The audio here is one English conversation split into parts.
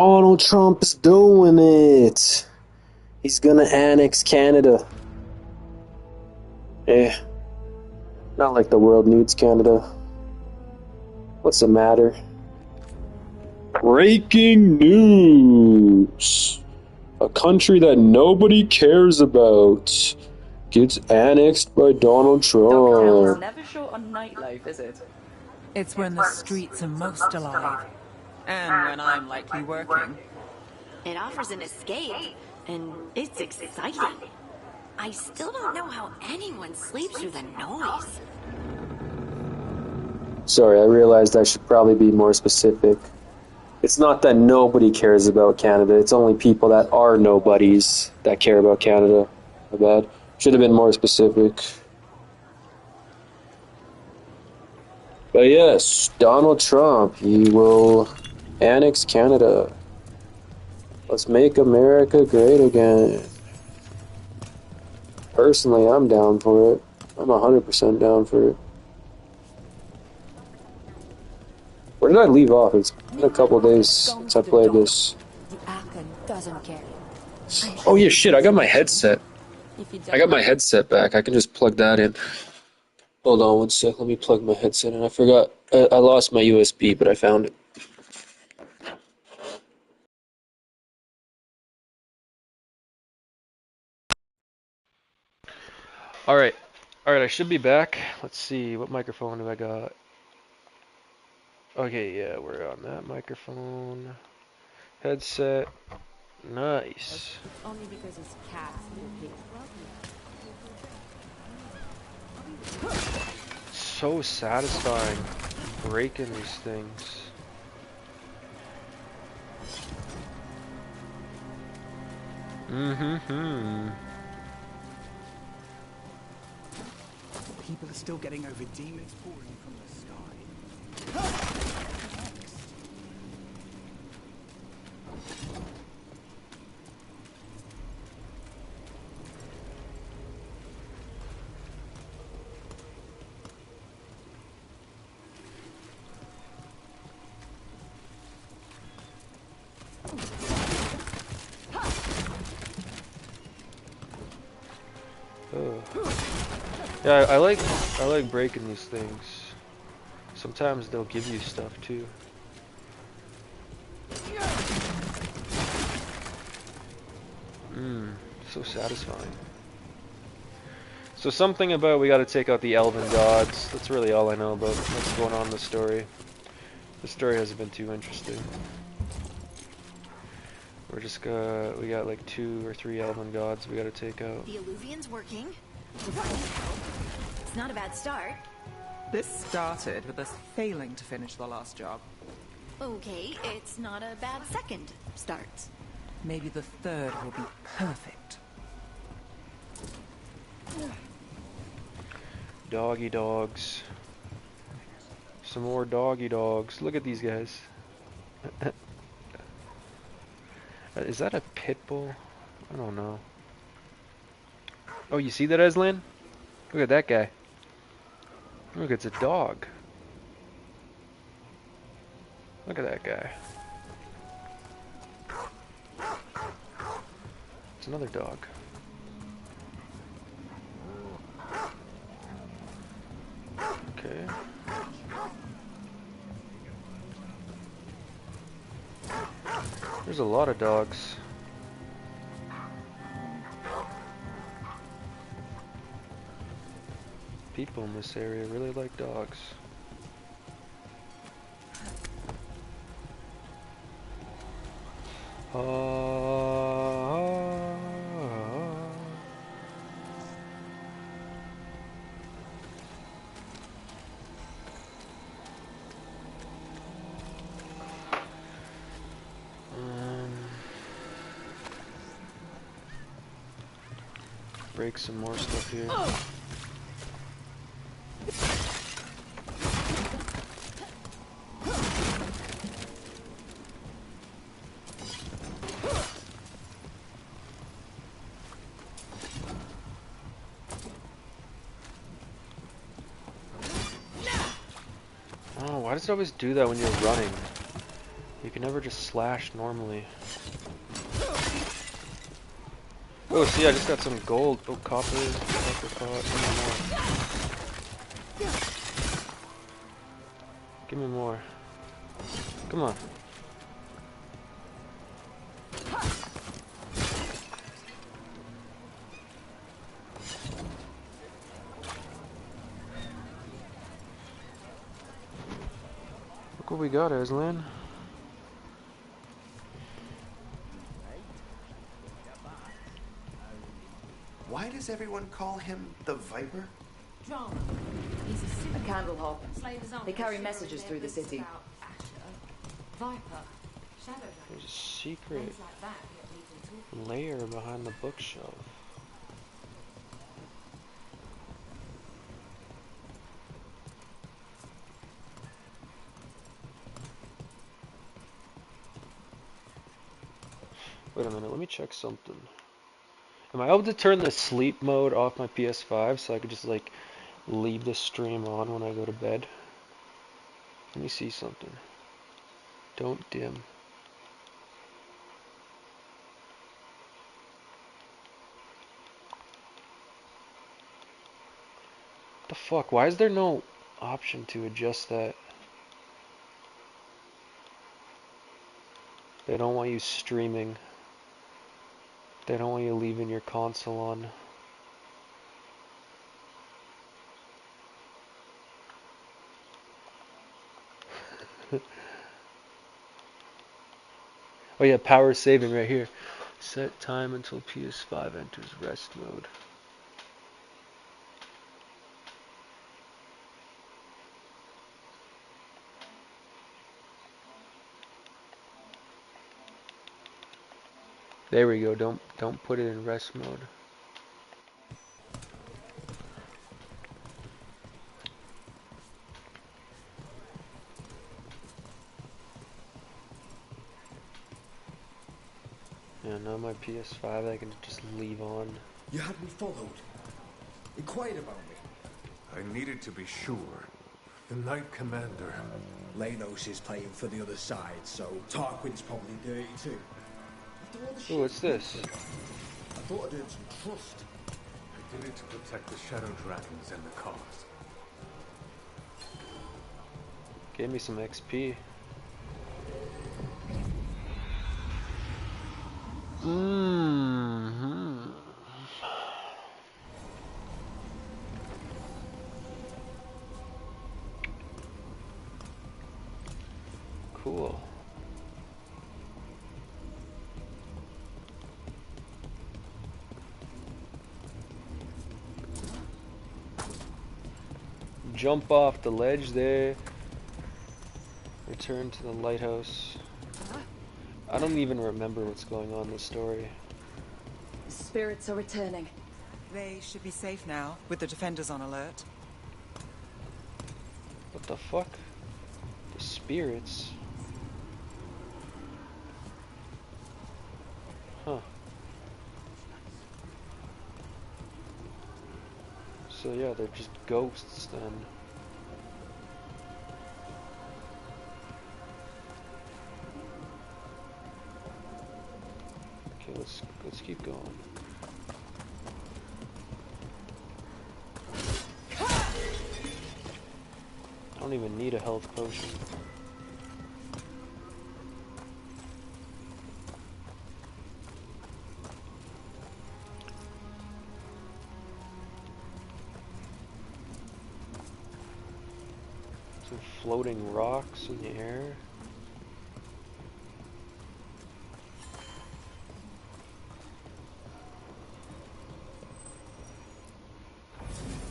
Donald Trump is doing it. He's gonna annex Canada. Eh, not like the world needs Canada. What's the matter? Breaking news! A country that nobody cares about gets annexed by Donald Dogtown's Trump. never short on nightlife, is it? It's when the streets are most alive. And when I'm likely working. It offers an escape, and it's exciting. I still don't know how anyone sleeps through the noise. Sorry, I realized I should probably be more specific. It's not that nobody cares about Canada, it's only people that are nobodies that care about Canada. My bad. Should have been more specific. But yes, Donald Trump, he will annex Canada. Let's make America great again. Personally, I'm down for it. I'm 100% down for it. Where did I leave off? It's been a couple days since I played this. Oh yeah, shit, I got my headset. I got my headset back. I can just plug that in. Hold on one sec. Let me plug my headset in. I forgot. I lost my USB, but I found it. Alright. Alright, I should be back. Let's see. What microphone do I got? Okay, yeah, we're on that microphone. Headset. Nice. Only because his cats So satisfying breaking these things. People are still getting over demons pouring from the sky. Yeah, I like breaking these things. Sometimes they'll give you stuff too. So satisfying. So something about we gotta take out the elven gods. That's really all I know about what's going on in the story. The story hasn't been too interesting. We got like 2 or 3 elven gods we gotta take out. The Alluvian's working. It's not a bad start. This started with us failing to finish the last job. Okay, it's not a bad second start. Maybe the third will be perfect. Doggy dogs. Some more doggy dogs. Look at these guys. Is that a pit bull? I don't know. Oh, you see that, Aslan? Look at that guy. Look, it's a dog. Look at that guy. It's another dog. Okay. There's a lot of dogs. People in this area really like dogs. Break some more stuff here. Oh, why does it always do that when you're running? You can never just slash normally. Oh, see, I just got some gold. Oh, copper pot. Give me more. Come on. Look what we got, Aslan. Why does everyone call him the Viper? John. He's A candle hop. Slavers aren't They carry sure messages their through the bits city. about Asher, Viper, Shadow There's a Dragon, secret things like that get people talking. layer behind the bookshelf. Wait a minute, let me check something. Am I able to turn the sleep mode off my PS5 so I could just like leave the stream on when I go to bed? Let me see something. Don't dim. The fuck? Why is there no option to adjust that? They don't want you streaming. They don't want you leaving your console on. Oh yeah, power saving right here. Set time until PS5 enters rest mode. There we go. Don't put it in rest mode. Yeah, now my PS5 I can just leave on. You had me followed. Inquired about me. I needed to be sure. The Knight Commander. Lanos is playing for the other side, so Tarquin's probably dirty too. After all the Ooh, shit what's we've this? done, I thought I'd earned some trust. I did it to protect the Shadow Dragons and the cause. Gave me some XP. Mm-hmm. Cool. Jump off the ledge there. Return to the lighthouse. I don't even remember what's going on in the story. Spirits are returning. They should be safe now, with the defenders on alert. What the fuck? The spirits? Huh. So yeah, they're just ghosts then. Okay, let's keep going. I don't even need a health potion. Some floating rocks in the air.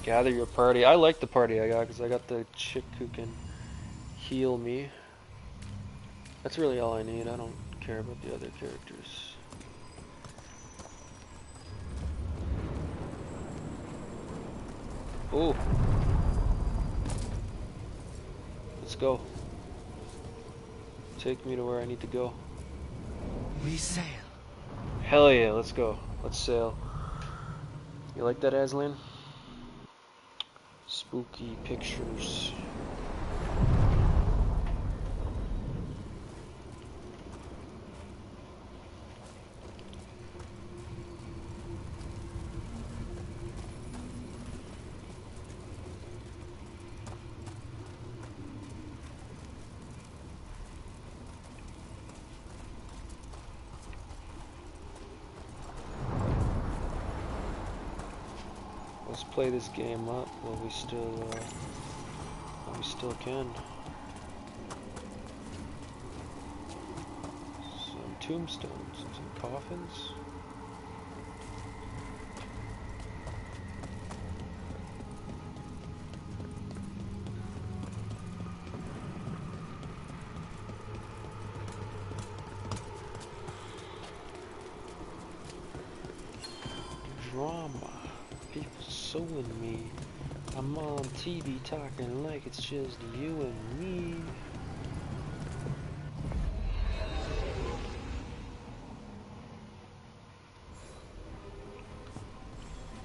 Gather your party. I like the party I got because I got the chick who can heal me. That's really all I need. I don't care about the other characters. Oh. Let's go. Take me to where I need to go. We sail. Hell yeah, let's go. Let's sail. You like that, Aslan? Spooky pictures. play this game up while we still can. Some tombstones and some coffins. Drama. People suing me. I'm on TV talking like it's just you and me.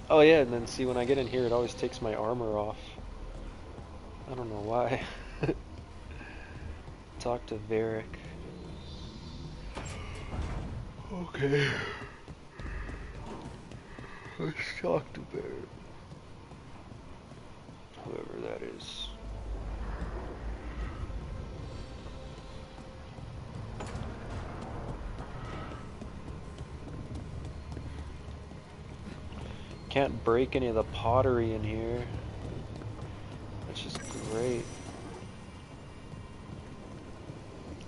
Oh yeah, and then see when I get in here it always takes my armor off. I don't know why. Talk to Varric. Okay. Let's talk to Varric. Whoever that is. Can't break any of the pottery in here. That's just great.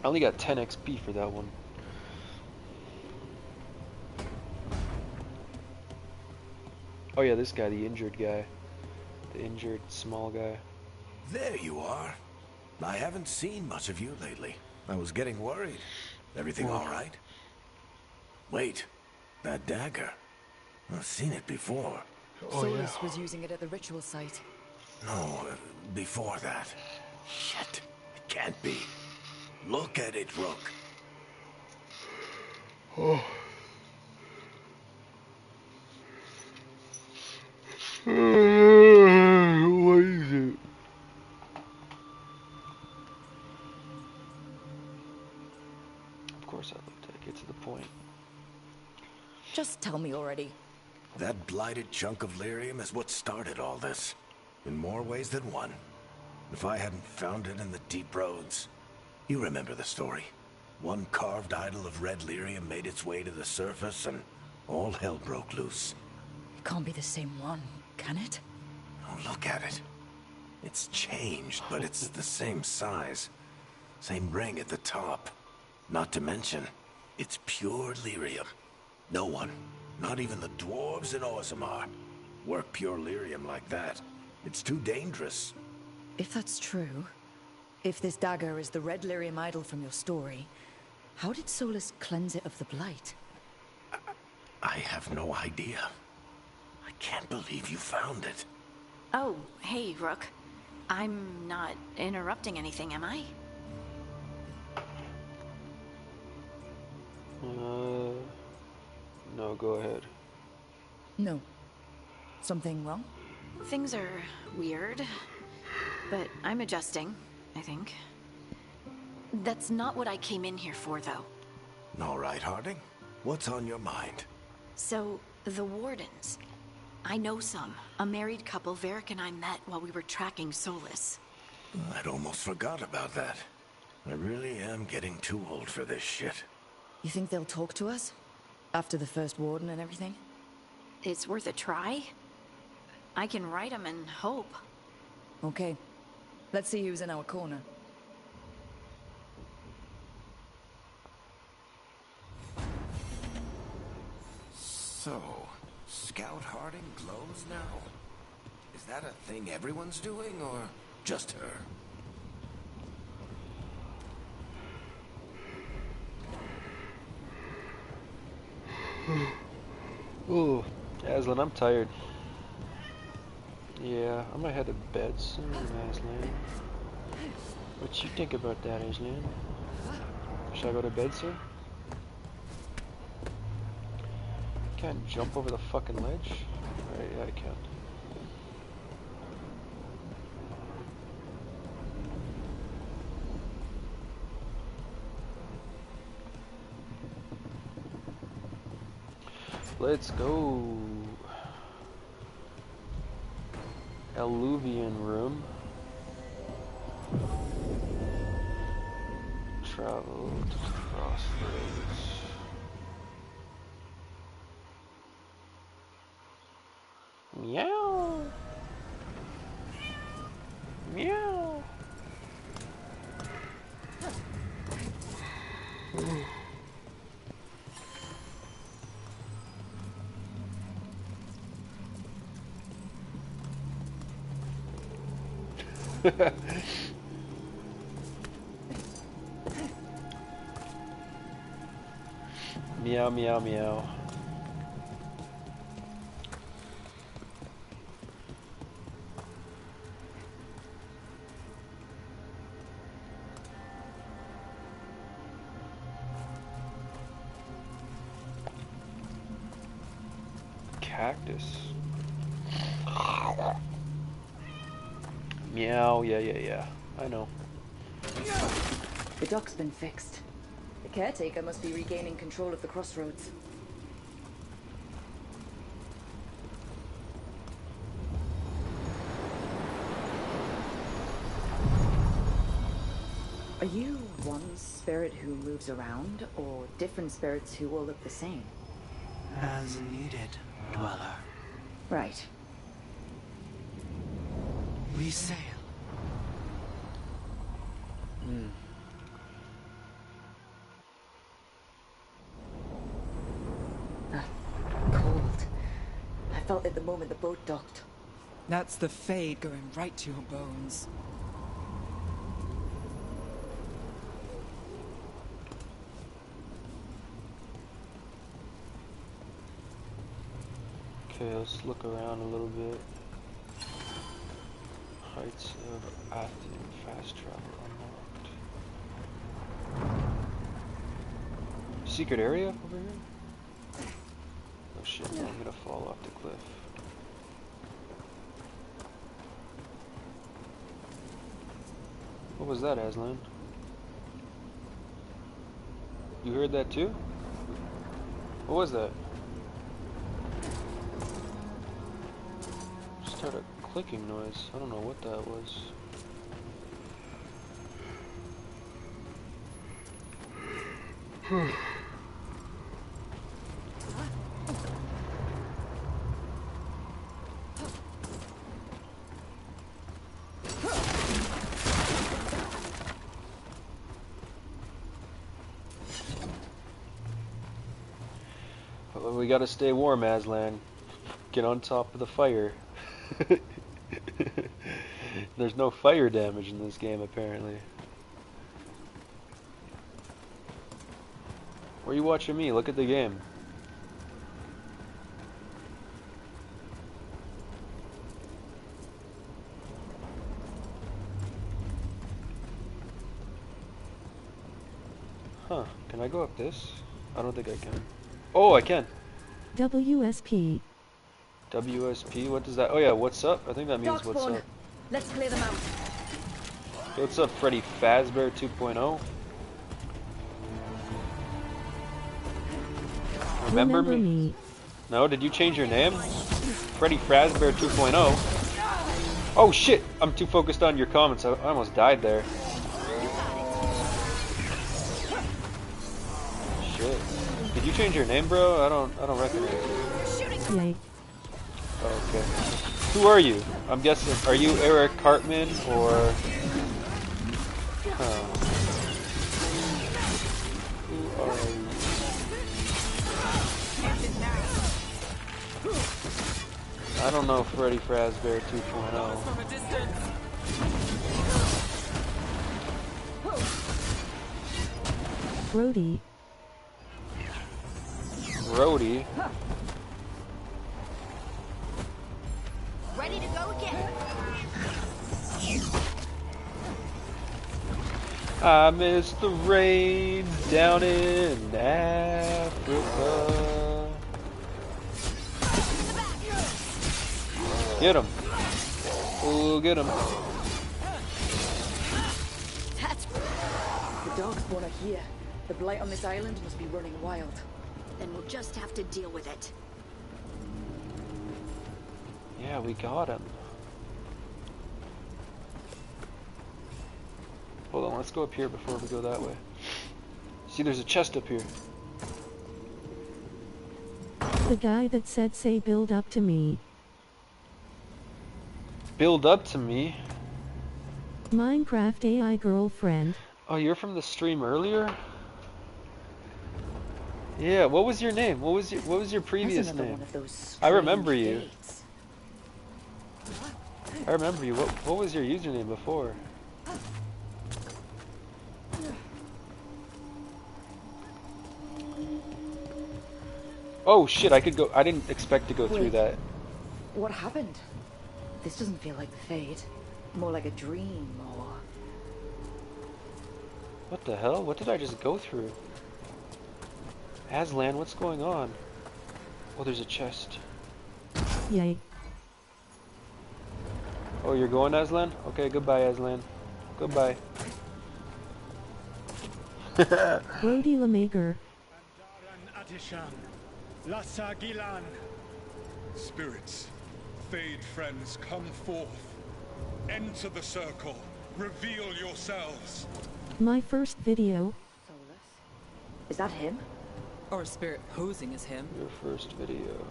I only got 10 XP for that one. Oh yeah, this guy, the injured guy. The injured small guy. There you are. I haven't seen much of you lately. I was getting worried. Everything all right? Wait, that dagger. I've seen it before. Solus was using it at the ritual site. No, before that. Shit, it can't be. Look at it, Rook. Oh. What is it? Of course I'd love to get to the point. Just tell me already. That blighted chunk of lyrium is what started all this. In more ways than one. If I hadn't found it in the deep roads. You remember the story. One carved idol of red lyrium made its way to the surface and all hell broke loose. It can't be the same one, can it? Oh, look at it. It's changed, but it's the same size. Same ring at the top. Not to mention, it's pure lyrium. No one, not even the dwarves in Orzammar, work pure lyrium like that. It's too dangerous. If that's true, if this dagger is the red lyrium idol from your story, how did Solus cleanse it of the blight? I have no idea. I can't believe you found it. Oh, hey, Rook. I'm not interrupting anything, am I? No, go ahead. No. Something wrong? Things are weird, but I'm adjusting, I think. That's not what I came in here for, though. All right, Harding. What's on your mind? So, the Wardens. I know some. A married couple Varric and I met while we were tracking Solus. I'd almost forgot about that. I really am getting too old for this shit. You think they'll talk to us? After the first warden and everything? It's worth a try. I can write them and hope. Okay. Let's see who's in our corner. So, Scout Harding glows now? Is that a thing everyone's doing, or just her? Ooh, Aslan, I'm tired. Yeah, I might head to bed soon, Aslan. What you think about that, Aslan? Should I go to bed soon? Can't jump over the fucking ledge? Alright, yeah, I can. Let's go. Alluvian room. Travel to the crossroads. Meow. Meow, meow, meow. Cactus. Meow, yeah. I know. The dock's been fixed. The caretaker must be regaining control of the crossroads. Are you one spirit who moves around, or different spirits who all look the same? As needed, dweller. Right. We sail. Cold. I felt it the moment the boat docked. That's the fade going right to your bones. Okay, let's look around a little bit. Heights of Athens, fast travel unlocked. Secret area over here? Oh shit, I'm gonna fall off the cliff. What was that, Aslan? You heard that too? What was that? Just heard a clicking noise. I don't know what that was. We gotta stay warm, Aslan. Get on top of the fire. There's no fire damage in this game, apparently. Where are you watching me? Look at the game. Huh. Can I go up this? I don't think I can. Oh, I can. WSP. WSP? What does that? Oh yeah, what's up? I think that means what's up. Let's clear them out. Hey, what's up, Freddy Fazbear 2.0? Remember me? No, did you change your name? Freddy Fazbear 2.0. Oh shit! I'm too focused on your comments. I almost died there. Shit. Did you change your name, bro? I don't recognize you. Yay. Okay. Who are you? I'm guessing. Are you Eric Cartman or? Who are you? I don't know Freddy Fazbear 2.0. Brody. Brody. Ready to go again. I miss the rain down in Africa. Get him. Oh, get him. The dog spawner here. The blight on this island must be running wild. Then we'll just have to deal with it. Yeah, we got him. Hold on, let's go up here before we go that way. See, there's a chest up here. The guy that said say build up to me. Build up to me? Minecraft AI girlfriend. Oh, you're from the stream earlier? Yeah, what was your name? What was your previous name? I remember you. I remember you. What was your username before? Oh shit, I could go. I didn't expect to go through that. What happened? This doesn't feel like the Fade. More like a dream, or... What the hell? What did I just go through? Aslan, what's going on? Oh, there's a chest. Yay. Oh, you're going, Aslan? Okay, goodbye, Aslan. Goodbye. Brody Lamager. Spirits, Fade friends, come forth. Enter the circle. Reveal yourselves. My first video. Is that him? Or a spirit posing as him. Your first video.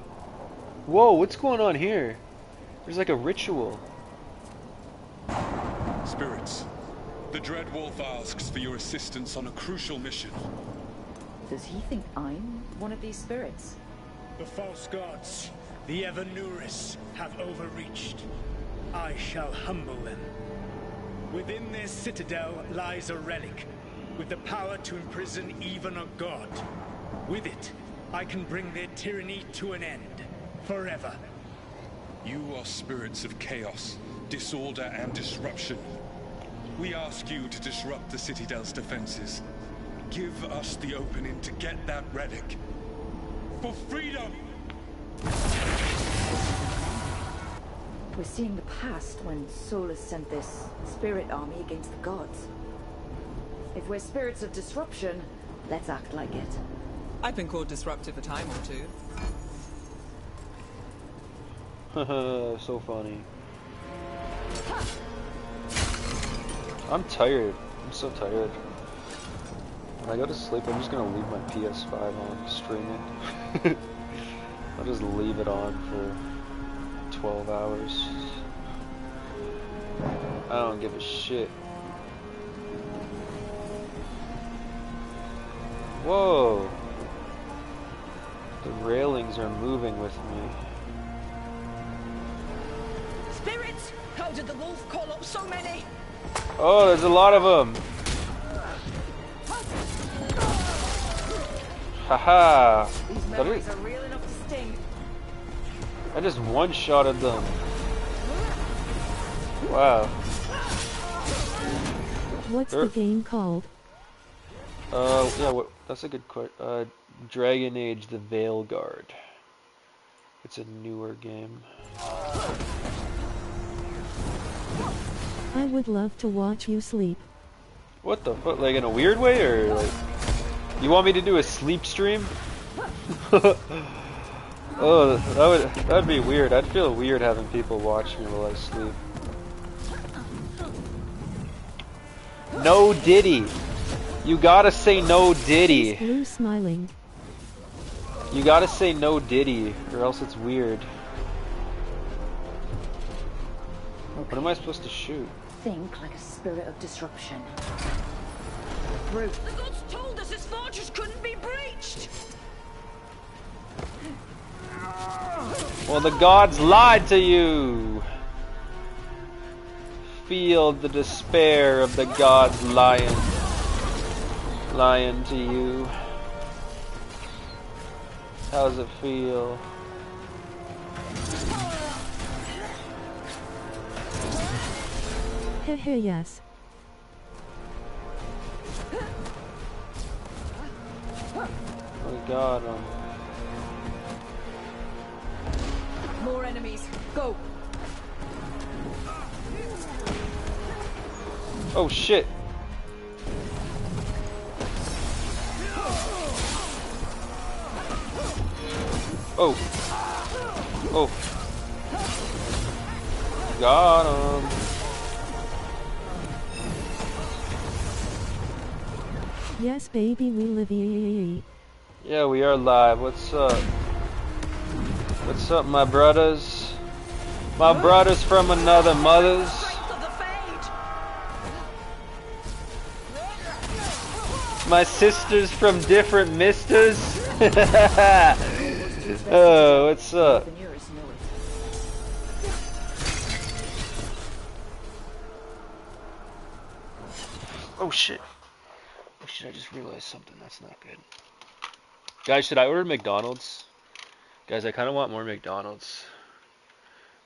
Whoa, what's going on here? There's like a ritual. Spirits, the Dread Wolf asks for your assistance on a crucial mission. Does he think I'm one of these spirits? The false gods, the Evanuris, have overreached. I shall humble them. Within their citadel lies a relic, with the power to imprison even a god. With it, I can bring their tyranny to an end, forever. You are spirits of chaos, disorder, and disruption. We ask you to disrupt the Citadel's defenses. Give us the opening to get that relic. For freedom! We're seeing the past when Solus sent this spirit army against the gods. If we're spirits of disruption, let's act like it. I've been called disruptive a time or two. So funny. I'm tired. I'm so tired. When I go to sleep, I'm just gonna leave my PS5 on streaming. I'll just leave it on for 12 hours. I don't give a shit. Whoa! The railings are moving with me. Spirits! How did the wolf call up so many? Oh, there's a lot of them! Haha! These memories are real enough to sting. I just one-shotted them. Wow. What's the game called? Yeah, that's a good question. Dragon Age: The Veil Guard. It's a newer game. I would love to watch you sleep. What the fuck? Like in a weird way, or like, you want me to do a sleep stream? Oh, that'd be weird. I'd feel weird having people watch me while I sleep. No Diddy. You gotta say no Diddy. Blue smiling. You gotta say no Diddy, or else it's weird. What am I supposed to shoot? Think like a spirit of disruption. Brute. The gods told us this fortress couldn't be breached! Well, the gods lied to you. Feel the despair of the gods lying to you. How does it feel? Hehe, yes. We got him. More enemies. Go! Oh shit. Oh. Oh. Got him. Yes, baby, we live. Yeah, we are live. What's up? What's up, my brothers? My brothers from another mothers. My sisters from different misters. Oh, what's up? Oh shit. Oh shit, I just realized something. That's not good. Guys, should I order McDonald's? Guys, I kind of want more McDonald's.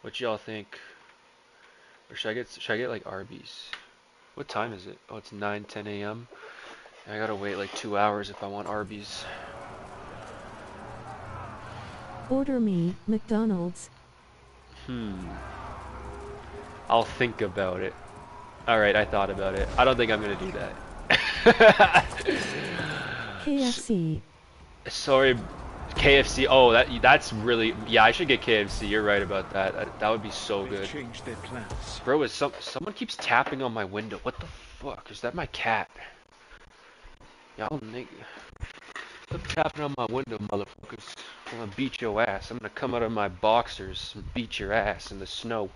What y'all think? Or should I get like Arby's? What time is it? Oh, it's 9:10 a.m. I gotta wait like 2 hours if I want Arby's. Order me McDonald's. I'll think about it. Alright, I thought about it. I don't think I'm gonna do that. KFC. Sorry, KFC. Oh, that's really... Yeah, I should get KFC. You're right about that. That would be so good. Changed their plans. Bro, someone keeps tapping on my window. What the fuck? Is that my cat? Y'all nigga. Stop tapping on my window, motherfuckers. I'm gonna beat your ass. I'm gonna come out of my boxers and beat your ass in the snow.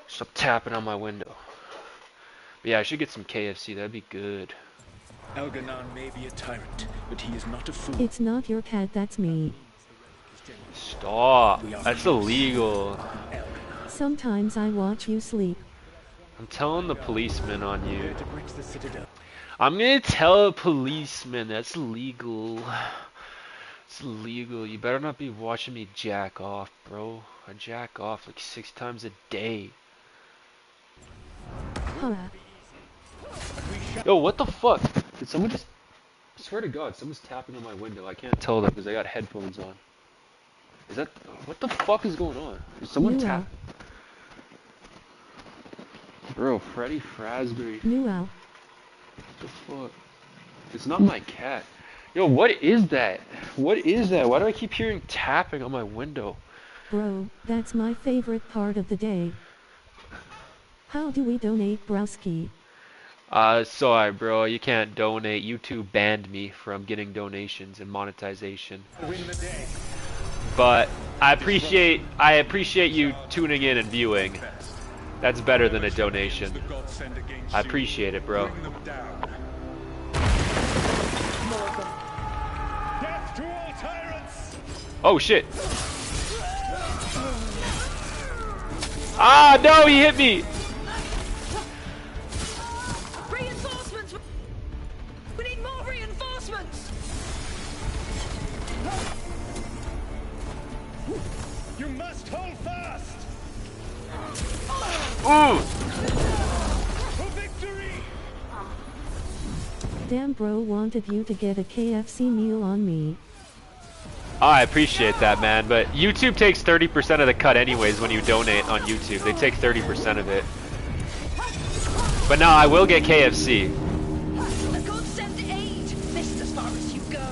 Stop tapping on my window. But yeah, I should get some KFC. That'd be good. Elganon may be a tyrant, but he is not a fool. It's not your cat, that's me. Stop. That's illegal. Sometimes I watch you sleep. I'm telling the policeman on you. I'm gonna tell a policeman that's illegal. It's illegal. You better not be watching me jack off, bro. I jack off like 6 times a day. Huh. Yo, what the fuck? Did someone just... I swear to God, someone's tapping on my window. I can't tell though because I got headphones on. Is that... What the fuck is going on? Is someone tap... Bro, Freddy Fazbear. What the fuck? It's not my cat. Yo, what is that? What is that? Why do I keep hearing tapping on my window? Bro, that's my favorite part of the day. How do we donate, browski? Sorry, bro. You can't donate. YouTube banned me from getting donations and monetization. But I appreciate you tuning in and viewing. That's better than a donation. I appreciate it, bro. Oh shit. Ah, no, he hit me. Reinforcements! We need more reinforcements! You must hold fast! Ooh! For victory! Damn, bro wanted you to get a KFC meal on me. Oh, I appreciate that, man, but YouTube takes 30% of the cut anyways when you donate on YouTube. They take 30% of it. But no, I will get KFC. The gods send aid! This is as far as you go.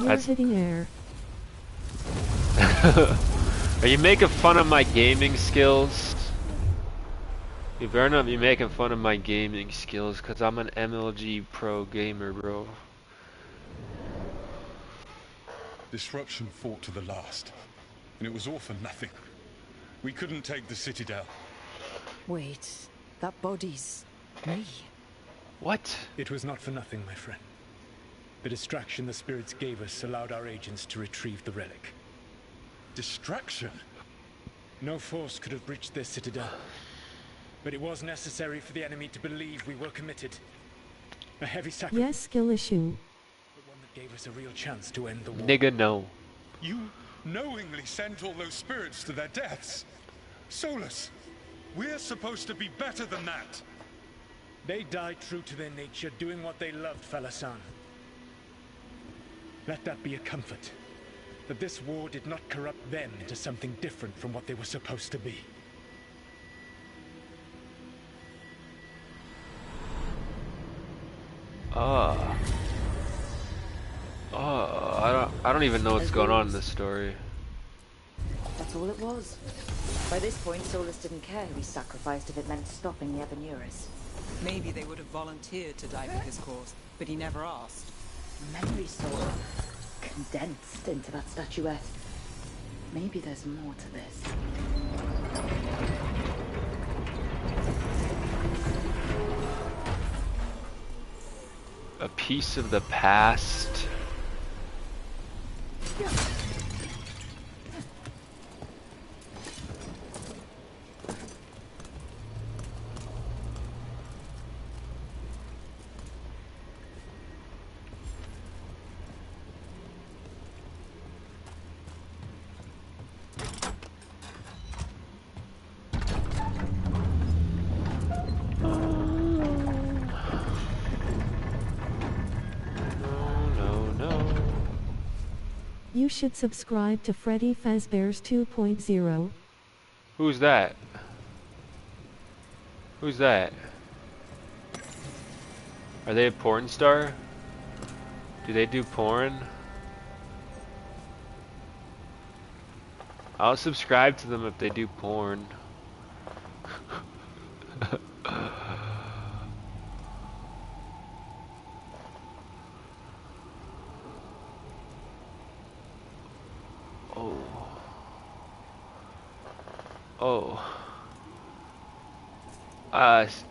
You're hitting air. Are you making fun of my gaming skills? You better not be making fun of my gaming skills, because I'm an MLG pro gamer, bro. Disruption fought to the last, and it was all for nothing. We couldn't take the Citadel. Wait, that body's me. What? It was not for nothing, my friend. The distraction the spirits gave us allowed our agents to retrieve the relic. Distraction? No force could have breached their Citadel. But it was necessary for the enemy to believe we were committed. A heavy sacrifice. Yes, skill issue. Gave us a real chance to end the war. Nigga, no. You knowingly sent all those spirits to their deaths. Solus, we're supposed to be better than that. They died true to their nature, doing what they loved, Falasan. Let that be a comfort. That this war did not corrupt them into something different from what they were supposed to be. I don't even know what's going on in this story. That's all it was. By this point, Solus didn't care who he sacrificed if it meant stopping the Evanurus. Maybe they would have volunteered to die for his cause, but he never asked. Memory soul condensed into that statuette. Maybe there's more to this. A piece of the past. You should subscribe to Freddy Fazbear's 2.0. Who's that? Who's that? Are they a porn star? Do they do porn? I'll subscribe to them if they do porn.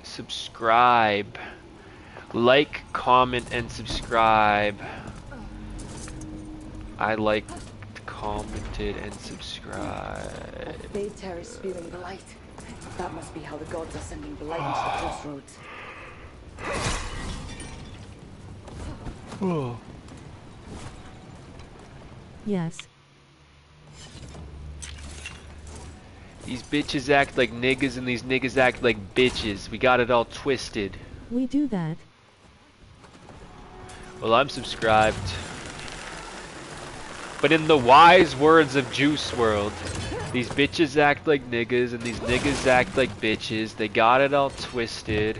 Subscribe. Like, comment, and subscribe. I liked, commented, and subscribed. Bayter is spewing the light. That must be how the gods are sending the light into the crossroads. Oh. Yes. These bitches act like niggas and these niggas act like bitches. We got it all twisted. We do that. Well, I'm subscribed. But in the wise words of Juice World, these bitches act like niggas and these niggas act like bitches. They got it all twisted.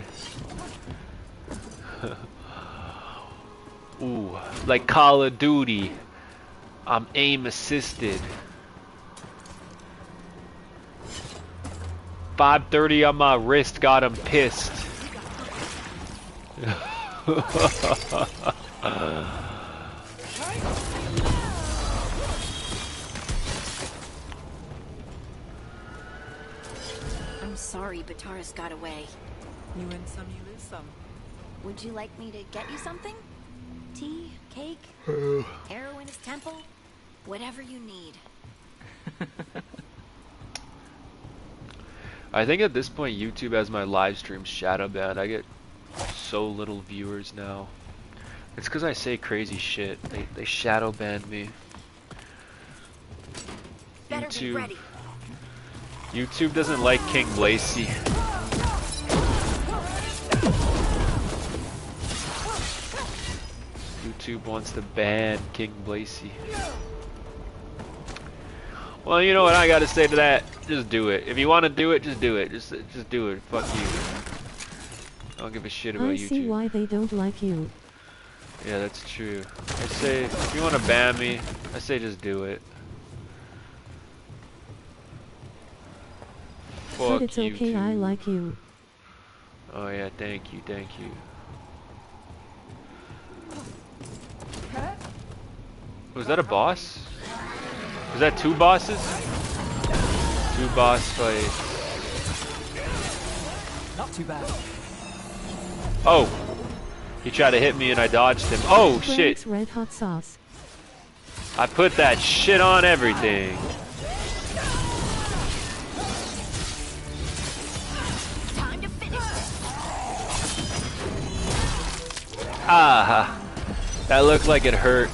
Ooh, like Call of Duty. I'm aim assisted. 530 on my wrist got him pissed. I'm sorry, Bataris got away. You win some, you lose some. Would you like me to get you something? Tea? Cake? Arrow in his temple? Whatever you need. I think at this point YouTube has my live streams shadow banned. I get so little viewers now. It's because I say crazy shit. They shadow banned me. YouTube doesn't like King Blacy. YouTube wants to ban King Blacy. Well, you know what I gotta say to that? Just do it. If you want to do it, just do it. Just do it. Fuck you. I don't give a shit about YouTube. I see why they don't like you. Yeah, that's true. I say, if you want to ban me, I say just do it. Fuck but it's YouTube. okay, I like you. Oh yeah, thank you, thank you. Was that a boss? Was that 2 bosses? 2 boss fights. Not too bad. Oh! He tried to hit me and I dodged him. Oh shit! Red hot sauce. I put that shit on everything. Time to finish this. Ah! That looked like it hurt.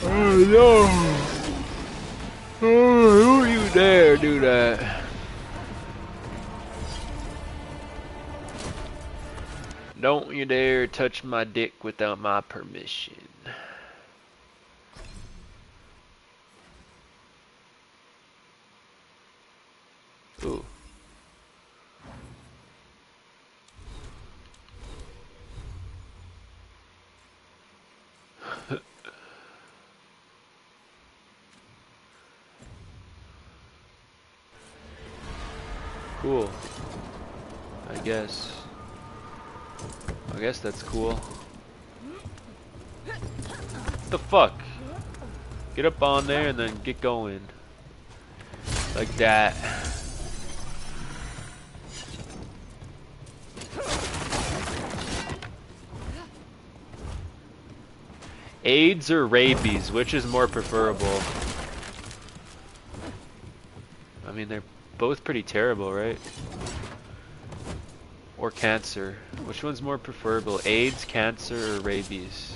Oh no! Oh, don't you dare do that. Don't you dare touch my dick without my permission. Ooh. Cool. I guess that's cool. What the fuck? Get up on there and then get going. Like that. AIDS or rabies, which is more preferable? I mean, they're both pretty terrible, right? Or cancer. Which one's more preferable? AIDS, cancer, or rabies?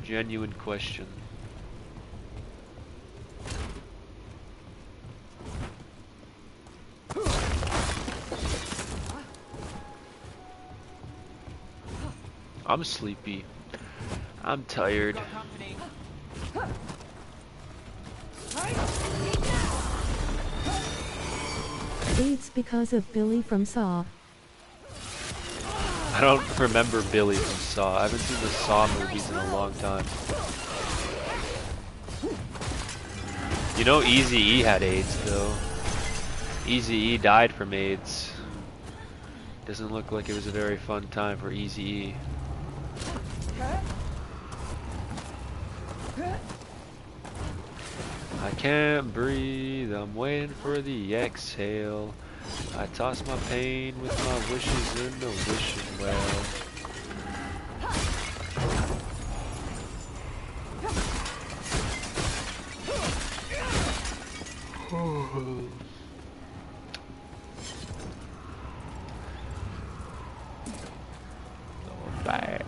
Genuine question. I'm sleepy. I'm tired. It's because of Billy from Saw. I don't remember Billy from Saw. I haven't seen the Saw movies in a long time. You know Eazy-E had AIDS though. Eazy-E died from AIDS. Doesn't look like it was a very fun time for Eazy-E. I can't breathe, I'm waiting for the exhale. I toss my pain with my wishes in the wishing well. Bang.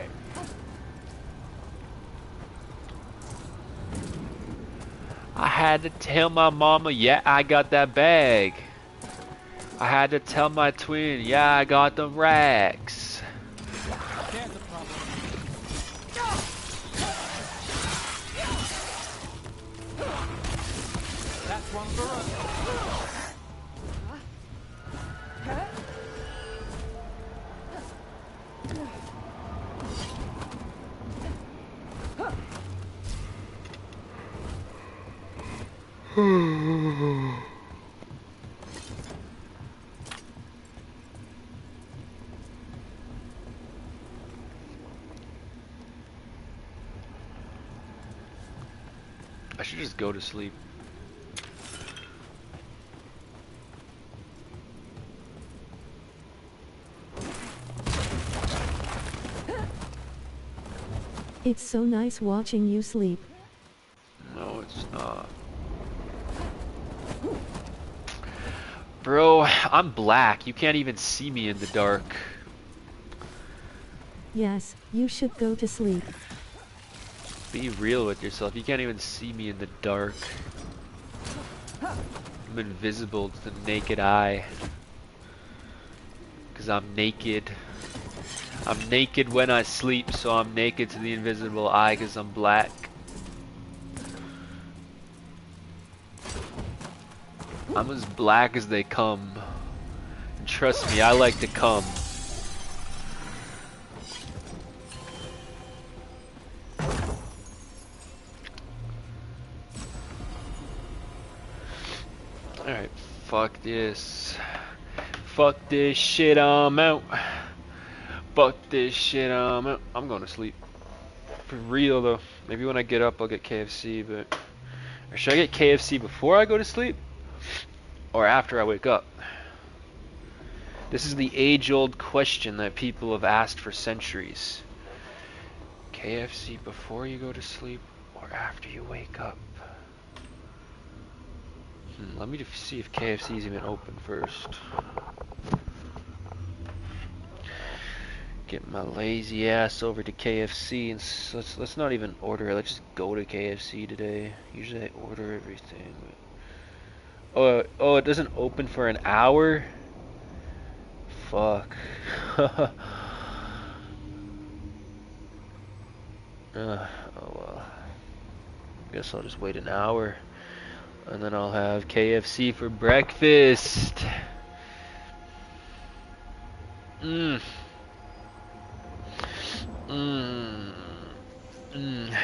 I had to tell my mama, yeah, I got that bag. I had to tell my twin, yeah, I got the racks. There's a problem. That's one for us. I should just go to sleep. It's so nice watching you sleep. No, it's not. Bro, I'm black. You can't even see me in the dark. Yes, you should go to sleep. Be real with yourself. You can't even see me in the dark. I'm invisible to the naked eye. Because I'm naked. I'm naked when I sleep, so I'm naked to the invisible eye because I'm black. I'm as black as they come. And trust me, I like to come. Alright, fuck this. Fuck this shit, I'm out. Fuck this shit, I'm out. I'm going to sleep. For real though. Maybe when I get up I'll get KFC, but... Or should I get KFC before I go to sleep? Or after I wake up? This is the age-old question that people have asked for centuries. KFC before you go to sleep or after you wake up? Let me see if KFC is even open first. Get my lazy ass over to KFC and let's not even order it. Let's just go to KFC today. Usually I order everything. Oh, it doesn't open for an hour? Fuck. Oh well. Guess I'll just wait an hour. And then I'll have KFC for breakfast. Mmm. Mmm. Mmm.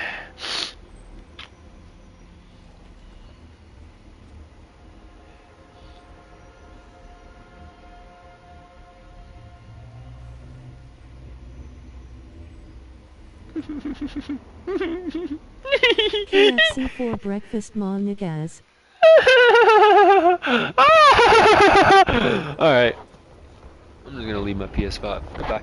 KFC for breakfast, mon niggas. Alright. I'm just gonna leave my PS5. Goodbye.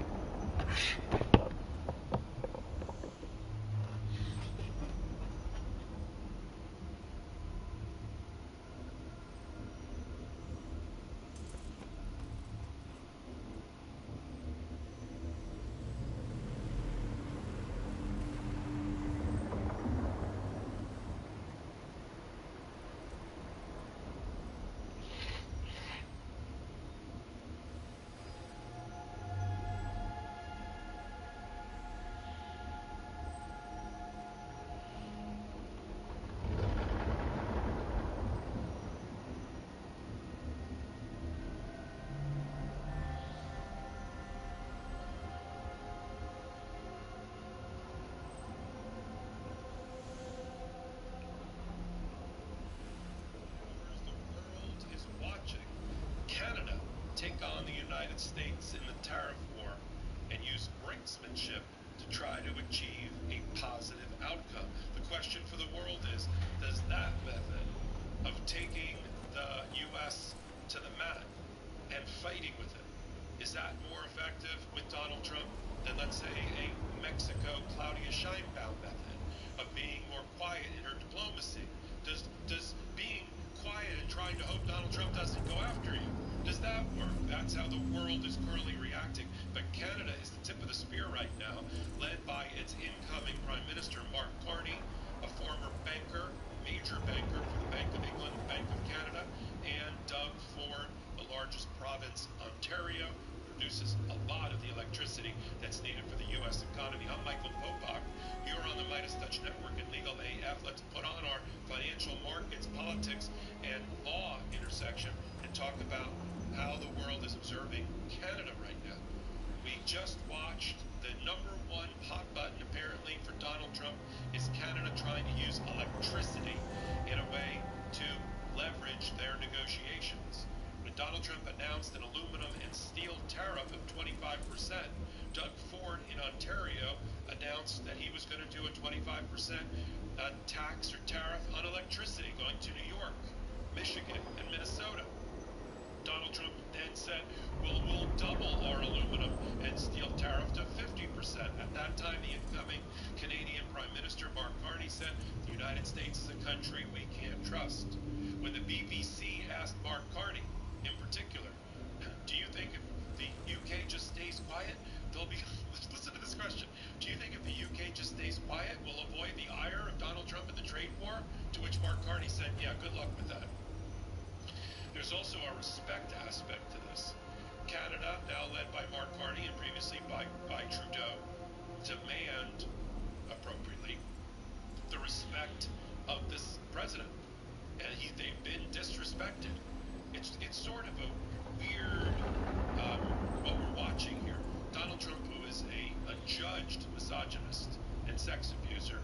take on the United States in the tariff war and use brinksmanship to try to achieve a positive outcome. The question for the world is, does that method of taking the U.S. to the mat and fighting with it, is that more effective with Donald Trump than, let's say, a Mexico Claudia Sheinbaum method of being more quiet in her diplomacy? Does being quiet and trying to hope Donald Trump doesn't go after you, does that work? That's how the world is currently reacting. But Canada is the tip of the spear right now, led by its incoming Prime Minister, Mark Carney, a former banker, major banker for the Bank of England, Bank of Canada, and Doug Ford, the largest province, Ontario, produces a lot of the electricity that's needed for the U.S. economy. I'm Michael Popak. You're on the Midas Touch Network and Legal AF. Let's put on our financial markets, politics, and law intersection and talk about how the world is observing Canada right now. We just watched the #1 hot button, apparently, for Donald Trump is Canada trying to use electricity in a way to leverage their negotiations. When Donald Trump announced an aluminum and steel tariff of 25%, Doug Ford in Ontario announced that he was going to do a 25% tax or tariff on electricity going to New York, Michigan, and Minnesota. Donald Trump then said, we'll double our aluminum and steel tariff to 50%. At that time, the incoming Canadian Prime Minister, Mark Carney, said, the United States is a country we can't trust. When the BBC asked Mark Carney, in particular, do you think if the UK just stays quiet, they'll be... Listen to this question. Do you think if the UK just stays quiet, we'll avoid the ire of Donald Trump and the trade war? To which Mark Carney said, yeah, good luck with that. There's also a respect aspect to this. Canada, now led by Mark Carney and previously by Trudeau, demand, appropriately, the respect of this president. And they've been disrespected. It's sort of a weird, what we're watching here. Donald Trump, who is a judged misogynist and sex abuser,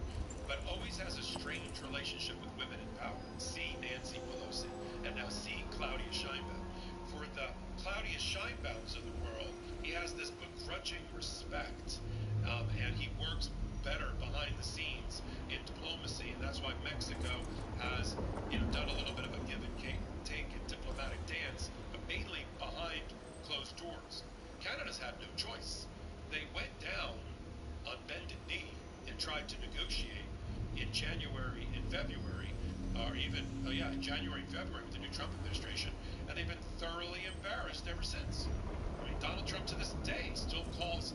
but always has a strange relationship with women in power. See Nancy Pelosi, and now see Claudia Sheinbaum. For the Claudia Sheinbaums of the world, he has this begrudging respect, and he works better behind the scenes in diplomacy, and that's why Mexico has, done a little bit of a give and take and diplomatic dance, but mainly behind closed doors. Canada's had no choice. They went down on bended knee and tried to negotiate in January and February, or even, in January and February with the new Trump administration, and they've been thoroughly embarrassed ever since. I mean, Donald Trump to this day still calls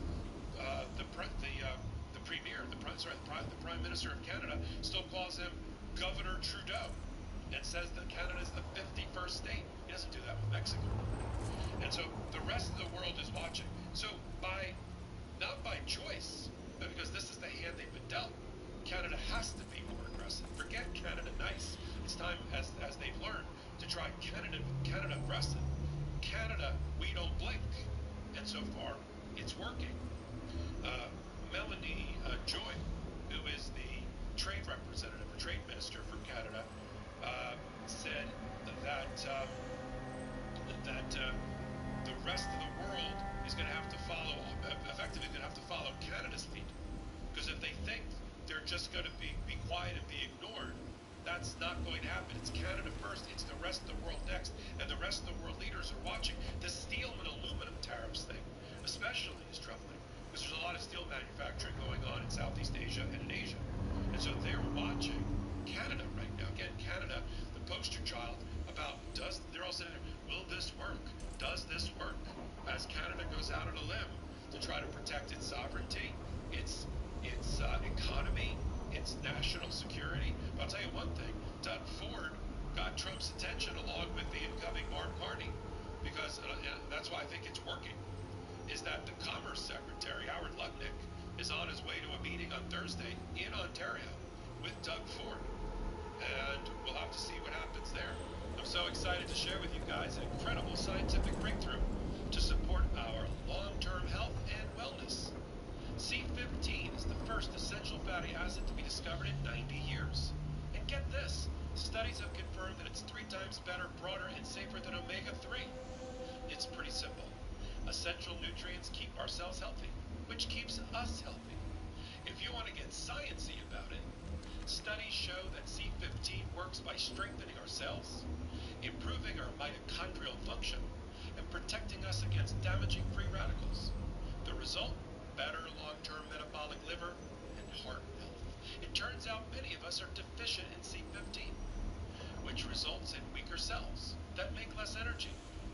the Prime Minister of Canada still calls him Governor Trudeau, and says that Canada is the 51st state. He doesn't do that with Mexico. And so the rest of the world is watching. So not by choice, but because this is the hand they've been dealt, Canada has to be more aggressive. Forget Canada nice. It's time, as they've learned, to try Canada aggressive. Canada, we don't blink. And so far, it's working. Melanie Joy, who is the trade representative or trade minister for Canada, said that the rest of the world is going to have to follow, effectively going to have to follow Canada's lead. Because if they think they're just going to be quiet and be ignored, that's not going to happen. It's Canada first, it's the rest of the world next, and the rest of the world leaders are watching. The steel and aluminum tariffs thing, especially, is troubling, because there's a lot of steel manufacturing going on in Southeast Asia and in Asia. And so they're watching Canada right now. Again, Canada, the poster child about they're all saying, will this work? Does this work? As Canada goes out on a limb to try to protect its sovereignty, its economy, its national security. But I'll tell you one thing, Doug Ford got Trump's attention along with the incoming Mark Carney, because that's why I think it's working, is that the Commerce Secretary, Howard Lutnick, is on his way to a meeting on Thursday in Ontario with Doug Ford. And we'll have to see what happens there. I'm so excited to share with you guys an incredible scientific breakthrough to support our long-term health and wellness. C15 is the first essential fatty acid to be discovered in 90 years. And get this, studies have confirmed that it's 3 times better, broader, and safer than omega-3. It's pretty simple. ourselves healthy, which keeps us healthy. If you want to get sciencey about it, studies show that C15 works by strengthening our cells, improving our mitochondrial function, and protecting us against damaging free radicals. The result? Better long-term metabolic liver and heart health. It turns out many of us are deficient in C15, which results in weaker cells that make less energy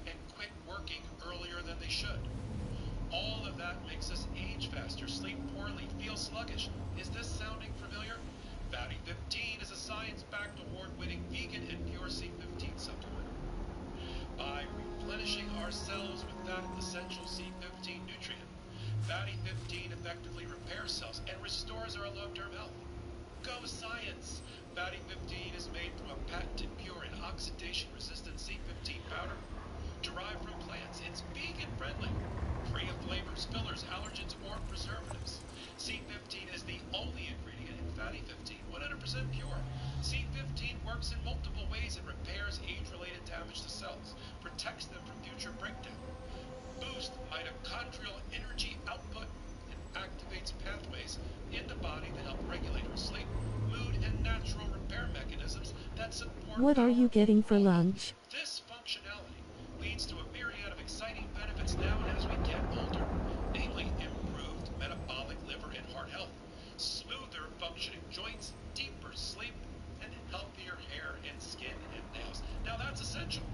and quit working earlier than they should. All of that makes us age faster, sleep poorly, feel sluggish. Is this sounding familiar? Fatty 15 is a science-backed, award-winning vegan and pure C15 supplement. By replenishing our cells with that essential C15 nutrient, Fatty 15 effectively repairs cells and restores our long-term health. Go science! Fatty 15 is made from a patented, pure, and oxidation-resistant C15 powder derived from plants. It's vegan-friendly, free of flavors, fillers, allergens, or preservatives. C15 is the only ingredient in Fatty 15, 100% pure. C15 works in multiple ways. It repairs age-related damage to cells, protects them from future breakdown, boosts mitochondrial energy output, and activates pathways in the body that help regulate our sleep, mood, and natural repair mechanisms that support What are you getting for lunch? This functionality leads to a myriad of exciting benefits now and as we get older, namely improved metabolic liver and heart health, smoother functioning joints, deeper sleep, and healthier hair and skin and nails. Now that's essential.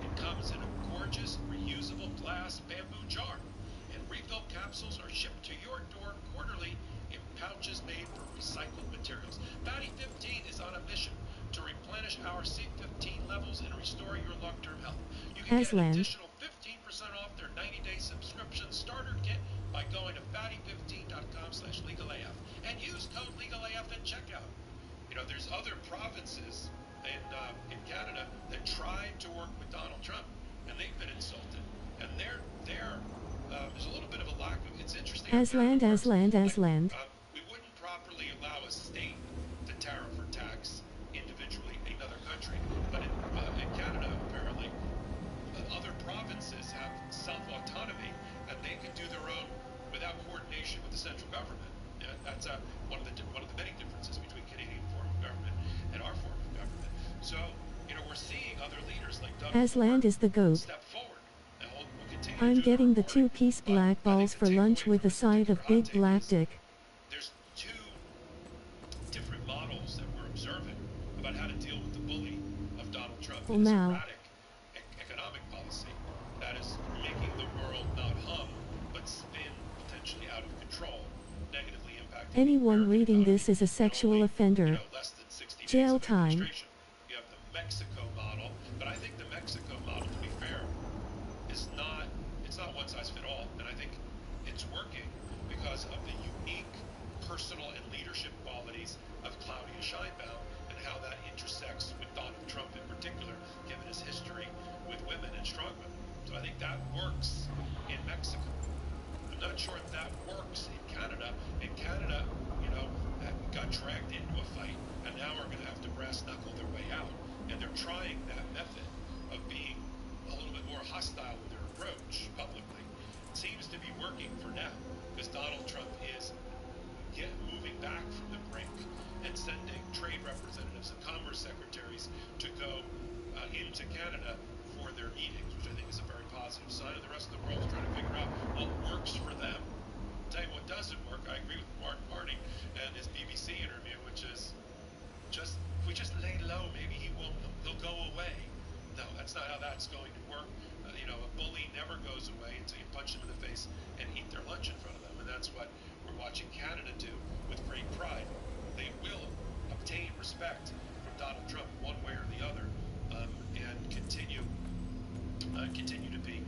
It comes in a gorgeous, reusable glass bamboo jar, and refill capsules are shipped to your door quarterly in pouches made from recycled materials. Fatty 15 is on a mission to replenish our C15 levels and restore your long-term health. You can get an additional 15% off their 90-day subscription starter kit by going to fatty15.com/legalaf and use code legalaf at checkout. You know, there's other provinces in Canada that tried to work with Donald Trump, and they've been insulted. And there's a little bit of a lack of. It's interesting. Asland. We wouldn't properly allow a state to tariff or tax individually another country, but in Canada, apparently, other provinces have self-autonomy, and they can do their own without coordination with the central government. And that's one of the many differences between Canadian form of government and our form of government. So, you know, we're seeing other leaders like Doug Asland is the goat. step forward. And we'll continue I'm to do getting the reporting. 2-piece black balls for lunch with a side of big black dick. There's two different models that we're observing about how to deal with the bully of Donald Trump Well, and his now. erratic economic policy that is making the world not hum, but spin potentially out of control, negatively impacting Anyone reading this is a sexual offender. less than 60 days Jail of time. administration. You have the Mexico model, but I think the Mexico model, to be fair, it's not one size fit all, and I think it's working because of the unique personal and leadership qualities of Claudia Sheinbaum and how that intersects with Donald Trump in particular, given his history with women and strong women. So I think that works in Mexico. I'm not sure if that works in Canada. In Canada, you know, got dragged into a fight, and now we're going to have to brass knuckle their way out. And they're trying that method of being a little bit more hostile with their approach publicly. It seems to be working for now, because Donald Trump is moving back from the brink and sending trade representatives and commerce secretaries to go into Canada for their meetings, which I think is a very positive sign. And the rest of the world is trying to figure out what works for them. I'll tell you what doesn't work. I agree with Mark Marty and his BBC interview, which is if we just lay low, maybe he'll go away. No, that's not how that's going to work. You know, a bully never goes away until you punch them in the face and eat their lunch in front of them. And that's what we're watching Canada do with great pride. They will obtain respect from Donald Trump one way or the other, and continue to be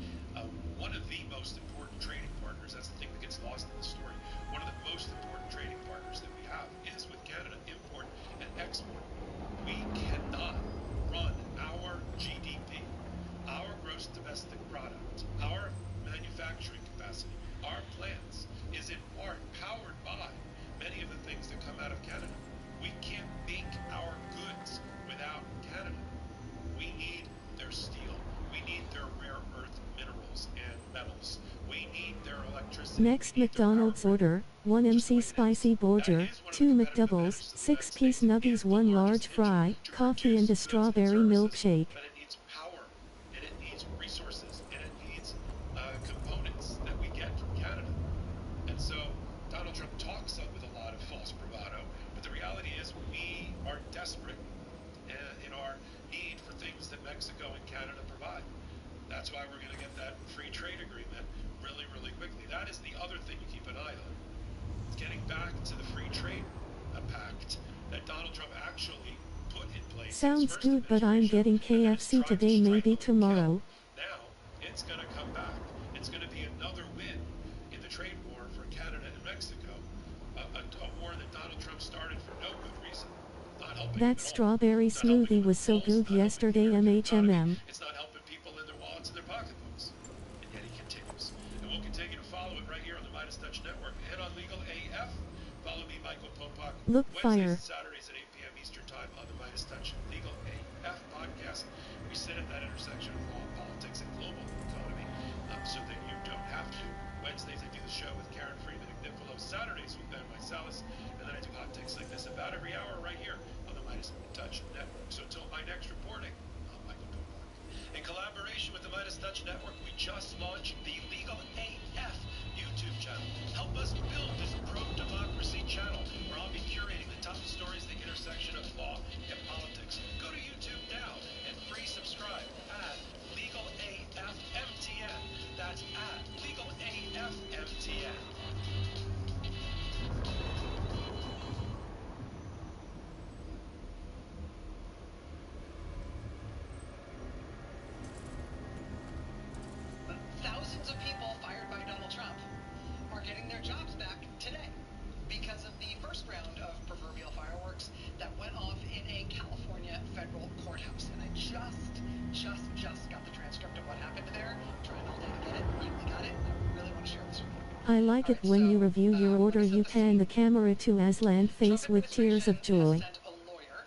one of the most important trading partners. That's the thing that gets lost in the story. One of the most important trading partners that we have is with Canada, import and export. We cannot run our GDP, our gross domestic product, our manufacturing capacity, our plants is in part powered by many of the things that come out of Canada. We can't make our goods without Canada. We need their steel. We need their rare earth minerals and metals. We We need their electricity. Next McDonald's order, 1 MC spicy burger, 2 McDoubles, 6-piece nuggies, 1 large fry, coffee and a strawberry milkshake. But it needs power, and it needs resources, and it needs components that we get from Canada. And so Donald Trump talks with a lot of false bravado, but the reality is we are desperate in our need for things that Mexico and Canada provide. That's why we're going to get that free trade agreement really, really quickly. That is the other thing you keep an eye on. It's getting back to the free trade pact that Donald Trump actually put in place. Sounds good, but I'm getting KFC today, maybe tomorrow. Now, it's going to come back. It's going to be another win in the trade war for Canada and Mexico. A war that Donald Trump started for no good reason. Not helping That strawberry smoothie was so good yesterday, MHMM. It's not helping people in their wallets and their pocketbooks. And yet he continues. And we'll continue to follow it right here on the Midas Touch Network and on Legal AF. Follow me, Michael Popak. Look, Wednesdays fire. and Saturdays at 8 p.m. Eastern Time on the Midas Touch Legal AF podcast. We sit at that intersection of law, politics, and global economy so that you don't have to. Wednesdays I do the show with Karen Freeman and Nick Below. Saturdays with Ben Mysalis. And then I do hot takes like this about every hour right here on the Midas Touch Network. So until my next reporting, I'm Michael Popak. In collaboration with the Midas Touch Network, we just launched the Legal AF YouTube channel. Help us build this pro-democracy channel where I'll be curating the top stories, the intersection of law and politics. Go to YouTube now and free subscribe at Legal AF MTN. That's at Legal AF MTN. Thousands of people fired by Donald Trump are getting their jobs back today because of the first round of proverbial fireworks that went off in a California federal courthouse. And I just got the transcript of what happened there. Trying all day to get it. Finally got it. I really want to share this with you. I like it when you review your order, you pan the camera to Aslan face with tears of joy. Sent a lawyer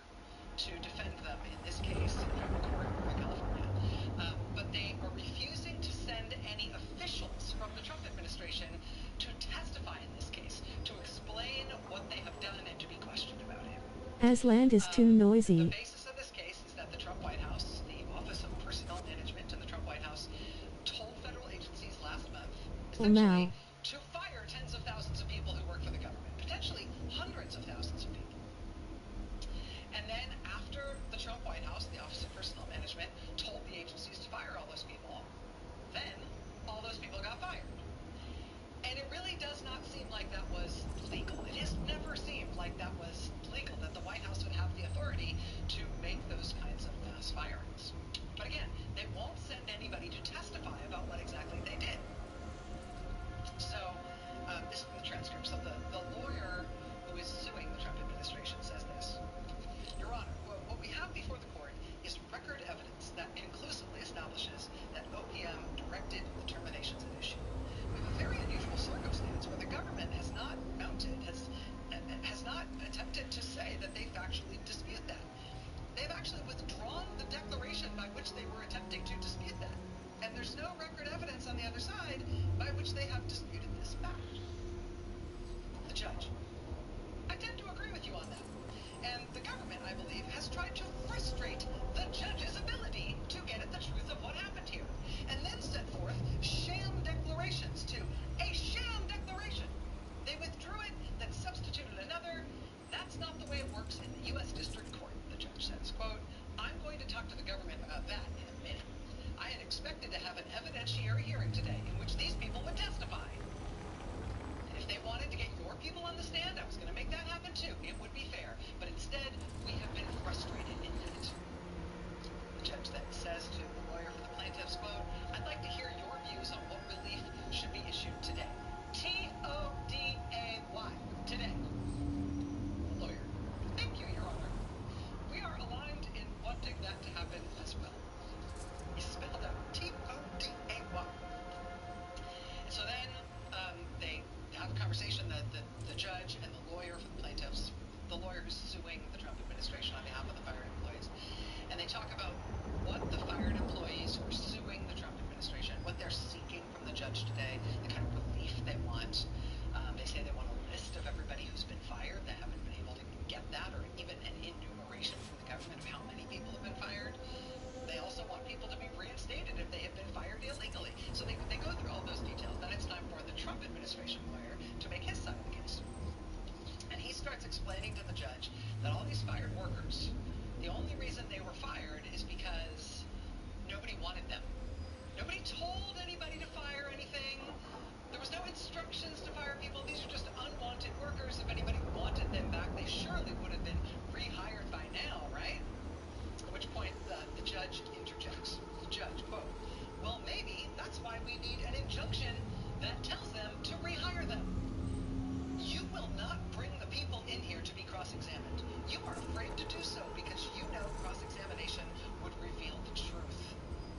to defend them in this case in federal court in California. But they are refusing to send any officials from the Trump administration to testify in this case, to explain what they have done and to be questioned about it. Aslan is too noisy. The basis of this case is that the Trump White House, the Office of Personnel Management in the Trump White House, told federal agencies last month Now. to fire tens of thousands of people who work for the government, potentially hundreds of thousands of people. And then after the Trump White House, the Office of Personnel Management, told the agencies to fire all those people, then all those people got fired. And it really does not seem like that was legal. It has never seemed like that was legal, that the White House would have the authority to make those kinds of mass firings. But again, they won't send anybody to testify about what exactly they did. injunction that tells them to rehire them. You will not bring the people in here to be cross-examined. You are afraid to do so because you know cross-examination would reveal the truth.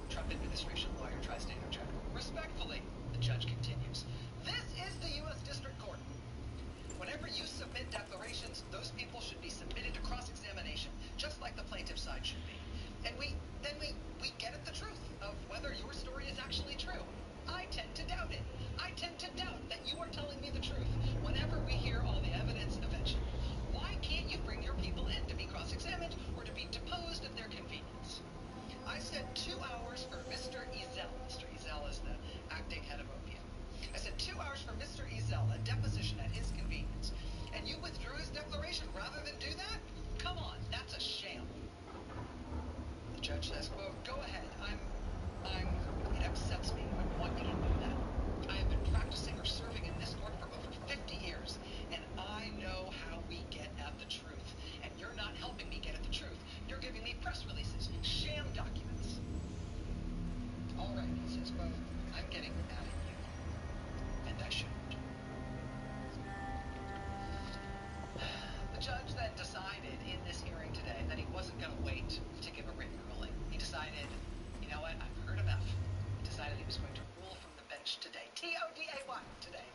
Trump administration lawyer tries to interject. Respectfully, the judge continues. This is the U.S. District Court. Whenever you submit declarations, those people should be submitted to cross-examination, just like the plaintiff side should be. And we get at the truth of whether your story is actually true. I tend to doubt it. I tend to doubt that you are telling me the truth whenever we hear all the evidence eventually. Why can't you bring your people in to be cross-examined or to be deposed at their convenience? I said 2 hours for Mr. Ezel. Mr. Ezel is the acting head of OPM. I said 2 hours for Mr. Ezel, a deposition at his convenience. And you withdrew his declaration rather than do that? Come on, that's a sham. The judge says, quote, go ahead. It upsets me. I want you to know that. I have been practicing or serving in this court for over 50 years, and I know how we get at the truth. And you're not helping me get at the truth. You're giving me press releases, sham documents. All right, he says, quote, I'm getting mad at you. And I shouldn't. The judge then decided in this hearing today that he wasn't going to wait to give a written ruling. He decided, you know what, I've heard enough. He decided he was going to rule from the bench today. T-O-D-A-Y, today.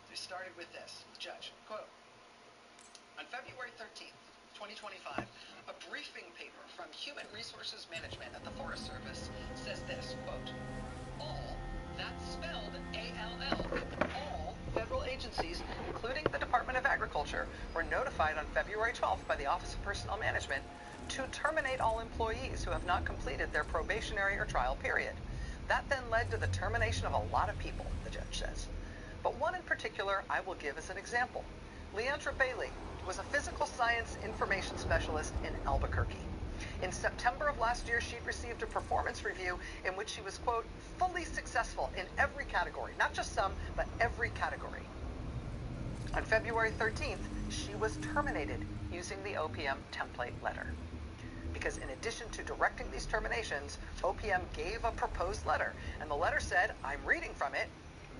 So he started with this. The judge, quote, on February 13th, 2025, a briefing paper from Human Resources Management at the Forest Service says this, quote, all, that's spelled A-L-L, all federal agencies, including the Department of Agriculture, were notified on February 12th by the Office of Personnel Management to terminate all employees who have not completed their probationary or trial period. That then led to the termination of a lot of people, the judge says. But one in particular I will give as an example. Leandra Bailey was a physical science information specialist in Albuquerque. In September of last year, she'd received a performance review in which she was, quote, fully successful in every category, not just some, but every category. On February 13th, she was terminated using the OPM template letter. Because in addition to directing these terminations, OPM gave a proposed letter, and the letter said, I'm reading from it,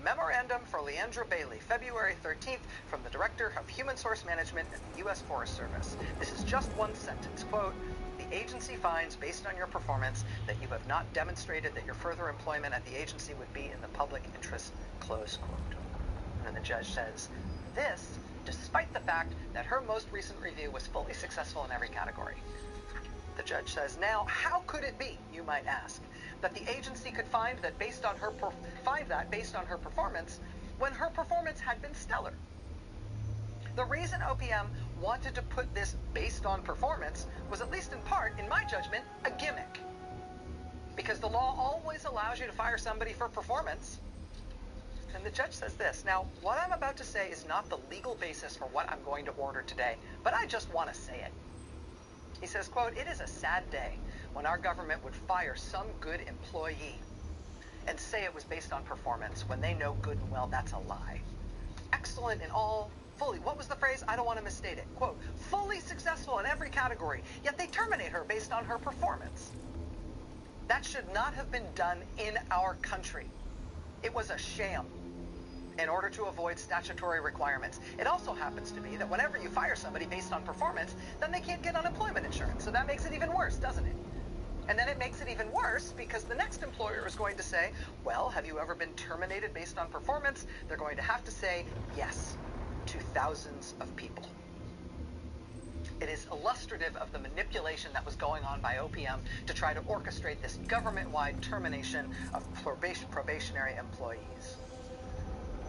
Memorandum for Leandra Bailey, February 13th, from the Director of Human Source Management at the U.S. Forest Service. This is just one sentence, quote, the agency finds, based on your performance, that you have not demonstrated that your further employment at the agency would be in the public interest, close quote. And then the judge says, this, despite the fact that her most recent review was fully successful in every category. The judge says, now, how could it be, you might ask, that the agency could find that based on her performance when her performance had been stellar? The reason OPM wanted to put this based on performance was, at least in part, in my judgment, a gimmick. Because the law always allows you to fire somebody for performance. And the judge says this. Now, what I'm about to say is not the legal basis for what I'm going to order today, but I just want to say it. He says, quote, it is a sad day when our government would fire some good employee and say it was based on performance when they know good and well that's a lie. Excellent in all, fully, what was the phrase? I don't want to misstate it. Quote, fully successful in every category, yet they terminate her based on her performance. That should not have been done in our country. It was a sham in order to avoid statutory requirements. It also happens to be that whenever you fire somebody based on performance, then they can't get unemployment insurance. So that makes it even worse, doesn't it? And then it makes it even worse because the next employer is going to say, well, have you ever been terminated based on performance? They're going to have to say yes to thousands of people. It is illustrative of the manipulation that was going on by OPM to try to orchestrate this government-wide termination of probationary employees.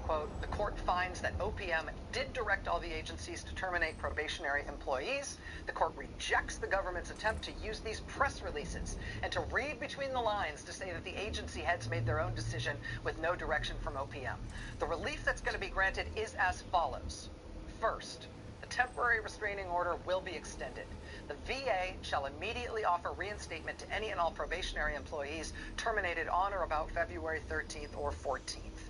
Quote, the court finds that OPM did direct all the agencies to terminate probationary employees. The court rejects the government's attempt to use these press releases and to read between the lines to say that the agency heads made their own decision with no direction from OPM. The relief that's going to be granted is as follows. First, the temporary restraining order will be extended. The VA shall immediately offer reinstatement to any and all probationary employees terminated on or about February 13th or 14th.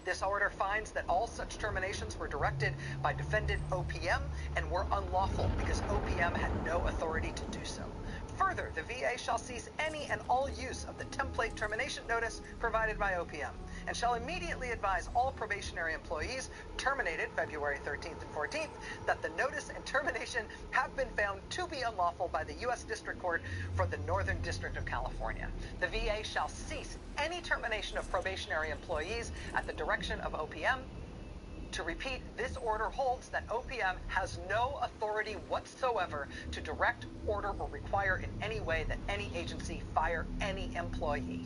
This order finds that all such terminations were directed by defendant OPM and were unlawful because OPM had no authority to do so. Further, the VA shall cease any and all use of the template termination notice provided by OPM. and shall immediately advise all probationary employees terminated February 13th and 14th that the notice and termination have been found to be unlawful by the U.S. District Court for the Northern District of California. The VA shall cease any termination of probationary employees at the direction of OPM. To repeat, this order holds that OPM has no authority whatsoever to direct, order, or require in any way that any agency fire any employee.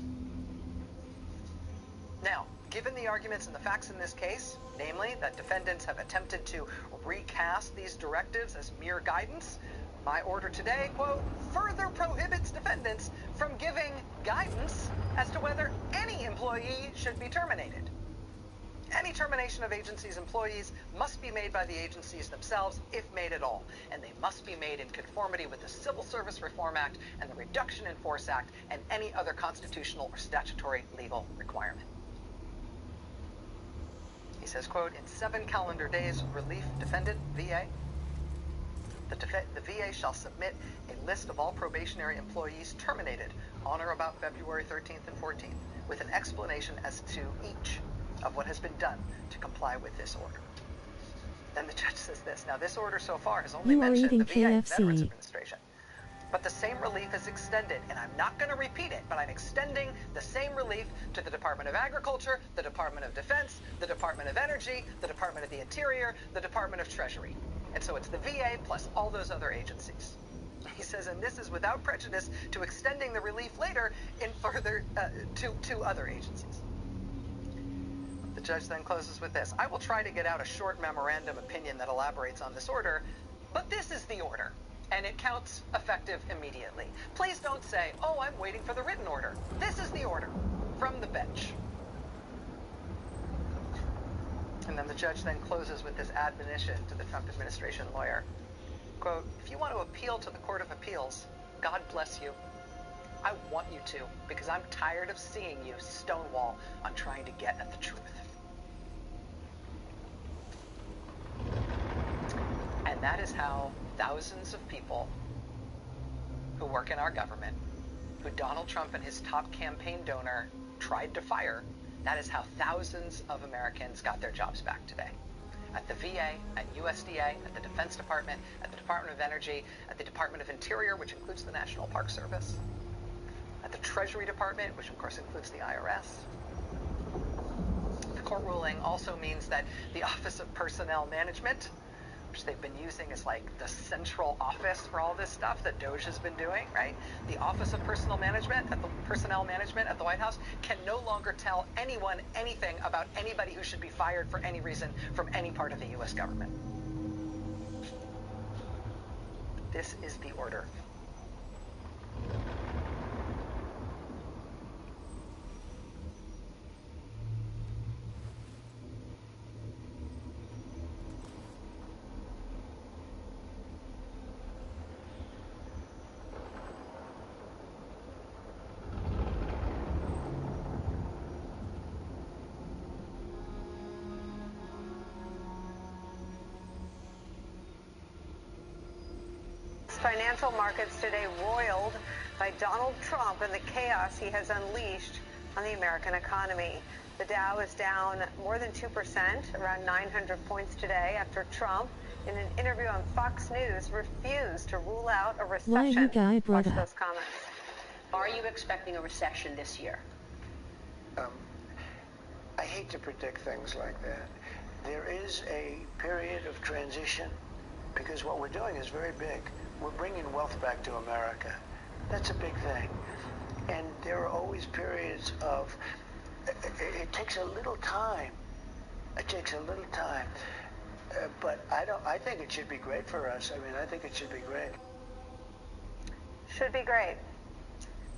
Now, given the arguments and the facts in this case, namely that defendants have attempted to recast these directives as mere guidance, my order today, quote, further prohibits defendants from giving guidance as to whether any employee should be terminated. Any termination of agencies' employees must be made by the agencies themselves, if made at all, and they must be made in conformity with the Civil Service Reform Act and the Reduction in Force Act and any other constitutional or statutory legal requirement. He says, quote, in 7 calendar days, relief defendant, VA, the VA shall submit a list of all probationary employees terminated on or about February 13th and 14th with an explanation as to each of what has been done to comply with this order. Then the judge says this. Now, this order so far has only mentioned the VA, Veterans Administration. But the same relief is extended, and I'm not going to repeat it, but I'm extending the same relief to the Department of Agriculture, the Department of Defense, the Department of Energy, the Department of the Interior, the Department of Treasury. And so it's the VA plus all those other agencies. He says, and this is without prejudice to extending the relief later in further to other agencies. The judge then closes with this. I will try to get out a short memorandum opinion that elaborates on this order, but this is the order, and it counts effective immediately. Please don't say, oh, I'm waiting for the written order. This is the order from the bench. And then the judge then closes with this admonition to the Trump administration lawyer. Quote, if you want to appeal to the Court of Appeals, God bless you. I want you to, because I'm tired of seeing you stonewall on trying to get at the truth. And that is how thousands of people who work in our government, who Donald Trump and his top campaign donor tried to fire, that is how thousands of Americans got their jobs back today. At the VA, at USDA, at the Defense Department, at the Department of Energy, at the Department of Interior, which includes the National Park Service, at the Treasury Department, which of course includes the IRS. The court ruling also means that the Office of Personnel Management, which they've been using as like the central office for all this stuff that DOJ has been doing, right? The Office of Personnel Management at the White House can no longer tell anyone anything about anybody who should be fired for any reason from any part of the U.S. government. This is the order. Financial markets today roiled by Donald Trump and the chaos he has unleashed on the American economy. The Dow is down more than 2%, around 900 points today, after Trump, in an interview on Fox News, refused to rule out a recession. Watch those comments. Are you expecting a recession this year? I hate to predict things like that. There is a period of transition because what we're doing is very big. We're bringing wealth back to America. That's a big thing. And there are always periods of, it takes a little time. It takes a little time. But I think it should be great for us. I mean, I think it should be great. Should be great.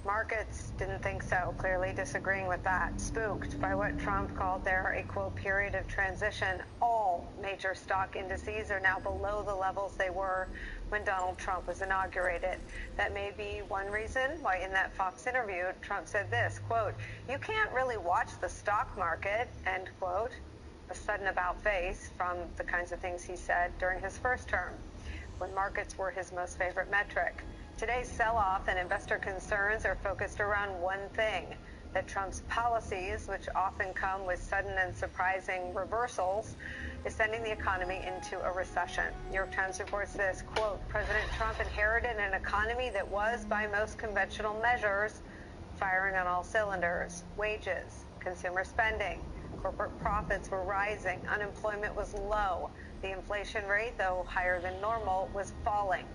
Markets didn't think so, clearly disagreeing with that. Spooked by what Trump called there a, quote, period of transition. All major stock indices are now below the levels they were when Donald Trump was inaugurated. That may be one reason why in that Fox interview, Trump said this, quote, you can't really watch the stock market, end quote, a sudden about face from the kinds of things he said during his first term, when markets were his most favorite metric. Today's sell-off and investor concerns are focused around one thing, that Trump's policies, which often come with sudden and surprising reversals, is sending the economy into a recession. New York Times reports this, quote, President Trump inherited an economy that was, by most conventional measures, firing on all cylinders. Wages, consumer spending, corporate profits were rising, unemployment was low. The inflation rate, though higher than normal, was falling.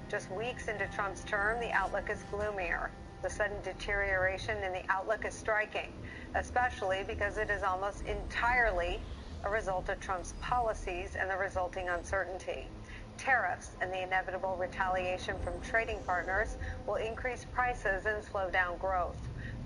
Just weeks into Trump's term, the outlook is gloomier. The sudden deterioration in the outlook is striking, especially because it is almost entirely a result of Trump's policies and the resulting uncertainty. Tariffs and the inevitable retaliation from trading partners will increase prices and slow down growth.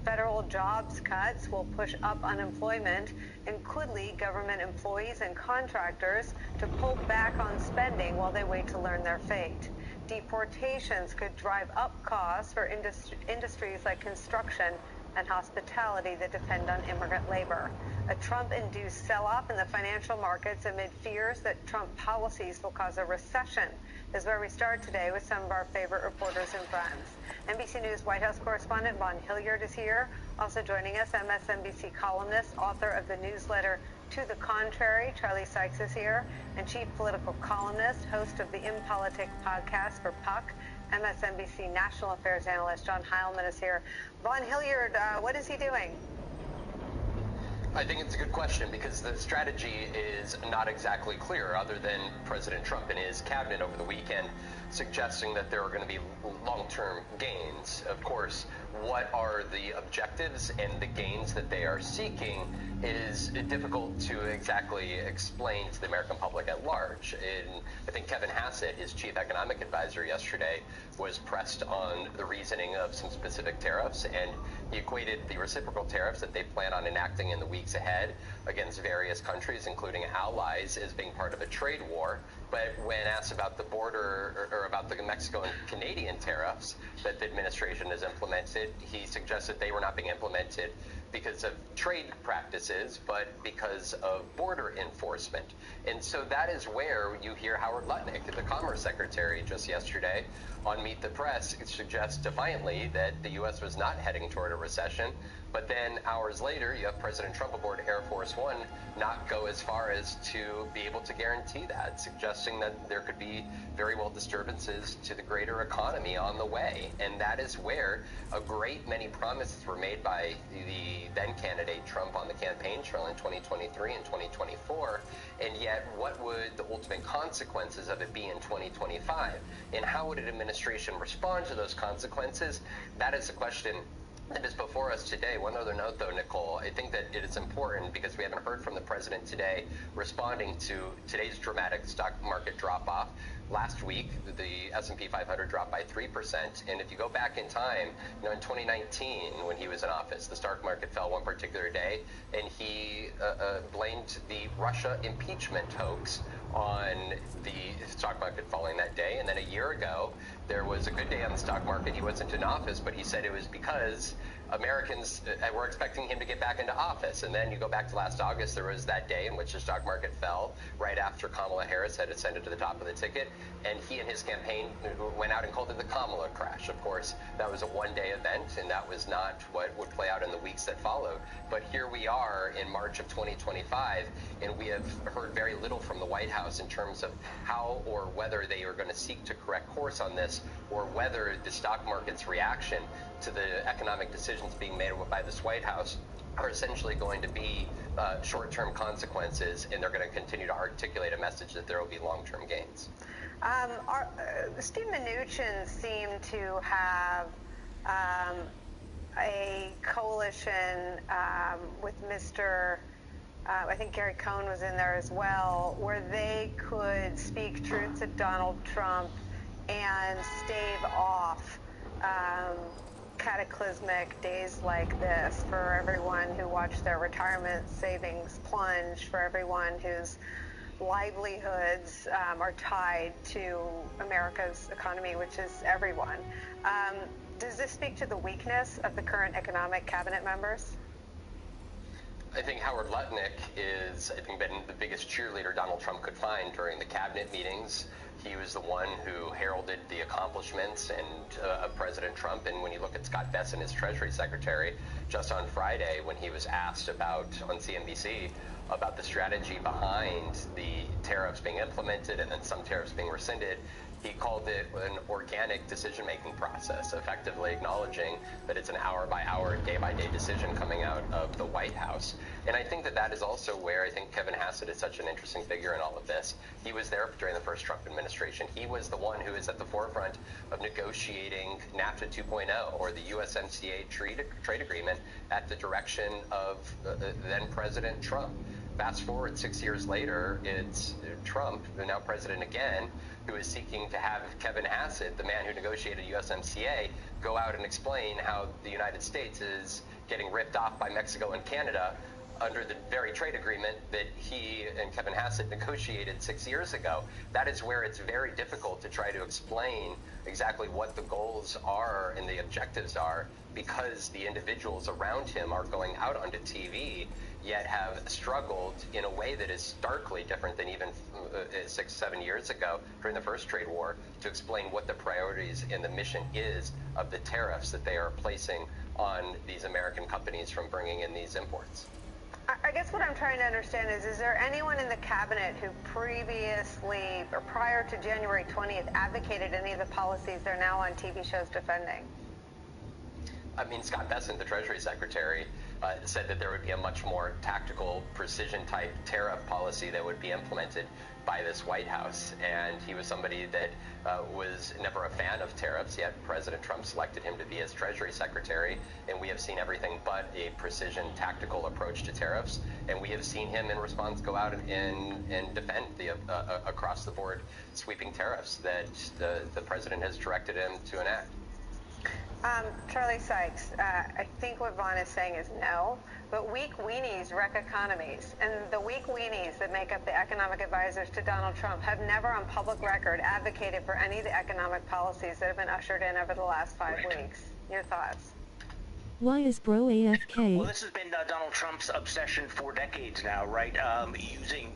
Federal jobs cuts will push up unemployment and could lead government employees and contractors to pull back on spending while they wait to learn their fate. Deportations could drive up costs for industries like construction and hospitality that depend on immigrant labor. A Trump-induced sell-off in the financial markets amid fears that Trump policies will cause a recession is where we start today with some of our favorite reporters and friends. NBC News White House correspondent Vaughn Hilliard is here. Also joining us, MSNBC columnist, author of the newsletter To the Contrary, Charlie Sykes is here, and chief political columnist, host of the In Politic podcast for Puck, MSNBC national affairs analyst John Heilman is here. Vaughn Hilliard, what is he doing? I think it's a good question because the strategy is not exactly clear, other than President Trump and his cabinet over the weekend suggesting that there are going to be long-term gains. Of course, what are the objectives and the gains that they are seeking is difficult to exactly explain to the American public at large. And I think Kevin Hassett, his chief economic advisor yesterday, was pressed on the reasoning of some specific tariffs, and he equated the reciprocal tariffs that they plan on enacting in the weeks ahead against various countries, including allies, as being part of a trade war. But when asked about the border or about the Mexico and Canadian tariffs that the administration has implemented, he suggested they were not being implemented because of trade practices, but because of border enforcement. And so that is where you hear Howard Lutnick, the Commerce Secretary, just yesterday on Meet the Press, suggest defiantly that the U.S. was not heading toward a recession. But then hours later, you have President Trump aboard Air Force One not go as far as to be able to guarantee that, suggesting that there could be very well disturbances to the greater economy on the way. And that is where a great many promises were made by the then candidate Trump on the campaign trail in 2023 and 2024. And yet, what would the ultimate consequences of it be in 2025? And how would an administration respond to those consequences? That is a question that is before us today. One other note, though, Nicole, I think that it is important because we haven't heard from the president today responding to today's dramatic stock market drop-off. Last week, the S&P 500 dropped by 3%, and if you go back in time, in 2019, when he was in office, the stock market fell one particular day, and he blamed the Russia impeachment hoax on the stock market falling that day. And then a year ago, there was a good day on the stock market. He wasn't in office, but he said it was because Americans were expecting him to get back into office. And then you go back to last August, there was that day in which the stock market fell right after Kamala Harris had ascended to the top of the ticket. And he and his campaign went out and called it the Kamala crash. Of course, that was a one-day event, and that was not what would play out in the weeks that followed. But here we are in March of 2025, and we have heard very little from the White House in terms of how or whether they are going to seek to correct course on this, or whether the stock market's reaction to the economic decisions being made by this White House are essentially going to be short-term consequences, and they're going to continue to articulate a message that there will be long-term gains. Steve Mnuchin seemed to have a coalition with Mr. I think Gary Cohn was in there as well, where they could speak truth to Donald Trump and stave off cataclysmic days like this for everyone who watched their retirement savings plunge, for everyone whose livelihoods are tied to America's economy, which is everyone. Does this speak to the weakness of the current economic cabinet members? I think Howard Lutnick is, been the biggest cheerleader Donald Trump could find during the cabinet meetings He was the one who heralded the accomplishments of President Trump. And when you look at Scott Bessent, his Treasury Secretary, just on Friday, when he was asked about on CNBC about the strategy behind the tariffs being implemented and then some tariffs being rescinded, he called it an organic decision-making process, effectively acknowledging that it's an hour-by-hour, day-by-day decision coming out of the White House. And I think that that is also where I think Kevin Hassett is such an interesting figure in all of this. He was there during the first Trump administration. He was the one who is at the forefront of negotiating NAFTA 2.0, or the USMCA trade agreement, at the direction of then President Trump. Fast forward 6 years later, it's Trump, now president again, who is seeking to have Kevin Hassett, the man who negotiated USMCA, go out and explain how the United States is getting ripped off by Mexico and Canada under the very trade agreement that he and Kevin Hassett negotiated 6 years ago. That is where it's very difficult to try to explain exactly what the goals are and the objectives are, because the individuals around him are going out onto TV, yet have struggled in a way that is starkly different than even 6-7 years ago during the first trade war, to explain what the priorities and the mission is of the tariffs that they are placing on these American companies from bringing in these imports. I guess what I'm trying to understand is there anyone in the cabinet who previously or prior to January 20th advocated any of the policies they're now on TV shows defending? I mean, Scott Bessent, the Treasury Secretary, said that there would be a much more tactical, precision-type tariff policy that would be implemented by this White House. And he was somebody that was never a fan of tariffs, yet President Trump selected him to be his Treasury Secretary. And we have seen everything but a precision, tactical approach to tariffs. And we have seen him in response go out and defend the across-the-board sweeping tariffs that the president has directed him to enact. Charlie Sykes, I think what Vaughn is saying is no, but weak weenies wreck economies, and the weak weenies that make up the economic advisors to Donald Trump have never on public record advocated for any of the economic policies that have been ushered in over the last 5 weeks. Your thoughts? Why is bro AFK? Well, this has been Donald Trump's obsession for decades now, right?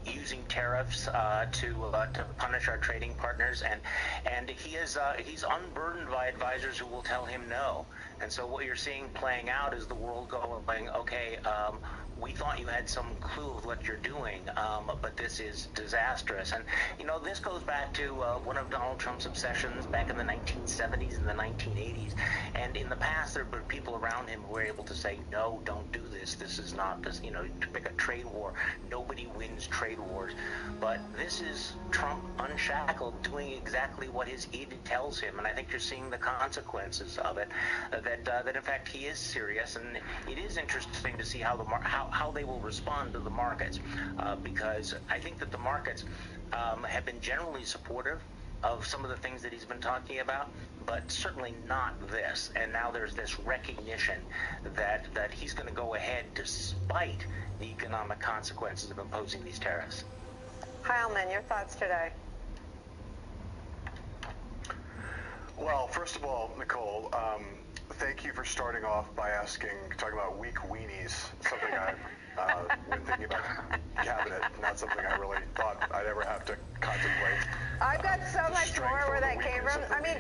Using tariffs to punish our trading partners, and he's unburdened by advisors who will tell him no. And so what you're seeing playing out is the world going, okay, we thought you had some clue of what you're doing, but this is disastrous. And, you know, this goes back to one of Donald Trump's obsessions back in the 1970s and the 1980s. And in the past, there have been people around him who were able to say, no, don't do this. This is not this, you know, to pick a trade war. Nobody wins trade wars. But this is Trump unshackled, doing exactly what his edict tells him. And I think you're seeing the consequences of it, that in fact he is serious. And it is interesting to see how they will respond to the markets, because I think that the markets have been generally supportive of some of the things that he's been talking about, but certainly not this. And now there's this recognition that he's going to go ahead despite the economic consequences of imposing these tariffs. Heilman, your thoughts today? Well, first of all, Nicole, thank you for starting off by talking about weak weenies, something I've been thinking about cabinet, not something I really thought I'd ever have to contemplate. I've got so much more where that came from. I mean,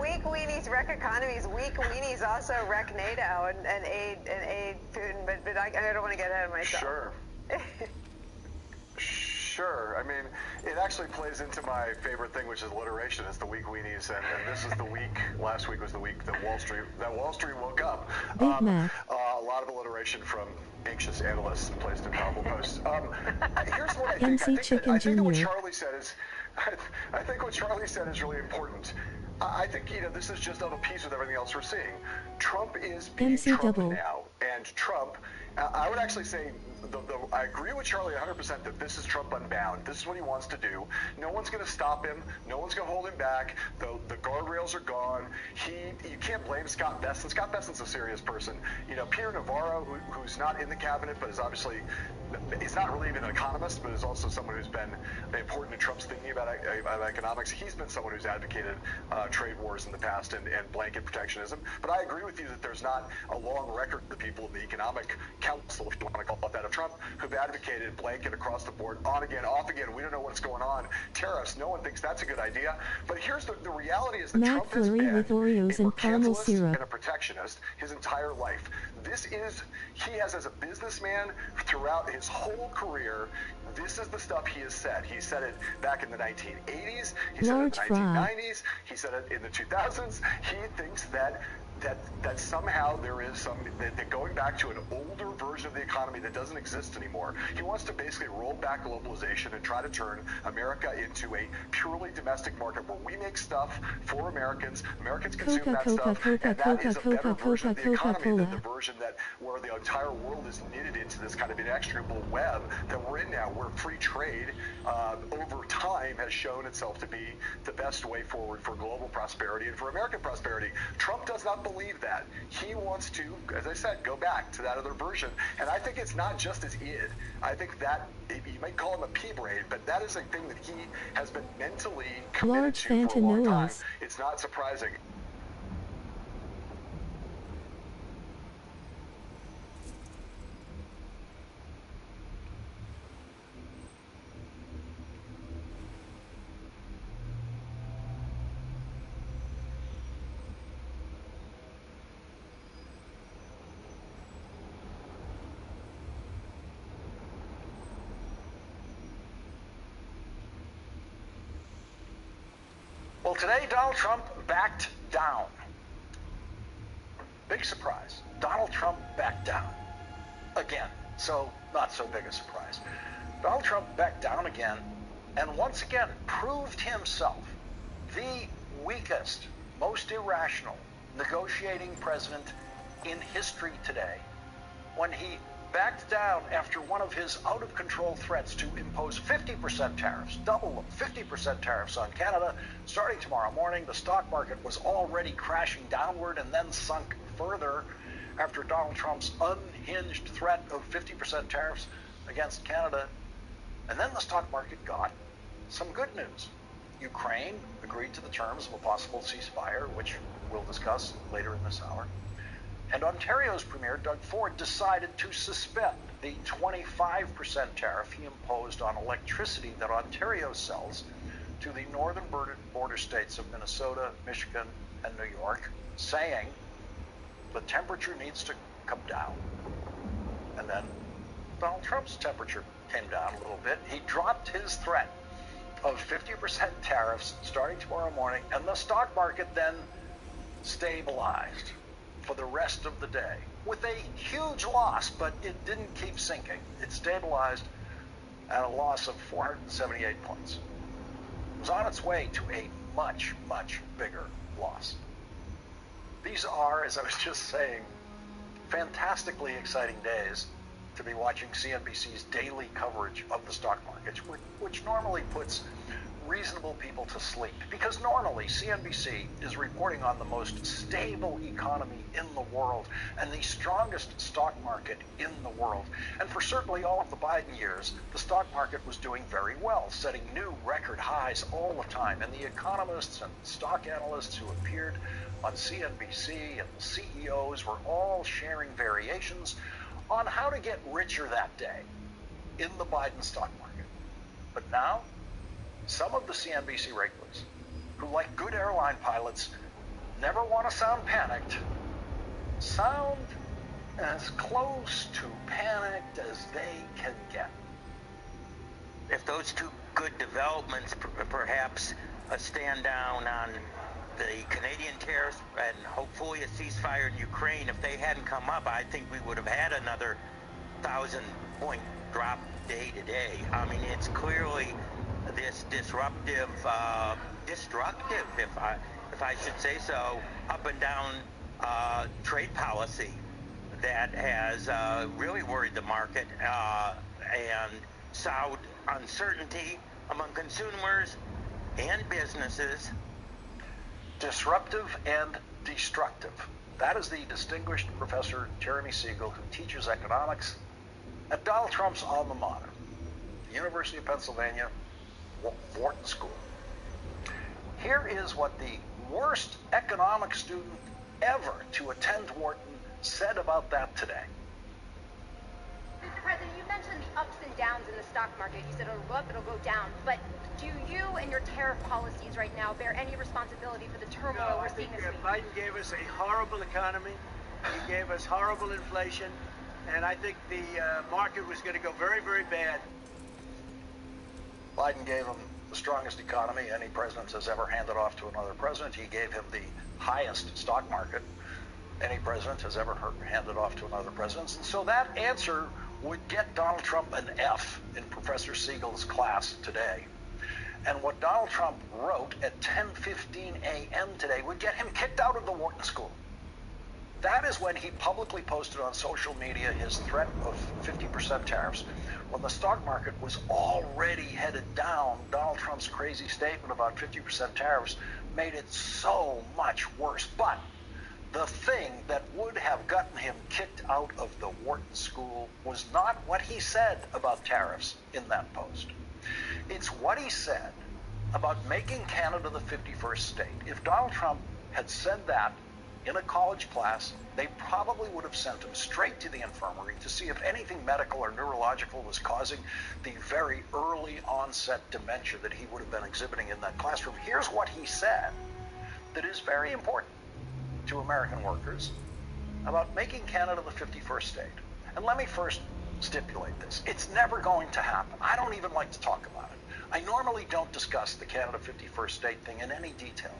weak weenies wreck economies. Weak weenies also wreck NATO and aid Putin. But I don't want to get ahead of myself. Sure. Sure. I mean, it actually plays into my favorite thing, which is alliteration. It's the weak weenies, and this is the week. Last week was the week that Wall Street woke up. Big Mac. A lot of alliteration from anxious analysts placed in powerful posts. Here's what I think. MC Chicken I think that what Jr. Charlie said is, I think what Charlie said is really important. I think, you know, this is just of a piece with everything else we're seeing. Trump is being MC Trump Double. now, and Trump. I would actually say, I agree with Charlie 100% that this is Trump unbound. This is what he wants to do. No one's going to stop him. No one's going to hold him back. The guardrails are gone. You can't blame Scott Bessent. Scott Bessent's a serious person. You know, Peter Navarro, who's not in the cabinet but is obviously he's not really even an economist, but is also someone who's been important in Trump's thinking about economics. He's been someone who's advocated trade wars in the past and blanket protectionism. But I agree with you that there's not a long record of people in the Economic Council, if you want to call it that, of Trump, who've advocated blanket across the board, on again, off again. We don't know what's going on. Tariffs, no one thinks that's a good idea. But here's the reality is that Trump has been with Oreos and caramel syrup. and a protectionist his entire life. He has, as a businessman, throughout his whole career, this is the stuff he has said. He said it back in the 1980s. He said it in the 1990s. He said it in the 2000s. He thinks that somehow there is that going back to an older version of the economy that doesn't exist anymore. He wants to basically roll back globalization and try to turn America into a purely domestic market where we make stuff for Americans. Americans consume that stuff, and that is a better version of the economy than the version where the entire world is knitted into this kind of inextricable web that we're in now, where free trade over time has shown itself to be the best way forward for global prosperity and for American prosperity. Trump does not believe that. He wants to, as I said, go back to that other version. And I think it's not just his id. I think that, you might call him a pea brain, but that is a thing that he has been mentally committed to for a long time. It's not surprising. Well, today, Donald Trump backed down. Big surprise. Donald Trump backed down. Again. So, not so big a surprise. Donald Trump backed down again, and once again proved himself the weakest, most irrational negotiating president in history today when he backed down after one of his out-of-control threats to impose 50% tariffs, double them, 50% tariffs on Canada. Starting tomorrow morning, the stock market was already crashing downward and then sunk further after Donald Trump's unhinged threat of 50% tariffs against Canada. And then the stock market got some good news. Ukraine agreed to the terms of a possible ceasefire, which we'll discuss later in this hour. And Ontario's Premier, Doug Ford, decided to suspend the 25% tariff he imposed on electricity that Ontario sells to the northern border states of Minnesota, Michigan, and New York, saying the temperature needs to come down. And then Donald Trump's temperature came down a little bit. He dropped his threat of 50% tariffs starting tomorrow morning, and the stock market then stabilized for the rest of the day with a huge loss, but it didn't keep sinking. It stabilized at a loss of 478 points. It was on its way to a much, much bigger loss. These are, as I was just saying, fantastically exciting days to be watching CNBC's daily coverage of the stock markets, which normally puts reasonable people to sleep, because normally CNBC is reporting on the most stable economy in the world and the strongest stock market in the world. And for certainly all of the Biden years, the stock market was doing very well, setting new record highs all the time. And the economists and stock analysts who appeared on CNBC and the CEOs were all sharing variations on how to get richer that day in the Biden stock market. But now, some of the CNBC regulars, who like good airline pilots never want to sound panicked, sound as close to panicked as they can get. If those two good developments, perhaps a stand down on the Canadian tariffs and hopefully a ceasefire in Ukraine, if they hadn't come up, I think we would have had another 1,000-point drop day to day. I mean, it's clearly this disruptive, destructive, if I should say so, up and down trade policy that has really worried the market and sowed uncertainty among consumers and businesses. Disruptive and destructive. That is the distinguished Professor Jeremy Siegel, who teaches economics At Donald Trump's alma mater, the University of Pennsylvania, Wharton School. Here is what the worst economic student ever to attend Wharton said about that today. Mr. President, you mentioned the ups and downs in the stock market. You said it'll go up, it'll go down. But do you and your tariff policies right now bear any responsibility for the turmoil we're seeing this week? Biden gave us a horrible economy. He gave us horrible inflation. And I think the market was going to go very, very bad. Biden gave him the strongest economy any president has ever handed off to another president. He gave him the highest stock market any president has ever handed off to another president. And so that answer would get Donald Trump an F in Professor Siegel's class today. And what Donald Trump wrote at 10:15 a.m. today would get him kicked out of the Wharton School. That is when he publicly posted on social media his threat of 50% tariffs. When the stock market was already headed down, Donald Trump's crazy statement about 50% tariffs made it so much worse. But the thing that would have gotten him kicked out of the Wharton School was not what he said about tariffs in that post. It's what he said about making Canada the 51st state. If Donald Trump had said that in a college class, they probably would have sent him straight to the infirmary to see if anything medical or neurological was causing the very early onset dementia that he would have been exhibiting in that classroom. Here's what he said that is very important to American workers about making Canada the 51st state. And let me first stipulate this. It's never going to happen. I don't even like to talk about it. I normally don't discuss the Canada 51st state thing in any detail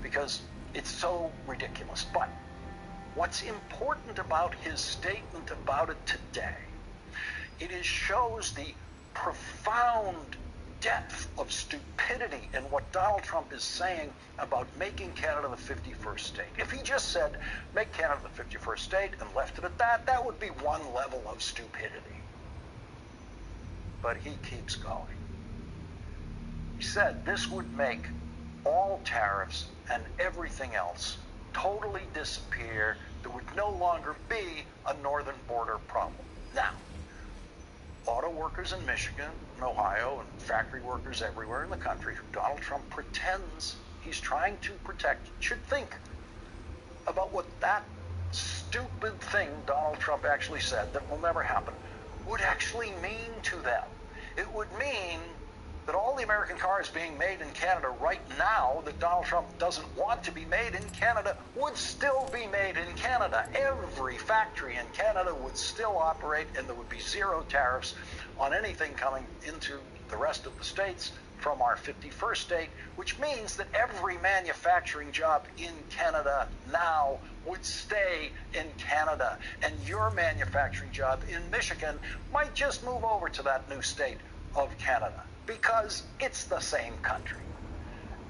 because it's so ridiculous. But what's important about his statement about it today, it shows the profound depth of stupidity in what Donald Trump is saying about making Canada the 51st state. If he just said, make Canada the 51st state and left it at that, that would be one level of stupidity. But he keeps going. He said this would make all tariffs and everything else totally disappear. There would no longer be a northern border problem. Now, auto workers in Michigan and Ohio and factory workers everywhere in the country who Donald Trump pretends he's trying to protect should think about what that stupid thing Donald Trump actually said that will never happen would actually mean to them. It would mean that all the American cars being made in Canada right now that Donald Trump doesn't want to be made in Canada would still be made in Canada. Every factory in Canada would still operate, and there would be zero tariffs on anything coming into the rest of the states from our 51st state, which means that every manufacturing job in Canada now would stay in Canada, and your manufacturing job in Michigan might just move over to that new state of Canada, because it's the same country.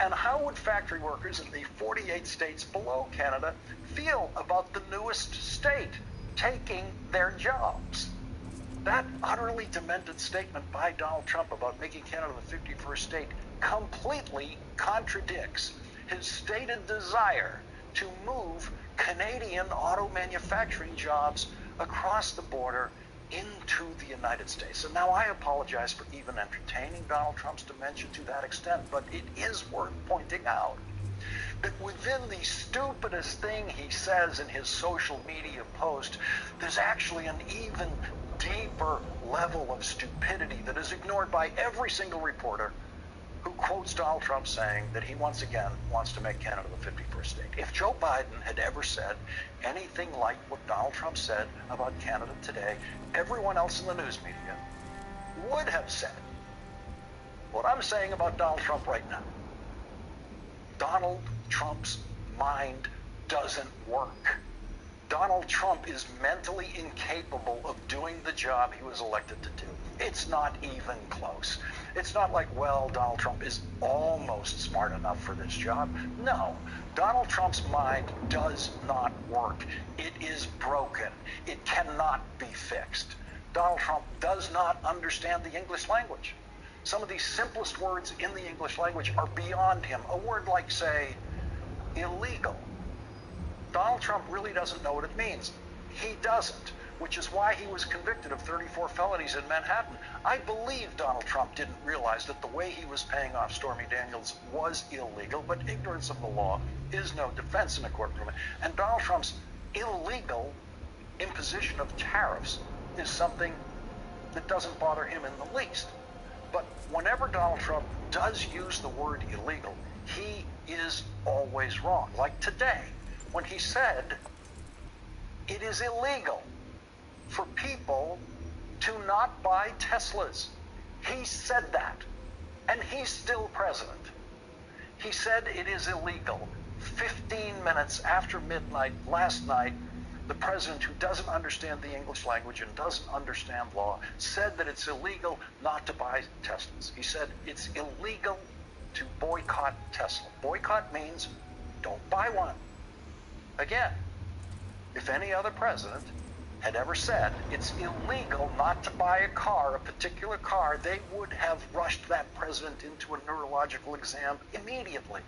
And how would factory workers in the 48 states below Canada feel about the newest state taking their jobs? That utterly demented statement by Donald Trump about making Canada the 51st state completely contradicts his stated desire to move Canadian auto manufacturing jobs across the border into the United States. And now I apologize for even entertaining Donald Trump's dementia to that extent, but it is worth pointing out that within the stupidest thing he says in his social media post, there's actually an even deeper level of stupidity that is ignored by every single reporter who quotes Donald Trump saying that he once again wants to make Canada the 51st state. If Joe Biden had ever said anything like what Donald Trump said about Canada today, everyone else in the news media would have said what I'm saying about Donald Trump right now. Donald Trump's mind doesn't work. Donald Trump is mentally incapable of doing the job he was elected to do. It's not even close. It's not like, well, Donald Trump is almost smart enough for this job. No, Donald Trump's mind does not work. It is broken. It cannot be fixed. Donald Trump does not understand the English language. Some of the simplest words in the English language are beyond him. A word like, say, illegal. Donald Trump really doesn't know what it means. He doesn't. which is why he was convicted of 34 felonies in Manhattan. I believe Donald Trump didn't realize that the way he was paying off Stormy Daniels was illegal, but ignorance of the law is no defense in a courtroom. And Donald Trump's illegal imposition of tariffs is something that doesn't bother him in the least. But whenever Donald Trump does use the word illegal, he is always wrong. Like today, when he said it is illegal for people to not buy Teslas. He said that, and he's still president. He said it is illegal. 15 minutes after midnight last night, the president, who doesn't understand the English language and doesn't understand law, said that it's illegal not to buy Teslas. He said it's illegal to boycott Tesla. Boycott means don't buy one. Again, if any other president had ever said it's illegal not to buy a car, a particular car, they would have rushed that president into a neurological exam immediately.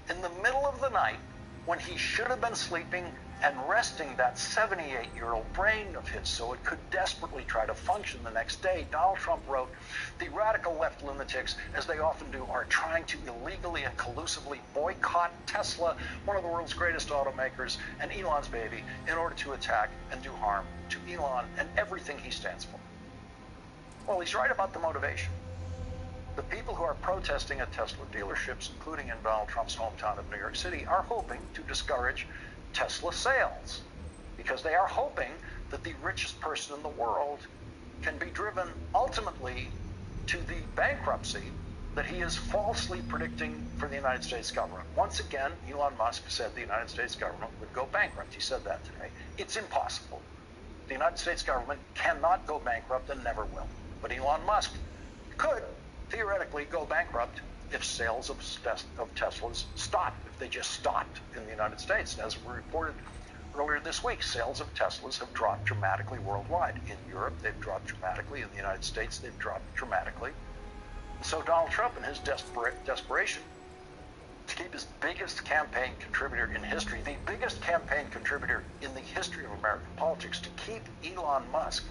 In the middle of the night, when he should have been sleeping and resting that 78-year-old brain of his so it could desperately try to function the next day, Donald Trump wrote, "The radical left lunatics, as they often do, are trying to illegally and collusively boycott Tesla, one of the world's greatest automakers, and Elon's baby, in order to attack and do harm to Elon and everything he stands for." Well, he's right about the motivation. The people who are protesting at Tesla dealerships, including in Donald Trump's hometown of New York City, are hoping to discourage Tesla sales, because they are hoping that the richest person in the world can be driven ultimately to the bankruptcy that he is falsely predicting for the United States government. Once again, Elon Musk said the United States government would go bankrupt. He said that today. It's impossible. The United States government cannot go bankrupt and never will. But Elon Musk could theoretically go bankrupt if sales of Teslas stopped, if they just stopped in the United States. And as we reported earlier this week, sales of Teslas have dropped dramatically worldwide. In Europe, they've dropped dramatically. In the United States, they've dropped dramatically. And so Donald Trump, in his desperation to keep his biggest campaign contributor in history, the biggest campaign contributor in the history of American politics, to keep Elon Musk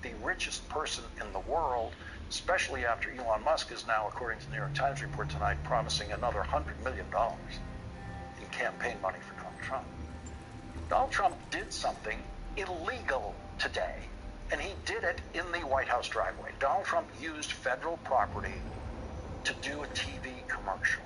the richest person in the world, especially after Elon Musk is now, according to the New York Times report tonight, promising another $100 million in campaign money for Donald Trump. Donald Trump did something illegal today, and he did it in the White House driveway. Donald Trump used federal property to do a TV commercial.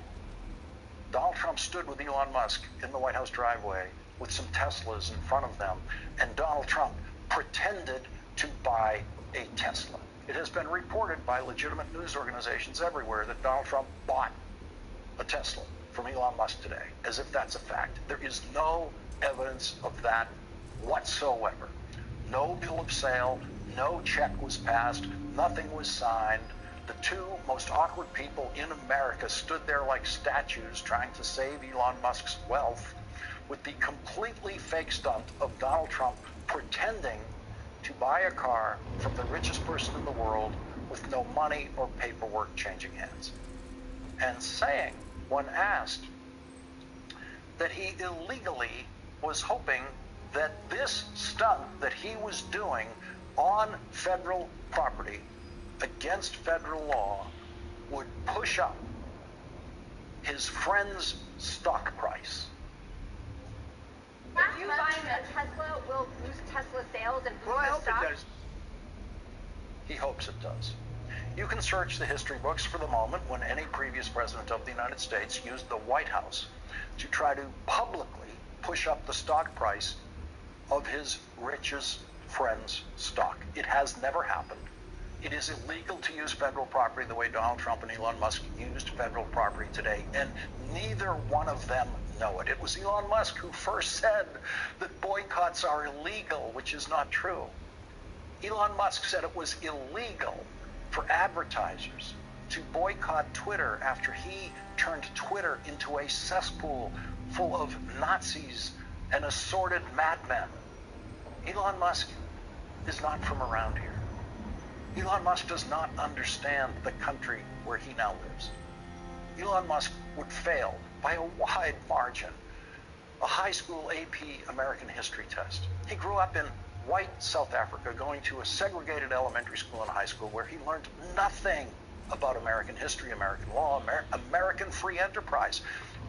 Donald Trump stood with Elon Musk in the White House driveway with some Teslas in front of them, and Donald Trump pretended to buy a Tesla. It has been reported by legitimate news organizations everywhere that Donald Trump bought a Tesla from Elon Musk today, as if that's a fact. There is no evidence of that whatsoever. No bill of sale, no check was passed, nothing was signed. The two most awkward people in America stood there like statues trying to save Elon Musk's wealth with the completely fake stunt of Donald Trump pretending to buy a car from the richest person in the world with no money or paperwork changing hands. And saying, when asked, that he illegally was hoping that this stunt that he was doing on federal property against federal law would push up his friend's stock price. If you buying a Tesla will boost Tesla sales and boost the stock? He hopes it does. You can search the history books for the moment when any previous president of the United States used the White House to try to publicly push up the stock price of his richest friend's stock. It has never happened. It is illegal to use federal property the way Donald Trump and Elon Musk used federal property today, and neither one of them know it. It was Elon Musk who first said that boycotts are illegal, which is not true. Elon Musk said it was illegal for advertisers to boycott Twitter after he turned Twitter into a cesspool full of Nazis and assorted madmen. Elon Musk is not from around here. Elon Musk does not understand the country where he now lives. Elon Musk would fail by a wide margin a high school AP American history test. He grew up in white South Africa going to a segregated elementary school and high school where he learned nothing about American history, American law, American free enterprise,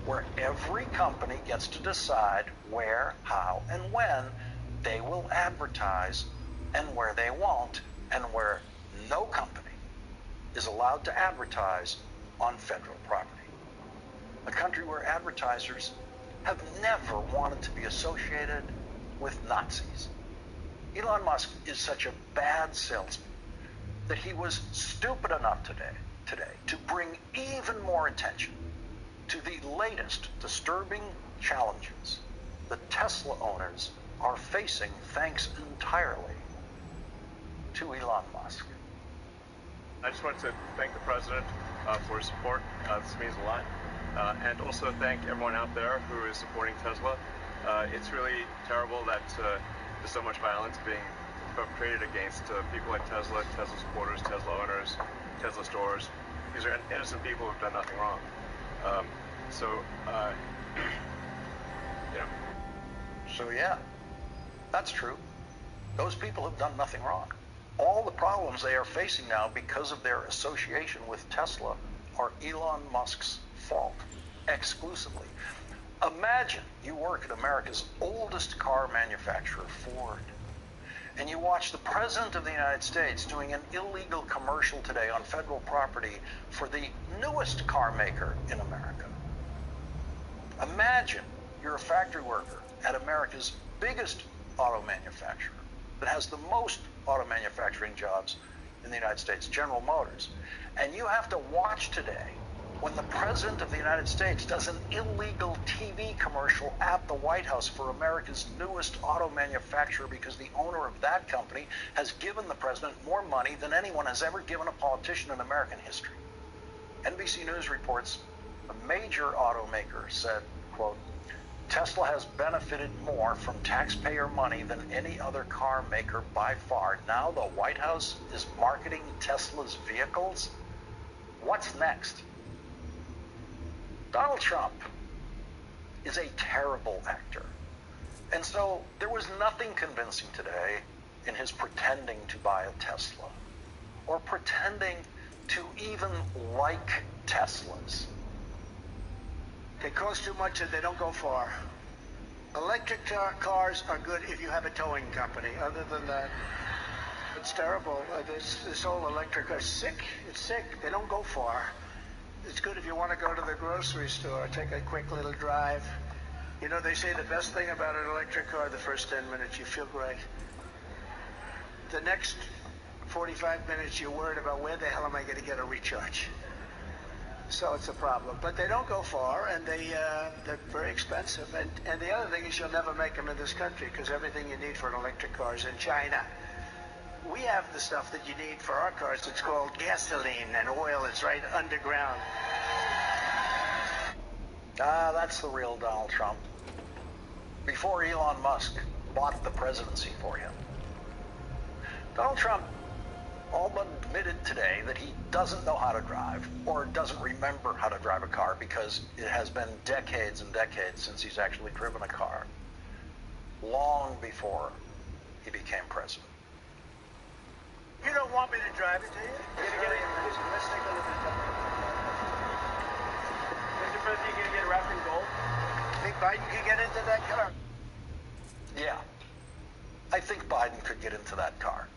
where every company gets to decide where, how, and when they will advertise and where they won't, and where no company is allowed to advertise on federal property. A country where advertisers have never wanted to be associated with Nazis. Elon Musk is such a bad salesman that he was stupid enough today to bring even more attention to the latest disturbing challenges that Tesla owners are facing thanks entirely to Elon Musk. I just want to thank the president for his support. This means a lot. And also thank everyone out there who is supporting Tesla. It's really terrible that there's so much violence being perpetrated against people like Tesla, Tesla supporters, Tesla owners, Tesla stores. These are innocent people who've done nothing wrong. So yeah, that's true. Those people have done nothing wrong. All the problems they are facing now because of their association with Tesla are Elon Musk's fault, exclusively. Imagine you work at America's oldest car manufacturer, Ford, and you watch the President of the United States doing an illegal commercial today on federal property for the newest car maker in America. Imagine you're a factory worker at America's biggest auto manufacturer that has the most auto manufacturing jobs in the United States, General Motors, and you have to watch today when the President of the United States does an illegal TV commercial at the White House for America's newest auto manufacturer because the owner of that company has given the President more money than anyone has ever given a politician in American history. NBC News reports a major automaker said, quote, Tesla has benefited more from taxpayer money than any other car maker by far. Now the White House is marketing Tesla's vehicles? What's next? Donald Trump is a terrible actor. And so there was nothing convincing today in his pretending to buy a Tesla or pretending to even like Teslas. They cost too much and they don't go far. Electric cars are good if you have a towing company. Other than that, it's terrible. This whole electric car is sick. It's sick. They don't go far. It's good if you want to go to the grocery store, take a quick little drive. You know, they say the best thing about an electric car, the first 10 minutes, you feel great. The next 45 minutes, you're worried about where the hell am I going to get a recharge? So it's a problem. But they don't go far, and they're very expensive. And the other thing is you'll never make them in this country because everything you need for an electric car is in China. We have the stuff that you need for our cars. It's called gasoline and oil. It's right underground. That's the real Donald Trump. Before Elon Musk bought the presidency for him. Donald Trump all but admitted today that he doesn't know how to drive or doesn't remember how to drive a car because it has been decades and decades since he's actually driven a car. Long before he became president. You don't want me to drive it, do you? Let's take a look at that. Mr. President, you gonna get wrapped in gold? Think Biden could get into that car? Yeah. I think Biden could get into that car.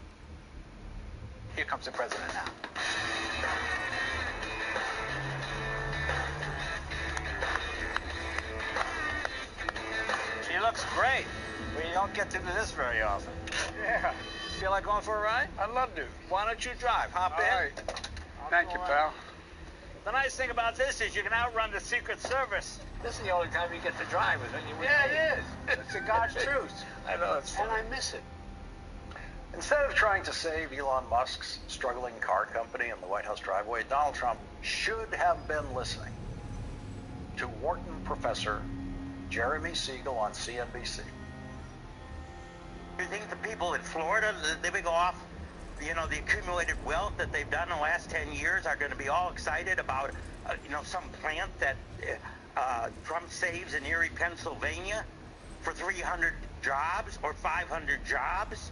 Here comes the president now. He looks great. We don't get to do this very often. Yeah. Feel like going for a ride? I'd love to. Why don't you drive? Hop in. All right. Thank you, pal. The nice thing about this is you can outrun the Secret Service. This is the only time you get to drive is when you're with me. Yeah, it is. It's a God's truth. I know, it's funny. And I miss it. Instead of trying to save Elon Musk's struggling car company in the White House driveway, Donald Trump should have been listening to Wharton professor Jeremy Siegel on CNBC. You think the people in Florida, they would go off, you know, the accumulated wealth that they've done in the last 10 years are going to be all excited about, you know, some plant that Trump saves in Erie, Pennsylvania for $300 jobs or 500 jobs.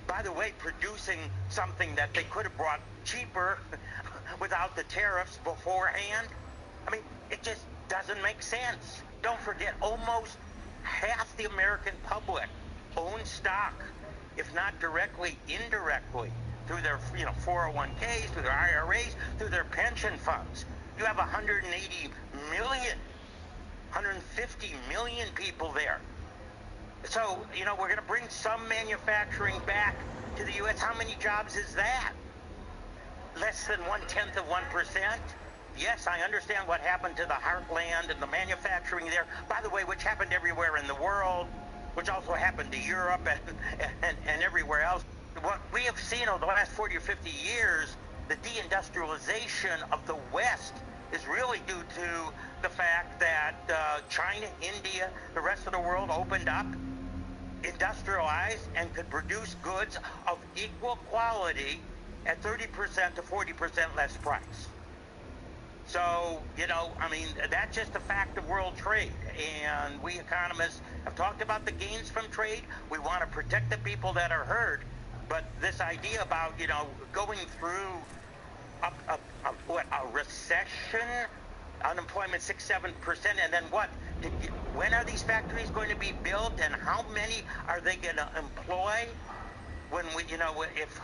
By the way, producing something that they could have brought cheaper without the tariffs beforehand. I mean, it just doesn't make sense. Don't forget, almost half the American public owns stock, if not directly, indirectly, through their 401ks, through their IRAs, through their pension funds. You have 180 million, 150 million people there. So, we're going to bring some manufacturing back to the U.S. How many jobs is that? Less than 1/10 of 1%? Yes, I understand what happened to the heartland and the manufacturing there, by the way, which happened everywhere in the world, which also happened to Europe and everywhere else. What we have seen over the last 40 or 50 years, the deindustrialization of the West is really due to the fact that China, India, the rest of the world opened up, industrialized, and could produce goods of equal quality at 30% to 40% less price. So, that's just a fact of world trade. And we economists have talked about the gains from trade. We want to protect the people that are hurt. But this idea about, going through a recession, unemployment 6-7%, and then what? When are these factories going to be built, and how many are they going to employ? When we, if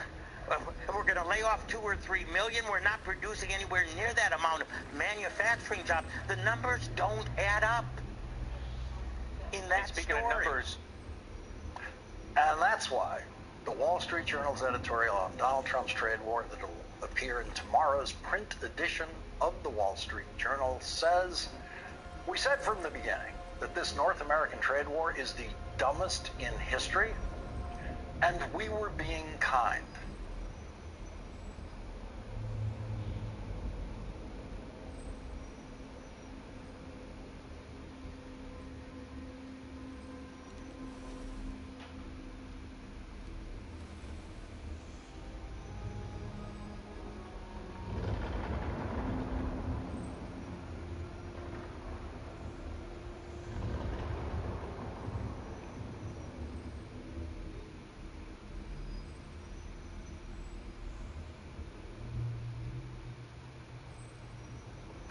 we're going to lay off 2 or 3 million, we're not producing anywhere near that amount of manufacturing jobs. The numbers don't add up in that Speaking story. of numbers, and that's why the Wall Street Journal's editorial on Donald Trump's trade war that will appear in tomorrow's print edition of the Wall Street Journal says, "We said from the beginning that this North American trade war is the dumbest in history, and we were being kind."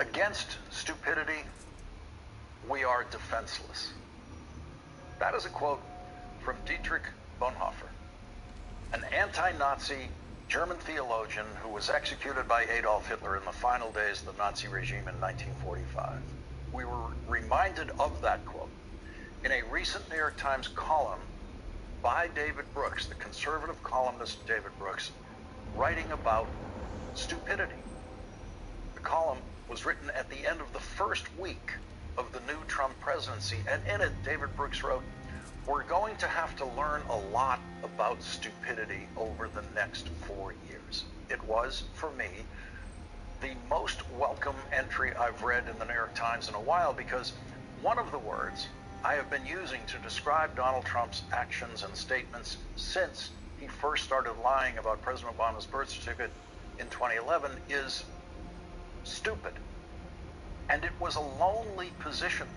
Against stupidity, we are defenseless. That is a quote from Dietrich Bonhoeffer, an anti-Nazi German theologian who was executed by Adolf Hitler in the final days of the Nazi regime in 1945. We were reminded of that quote in a recent New York Times column by David Brooks, the conservative columnist David Brooks, writing about stupidity. The column was written at the end of the first week of the new Trump presidency, and in it, David Brooks wrote, "We're going to have to learn a lot about stupidity over the next 4 years." It was, for me, the most welcome entry I've read in the New York Times in a while, because one of the words I have been using to describe Donald Trump's actions and statements since he first started lying about President Obama's birth certificate in 2011 is stupid. And it was a lonely position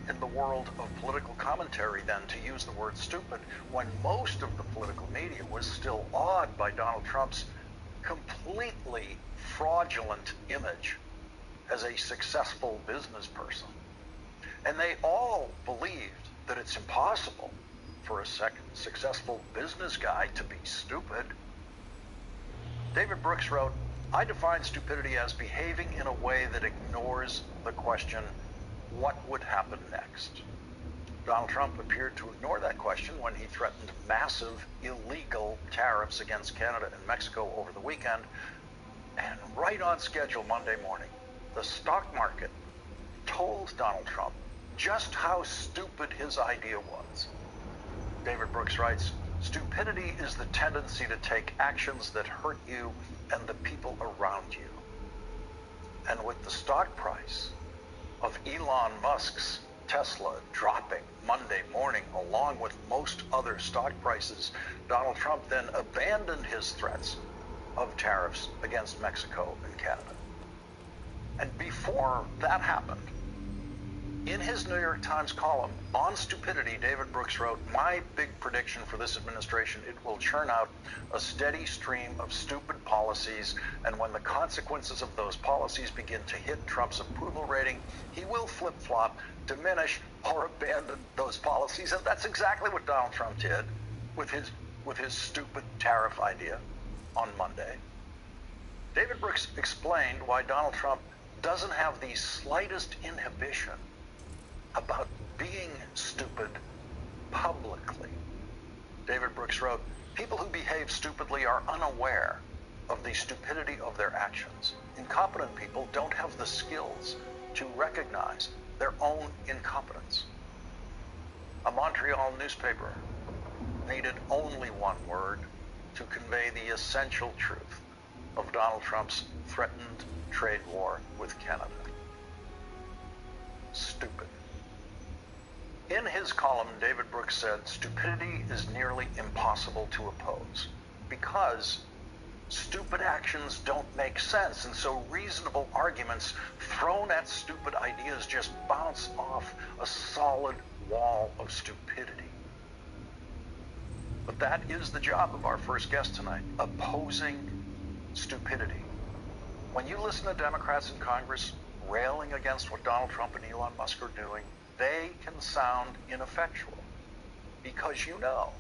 in the world of political commentary then to use the word stupid, when most of the political media was still awed by Donald Trump's completely fraudulent image as a successful business person. And they all believed that it's impossible for a successful business guy to be stupid. David Brooks wrote, "I define stupidity as behaving in a way that ignores the question, what would happen next?" Donald Trump appeared to ignore that question when he threatened massive illegal tariffs against Canada and Mexico over the weekend. And right on schedule Monday morning, the stock market told Donald Trump just how stupid his idea was. David Brooks writes, "Stupidity is the tendency to take actions that hurt you and the people around you." And with the stock price of Elon Musk's Tesla dropping Monday morning, along with most other stock prices, Donald Trump then abandoned his threats of tariffs against Mexico and Canada. And before that happened, In his New York Times column on stupidity, David Brooks wrote, "My big prediction for this administration, it will churn out a steady stream of stupid policies, and when the consequences of those policies begin to hit Trump's approval rating, he will flip-flop, diminish, or abandon those policies." And that's exactly what Donald Trump did with his stupid tariff idea on Monday. David Brooks explained why Donald Trump doesn't have the slightest inhibition about being stupid publicly. David Brooks wrote, "People who behave stupidly are unaware of the stupidity of their actions. Incompetent people don't have the skills to recognize their own incompetence." A Montreal newspaper needed only one word to convey the essential truth of Donald Trump's threatened trade war with Canada. Stupid. In his column, David Brooks said, "Stupidity is nearly impossible to oppose because stupid actions don't make sense, and so reasonable arguments thrown at stupid ideas just bounce off a solid wall of stupidity." But that is the job of our first guest tonight, opposing stupidity. When you listen to Democrats in Congress railing against what Donald Trump and Elon Musk are doing, they can sound ineffectual because you know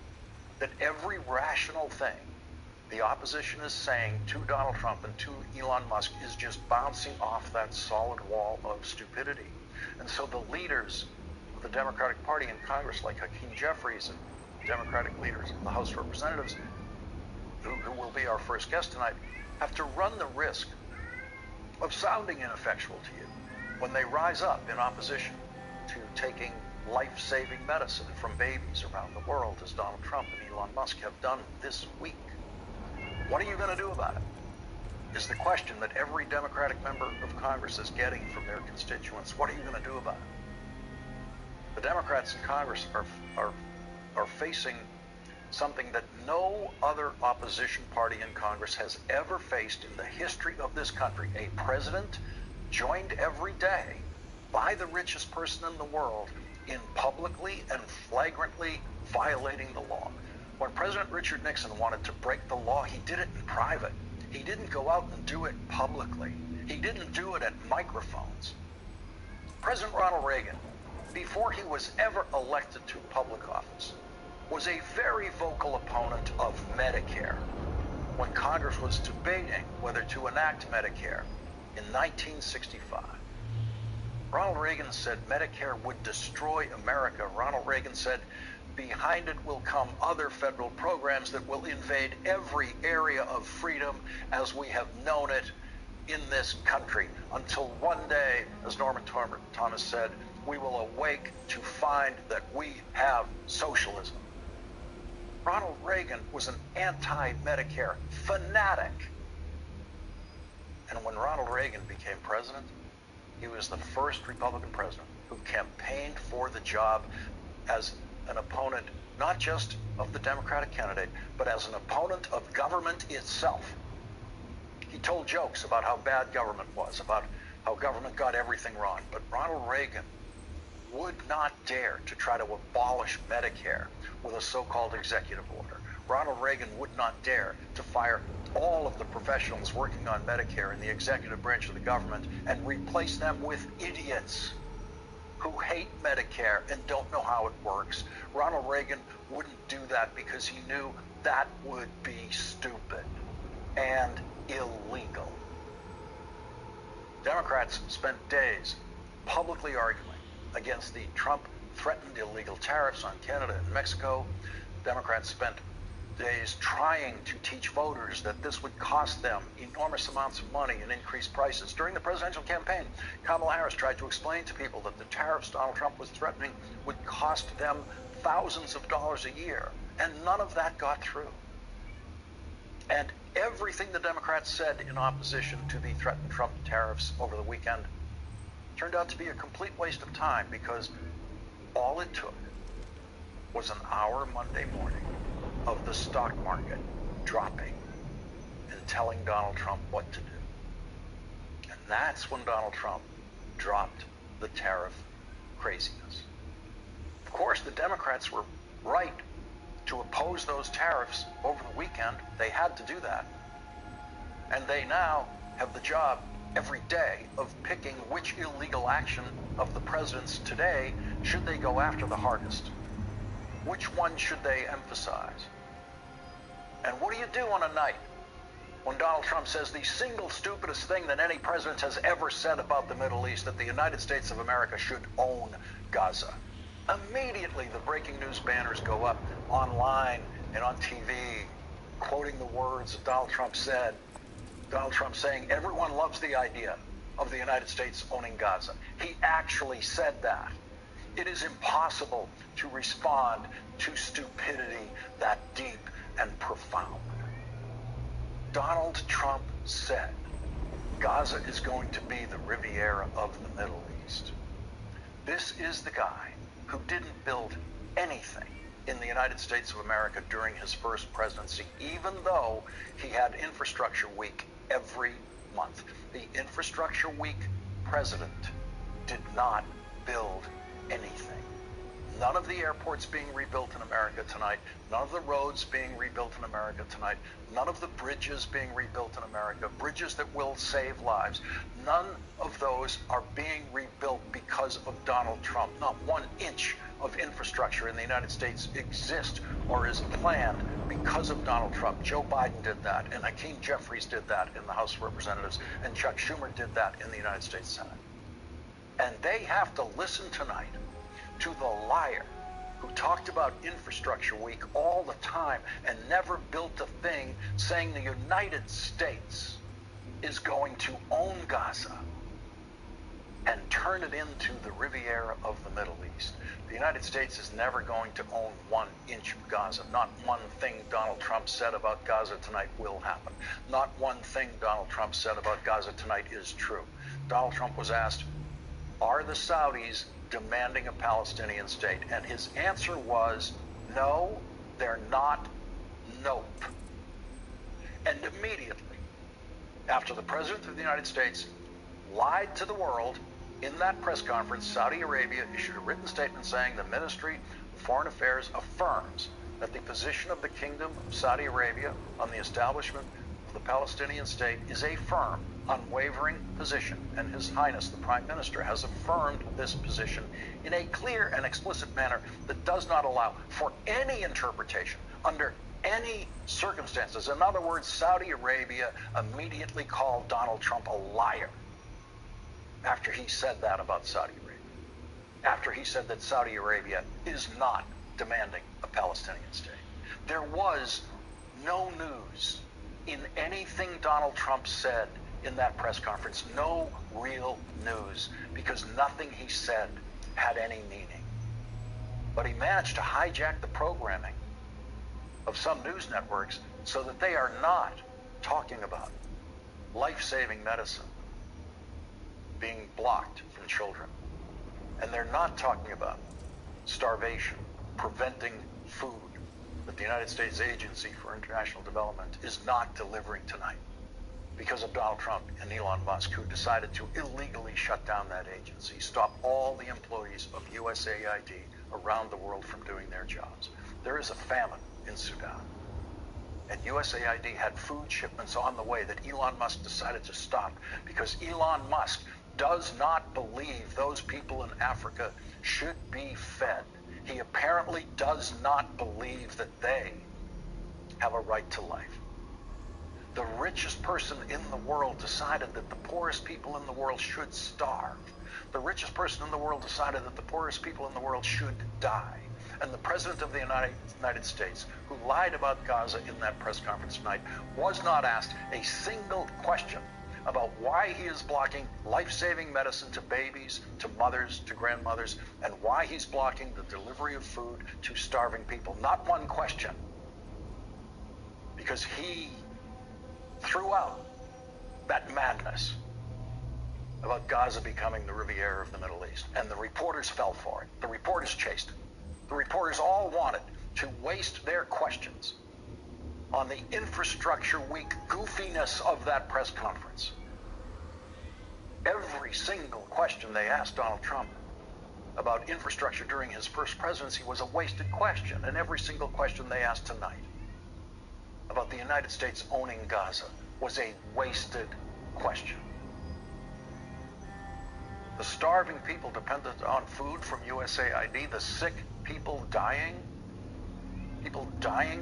that every rational thing the opposition is saying to Donald Trump and to Elon Musk is just bouncing off that solid wall of stupidity. And so the leaders of the Democratic Party in Congress, like Hakeem Jeffries and Democratic leaders of the House of Representatives, who will be our first guest tonight, have to run the risk of sounding ineffectual to you when they rise up in opposition to taking life-saving medicine from babies around the world, as Donald Trump and Elon Musk have done this week. What are you going to do about it? Is the question that every Democratic member of Congress is getting from their constituents. What are you going to do about it? The Democrats in Congress are facing something that no other opposition party in Congress has ever faced in the history of this country: a president joined every day by the richest person in the world in publicly and flagrantly violating the law. When President Richard Nixon wanted to break the law, he did it in private. He didn't go out and do it publicly. He didn't do it at microphones. President Ronald Reagan, before he was ever elected to public office, was a very vocal opponent of Medicare when Congress was debating whether to enact Medicare in 1965. Ronald Reagan said Medicare would destroy America. Ronald Reagan said, behind it will come other federal programs that will invade every area of freedom as we have known it in this country, until one day, as Norman Thomas said, we will awake to find that we have socialism. Ronald Reagan was an anti-Medicare fanatic. And when Ronald Reagan became president, he was the first Republican president who campaigned for the job as an opponent, not just of the Democratic candidate, but as an opponent of government itself. He told jokes about how bad government was, about how government got everything wrong. But Ronald Reagan would not dare to try to abolish Medicare with a so-called executive order. Ronald Reagan would not dare to fire all of the professionals working on Medicare in the executive branch of the government and replace them with idiots who hate Medicare and don't know how it works. Ronald Reagan wouldn't do that because he knew that would be stupid and illegal. Democrats spent days publicly arguing against the Trump-threatened illegal tariffs on Canada and Mexico. Democrats spent days trying to teach voters that this would cost them enormous amounts of money and increased prices. During the presidential campaign, Kamala Harris tried to explain to people that the tariffs Donald Trump was threatening would cost them thousands of dollars a year, and none of that got through. And everything the Democrats said in opposition to the threatened Trump tariffs over the weekend turned out to be a complete waste of time, because all it took was an hour Monday morning of the stock market dropping and telling Donald Trump what to do. And that's when Donald Trump dropped the tariff craziness. Of course, the Democrats were right to oppose those tariffs over the weekend. They had to do that. And they now have the job every day of picking which illegal action of the president's today should they go after the hardest. Which one should they emphasize? And what do you do on a night when Donald Trump says the single stupidest thing that any president has ever said about the Middle East, that the United States of America should own Gaza? Immediately the breaking news banners go up online and on TV, quoting the words that Donald Trump said. Donald Trump saying everyone loves the idea of the United States owning Gaza. He actually said that. It is impossible to respond to stupidity that deep and profound. Donald Trump said Gaza is going to be the Riviera of the Middle East. This is the guy who didn't build anything in the United States of America during his first presidency, even though he had Infrastructure Week every month. The Infrastructure Week president did not build anything. None of the airports being rebuilt in America tonight, none of the roads being rebuilt in America tonight, none of the bridges being rebuilt in America, bridges that will save lives, none of those are being rebuilt because of Donald Trump. Not 1 inch of infrastructure in the United States exists or is planned because of Donald Trump. Joe Biden did that, and Hakeem Jeffries did that in the House of Representatives, and Chuck Schumer did that in the United States Senate. And they have to listen tonight to the liar who talked about Infrastructure Week all the time and never built a thing, saying the United States is going to own Gaza and turn it into the Riviera of the Middle East. The United States is never going to own 1 inch of Gaza. Not one thing Donald Trump said about Gaza tonight will happen. Not one thing Donald Trump said about Gaza tonight is true. Donald Trump was asked, are the Saudis demanding a Palestinian state? And his answer was, no, they're not. Nope. And immediately, after the President of the United States lied to the world in that press conference, Saudi Arabia issued a written statement saying the Ministry of Foreign Affairs affirms that the position of the Kingdom of Saudi Arabia on the establishment of the Palestinian state is a firm, unwavering position, and His Highness the Prime Minister has affirmed this position in a clear and explicit manner that does not allow for any interpretation under any circumstances. In other words, Saudi Arabia immediately called Donald Trump a liar after he said that about Saudi Arabia, after he said that Saudi Arabia is not demanding a Palestinian state. There was no news in anything Donald Trump said in that press conference, no real news, because nothing he said had any meaning. But he managed to hijack the programming of some news networks so that they are not talking about life-saving medicine being blocked from children. And they're not talking about starvation, preventing food that the United States Agency for International Development is not delivering tonight because of Donald Trump and Elon Musk, who decided to illegally shut down that agency, stop all the employees of USAID around the world from doing their jobs. There is a famine in Sudan, and USAID had food shipments on the way that Elon Musk decided to stop because Elon Musk does not believe those people in Africa should be fed. He apparently does not believe that they have a right to life. The richest person in the world decided that the poorest people in the world should starve. The richest person in the world decided that the poorest people in the world should die. And the President of the United States, who lied about Gaza in that press conference tonight, was not asked a single question about why he is blocking life-saving medicine to babies, to mothers, to grandmothers, and why he's blocking the delivery of food to starving people. Not one question. Because he threw out that madness about Gaza becoming the Riviera of the Middle East. And the reporters fell for it. The reporters chased it. The reporters all wanted to waste their questions on the Infrastructure Week goofiness of that press conference. Every single question they asked Donald Trump about infrastructure during his first presidency was a wasted question, and every single question they asked tonight about the United States owning Gaza was a wasted question. The starving people dependent on food from USAID, the sick people dying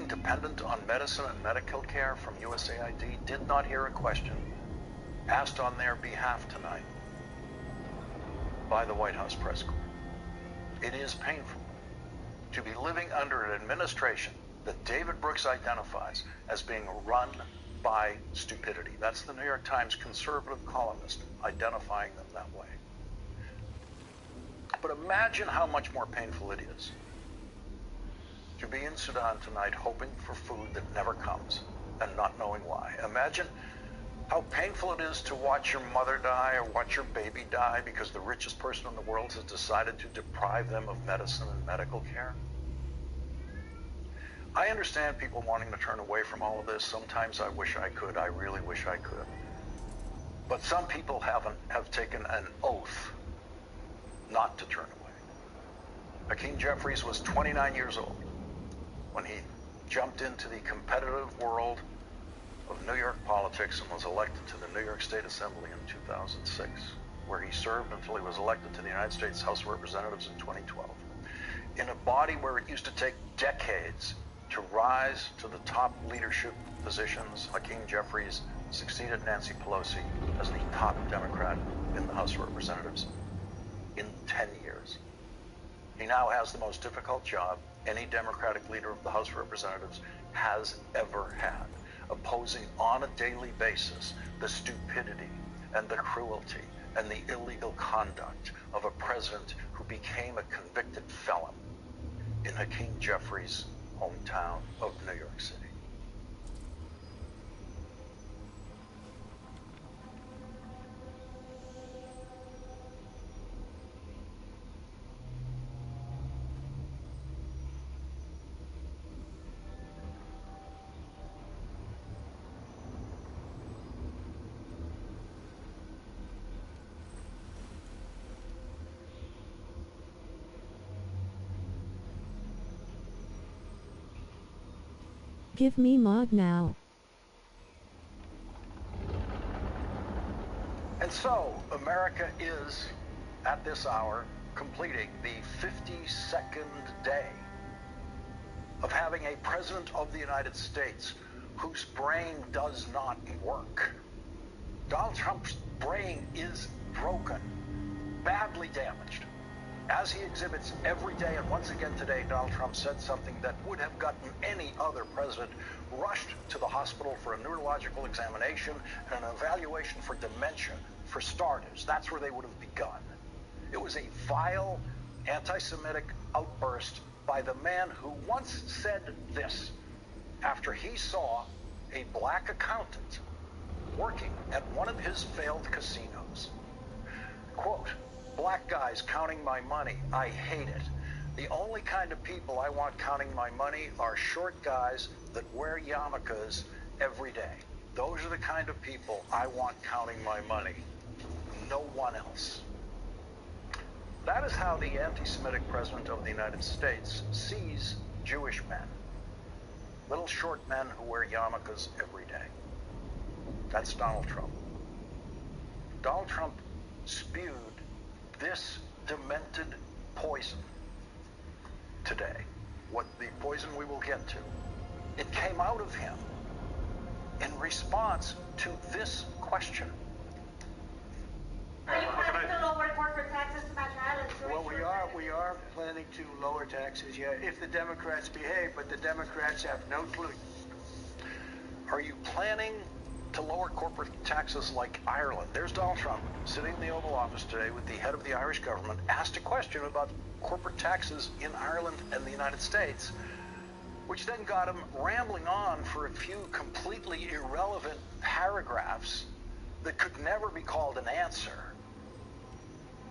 dependent on medicine and medical care from USAID, did not hear a question asked on their behalf tonight by the White House press corps. It is painful to be living under an administration that David Brooks identifies as being run by stupidity. That's the New York Times conservative columnist identifying them that way. But imagine how much more painful it is to be in Sudan tonight hoping for food that never comes and not knowing why. Imagine how painful it is to watch your mother die or watch your baby die because the richest person in the world has decided to deprive them of medicine and medical care. I understand people wanting to turn away from all of this. Sometimes I wish I could. I really wish I could. But some people have taken an oath not to turn away. Hakeem Jeffries was 29 years old when he jumped into the competitive world of New York politics and was elected to the New York State Assembly in 2006, where he served until he was elected to the United States House of Representatives in 2012. In a body where it used to take decades to rise to the top leadership positions, Hakeem Jeffries succeeded Nancy Pelosi as the top Democrat in the House of Representatives in 10 years. He now has the most difficult job any Democratic leader of the House of Representatives has ever had, opposing on a daily basis the stupidity and the cruelty and the illegal conduct of a president who became a convicted felon in Hakeem Jeffries' hometown of New York City. Give me mod now. And so, America is, at this hour, completing the 52nd day of having a president of the United States whose brain does not work. Donald Trump's brain is broken, badly damaged, as he exhibits every day. And once again today, Donald Trump said something that would have gotten any other president rushed to the hospital for a neurological examination and an evaluation for dementia, for starters. That's where they would have begun. It was a vile, anti-Semitic outburst by the man who once said this after he saw a black accountant working at one of his failed casinos. Quote, "Black guys counting my money, I hate it. The only kind of people I want counting my money are short guys that wear yarmulkes every day. Those are the kind of people I want counting my money. No one else." That is how the anti-Semitic president of the United States sees Jewish men. Little short men who wear yarmulkes every day. That's Donald Trump. Donald Trump spewed this demented poison today. What the poison we will get to. It came out of him in response to this question. Are you planning to lower corporate taxes to match Ireland's? Well, we are planning to lower taxes, yeah, if the Democrats behave, but the Democrats have no clue. Are you planning to lower corporate taxes like Ireland? There's Donald Trump sitting in the Oval Office today with the head of the Irish government, asked a question about corporate taxes in Ireland and the United States, which then got him rambling on for a few completely irrelevant paragraphs that could never be called an answer.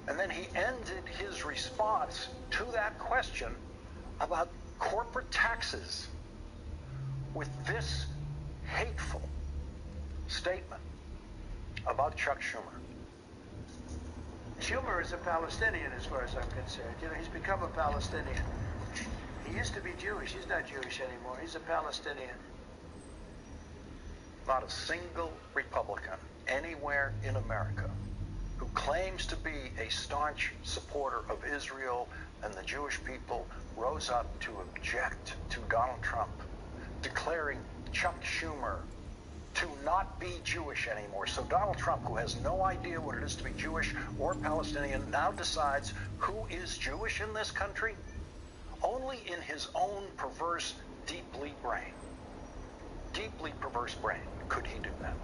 And then he ended his response to that question about corporate taxes with this hateful statement about Chuck Schumer. Schumer is a Palestinian as far as I'm concerned. You know, he's become a Palestinian. He used to be Jewish. He's not Jewish anymore. He's a Palestinian. Not a single Republican anywhere in America who claims to be a staunch supporter of Israel and the Jewish people rose up to object to Donald Trump declaring Chuck Schumer to not be Jewish anymore. So Donald Trump, who has no idea what it is to be Jewish or Palestinian, now decides who is Jewish in this country? Only in his own perverse, deeply perverse brain could he do that.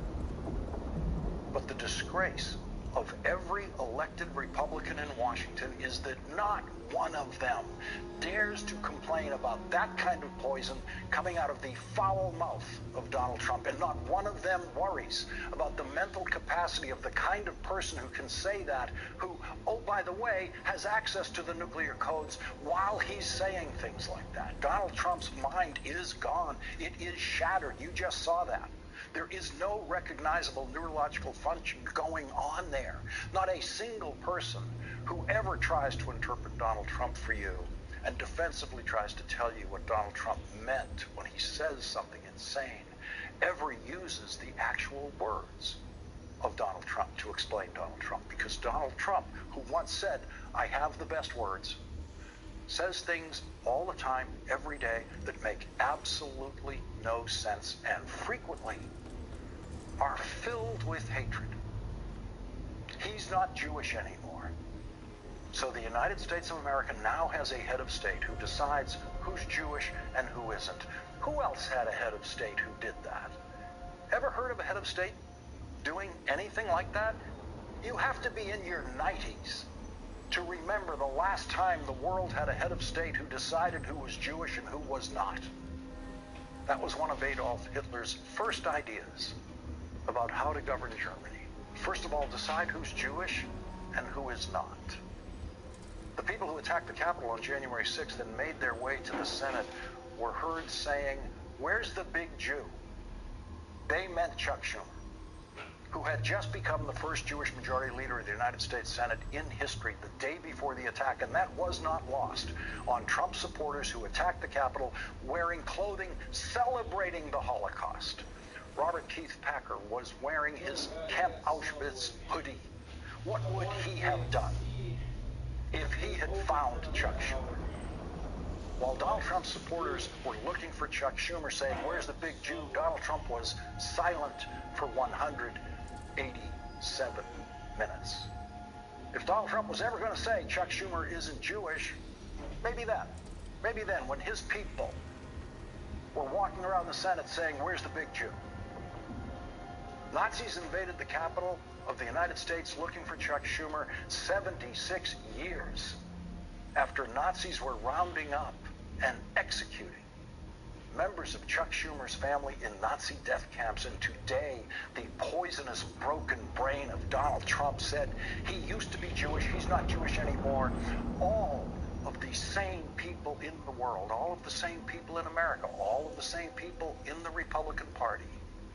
But the disgrace of every elected Republican in Washington is that not one of them dares to complain about that kind of poison coming out of the foul mouth of Donald Trump, and not one of them worries about the mental capacity of the kind of person who can say that, who, oh, by the way, has access to the nuclear codes while he's saying things like that. Donald Trump's mind is gone. It is shattered. You just saw that. There is no recognizable neurological function going on there. Not a single person who ever tries to interpret Donald Trump for you and defensively tries to tell you what Donald Trump meant when he says something insane ever uses the actual words of Donald Trump to explain Donald Trump. Because Donald Trump, who once said, "I have the best words," says things all the time, every day, that make absolutely no sense and frequently are filled with hatred. He's not Jewish anymore. So the United States of America now has a head of state who decides who's Jewish and who isn't. Who else had a head of state who did that? Ever heard of a head of state doing anything like that? You have to be in your 90s to remember the last time the world had a head of state who decided who was Jewish and who was not. That was one of Adolf Hitler's first ideas about how to govern Germany. First of all, decide who's Jewish and who is not. The people who attacked the Capitol on January 6th and made their way to the Senate were heard saying, "Where's the big Jew?" They meant Chuck Schumer, who had just become the first Jewish majority leader of the United States Senate in history the day before the attack, and that was not lost on Trump supporters who attacked the Capitol wearing clothing celebrating the Holocaust. Robert Keith Packer was wearing his Camp Auschwitz hoodie. What would he have done if he had found Chuck Schumer? While Donald Trump's supporters were looking for Chuck Schumer, saying, "Where's the big Jew?" Donald Trump was silent for 187 minutes. If Donald Trump was ever going to say Chuck Schumer isn't Jewish, maybe then, when his people were walking around the Senate saying, "Where's the big Jew?" Nazis invaded the Capitol of the United States looking for Chuck Schumer 76 years after Nazis were rounding up and executing members of Chuck Schumer's family in Nazi death camps. And today, the poisonous, broken brain of Donald Trump said he used to be Jewish, he's not Jewish anymore. All of the sane people in the world, all of the sane people in America, all of the sane people in the Republican Party,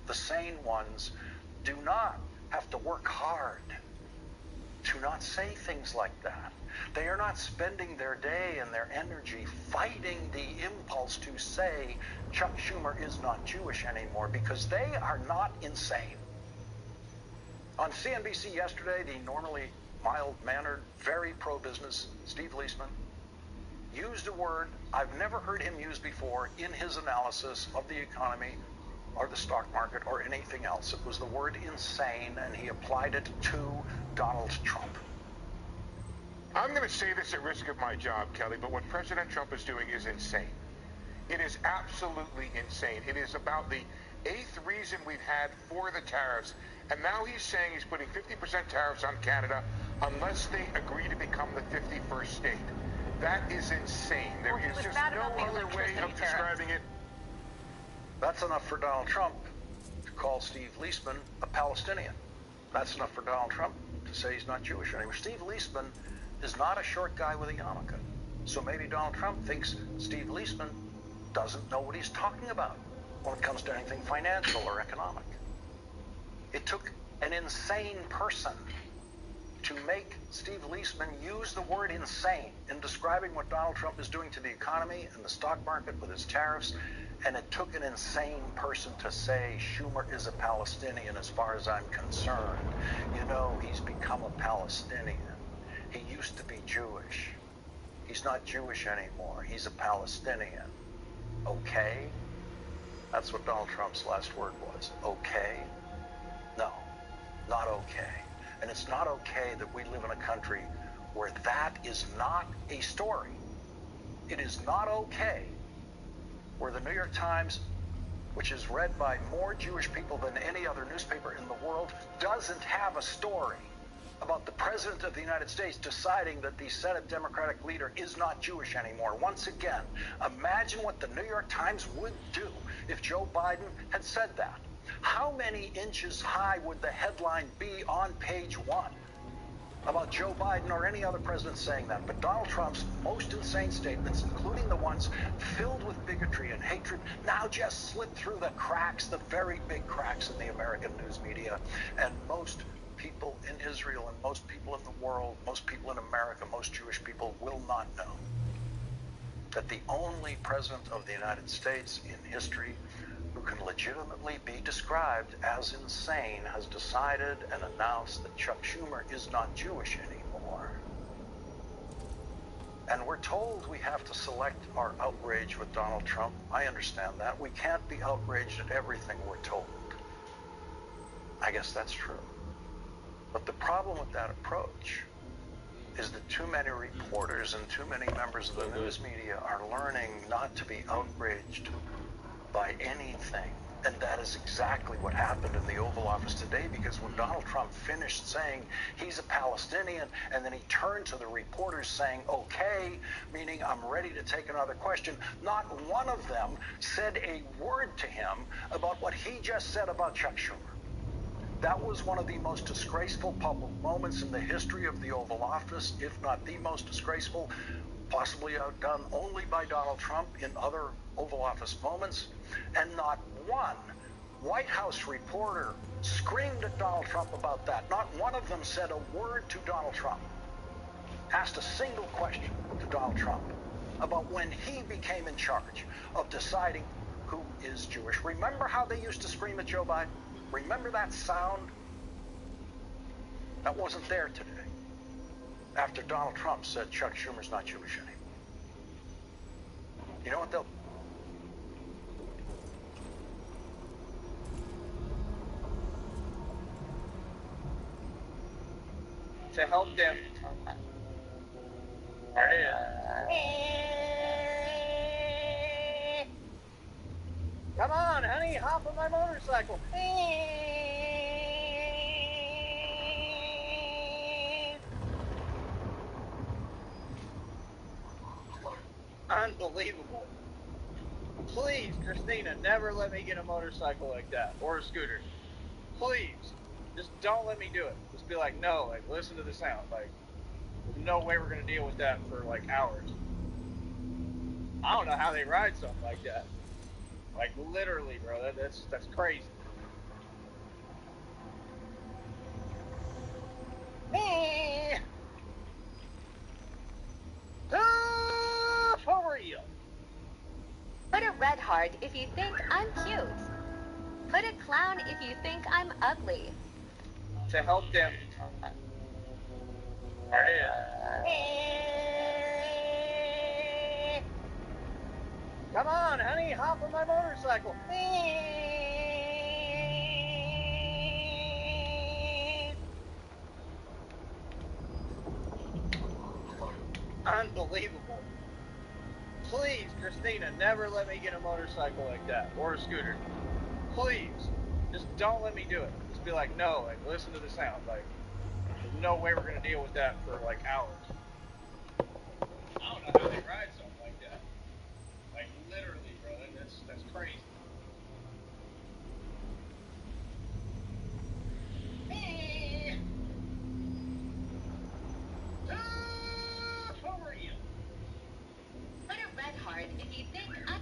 the sane ones, do not have to work hard to not say things like that. They are not spending their day and their energy fighting the impulse to say Chuck Schumer is not Jewish anymore, because they are not insane. On CNBC yesterday, the normally mild-mannered, very pro-business Steve Leisman used a word I've never heard him use before in his analysis of the economy or the stock market or anything else. It was the word insane, and he applied it to Donald Trump. I'm going to say this at risk of my job, Kelly, but what President Trump is doing is insane. It is absolutely insane. It is about the 8th reason we've had for the tariffs, and now he's saying he's putting 50% tariffs on Canada unless they agree to become the 51st state. That is insane. There is just no other way of describing it. That's enough for Donald Trump to call Steve Leisman a Palestinian. That's enough for Donald Trump to say he's not Jewish anymore. Steve Leisman is not a short guy with a yarmulke. So maybe Donald Trump thinks Steve Leisman doesn't know what he's talking about when it comes to anything financial or economic. It took an insane person to make Steve Leisman use the word insane in describing what Donald Trump is doing to the economy and the stock market with his tariffs. And it took an insane person to say Schumer is a Palestinian as far as I'm concerned. You know, he's become a Palestinian. He used to be Jewish. He's not Jewish anymore. He's a Palestinian. Okay? That's what Donald Trump's last word was. Okay? No, not okay. And it's not okay that we live in a country where that is not a story. It is not okay where the New York Times, which is read by more Jewish people than any other newspaper in the world, doesn't have a story about the President of the United States deciding that the Senate Democratic leader is not Jewish anymore. Once again, imagine what the New York Times would do if Joe Biden had said that. How many inches high would the headline be on page 1 about Joe Biden or any other president saying that? But Donald Trump's most insane statements, including the ones filled with bigotry and hatred, now just slip through the cracks, the very big cracks in the American news media. And most people in Israel and most people in the world, most people in America, most Jewish people will not know that the only president of the United States in history who can legitimately be described as insane has decided and announced that Chuck Schumer is not Jewish anymore. And we're told we have to select our outrage with Donald Trump. I understand that. We can't be outraged at everything we're told. I guess that's true. But the problem with that approach is that too many reporters and too many members of the news media are learning not to be outraged by anything. And that is exactly what happened in the Oval Office today, because when Donald Trump finished saying he's a Palestinian, and then he turned to the reporters saying, okay, meaning I'm ready to take another question, not one of them said a word to him about what he just said about Chuck Schumer. That was one of the most disgraceful public moments in the history of the Oval Office, if not the most disgraceful, possibly outdone only by Donald Trump in other Oval Office moments. And not one White House reporter screamed at Donald Trump about that. Not one of them said a word to Donald Trump, asked a single question to Donald Trump about when he became in charge of deciding who is Jewish. Remember how they used to scream at Joe Biden? Remember that sound? That wasn't there today, after Donald Trump said Chuck Schumer's not Jewish anymore. You know what they'll... To help them... Come on, honey, hop on my motorcycle. Unbelievable. Please, Christina, never let me get a motorcycle like that, or a scooter. Please, just don't let me do it. Just be like, no, like, listen to the sound. Like, there's no way we're going to deal with that for, like, hours. I don't know how they ride something like that. Like, literally, bro, that's crazy. For real. Put a red heart if you think I'm cute. Put a clown if you think I'm ugly. To help them. Come on, honey, hop on my motorcycle. Unbelievable. Please, Christina, never let me get a motorcycle like that, or a scooter. Please, just don't let me do it. Just be like, no, like, listen to the sound. Like, there's no way we're going to deal with that for, like, hours. I don't know how they ride something like that. Like, literally, bro, that's crazy. For real. Put a red heart if you think I'm...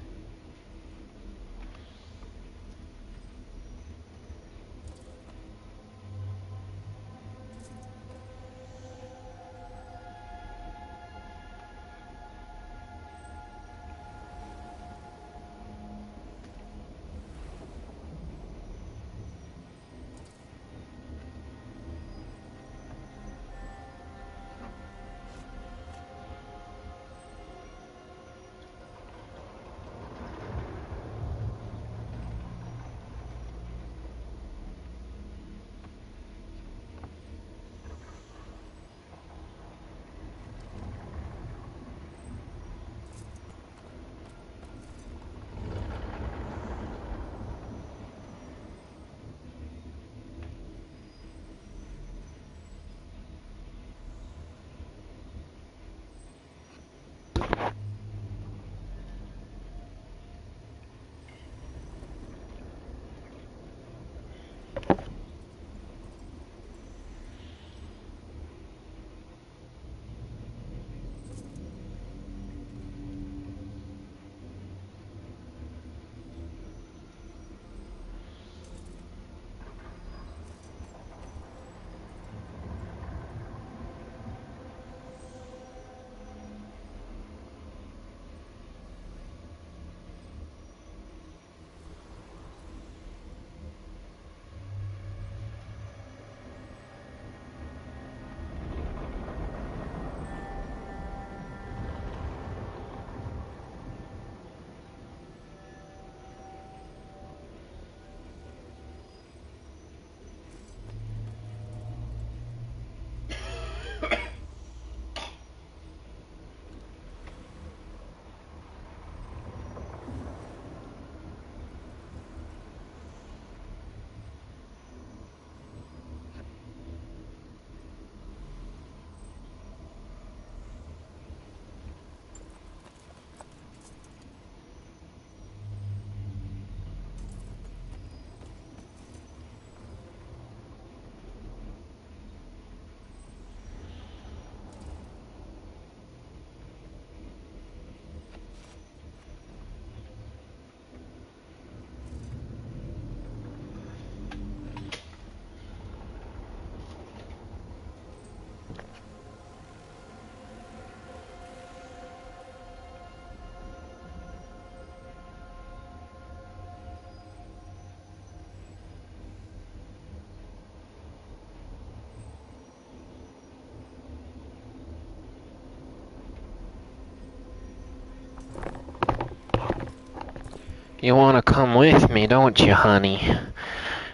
You want to come with me, don't you, honey?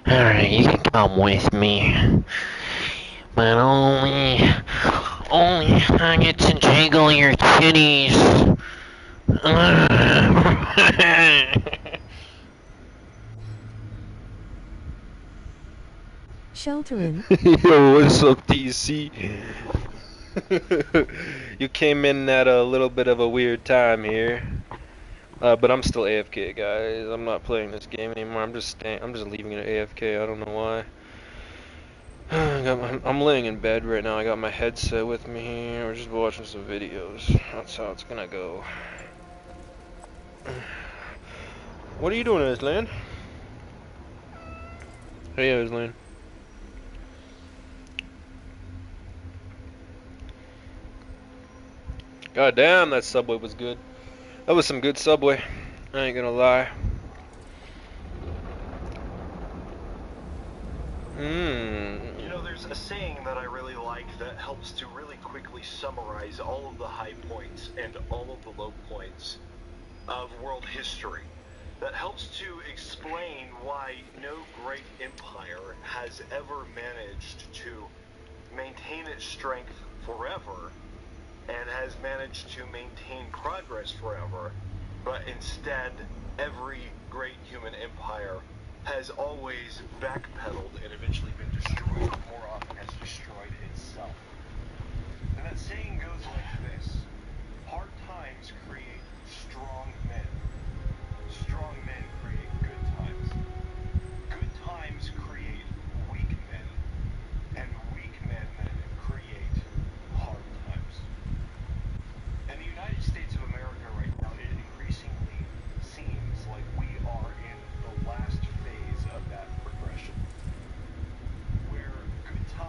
Alright, you can come with me. But only I get to jiggle your titties. Shelterin. Yo, what's up, DC? You came in at a little bit of a weird time here. But I'm still AFK, guys. I'm not playing this game anymore. I'm just leaving it AFK. I don't know why. I'm laying in bed right now. I got my headset with me here. We're just watching some videos. That's how it's gonna go. What are you doing, Aslan? Hey, Aslan. God damn, that Subway was good. That was some good Subway. I ain't gonna lie. You know, there's a saying that I really like that helps to really quickly summarize all of the high points and all of the low points of world history. That helps to explain why no great empire has ever managed to maintain its strength forever and has managed to maintain progress forever, but instead every great human empire has always backpedaled and eventually been destroyed, more often has destroyed itself. And that saying goes like this: hard times create strong men. Strong men create good times. Good times create weak men. And weak men create hard times. In the United States of America right now, it increasingly seems like we are in the last phase of that progression, where good times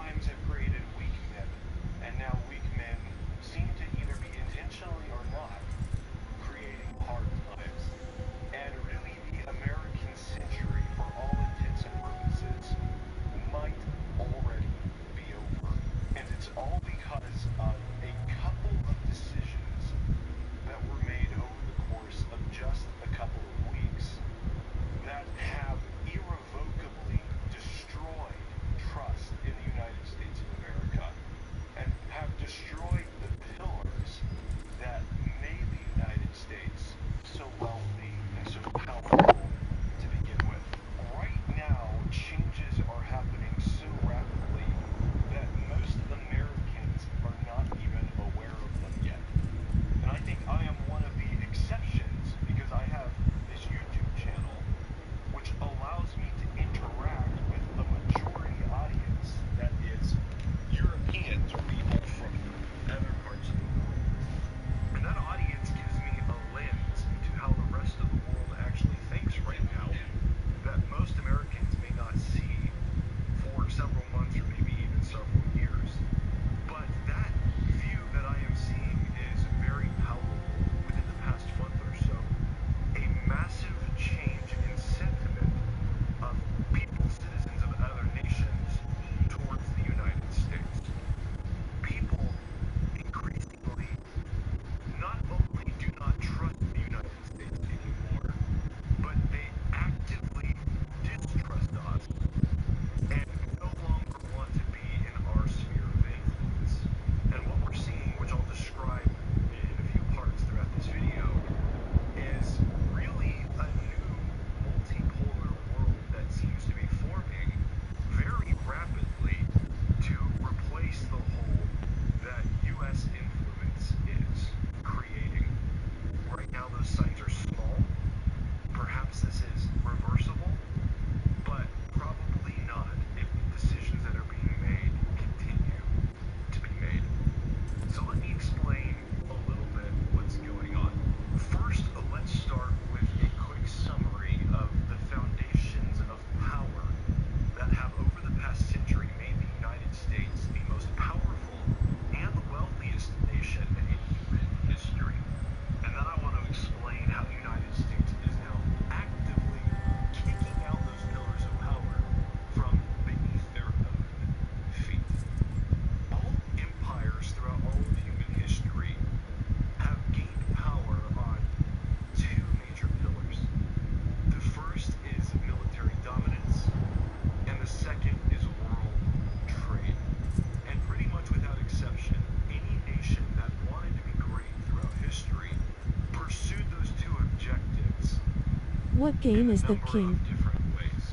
What game is the king? different ways.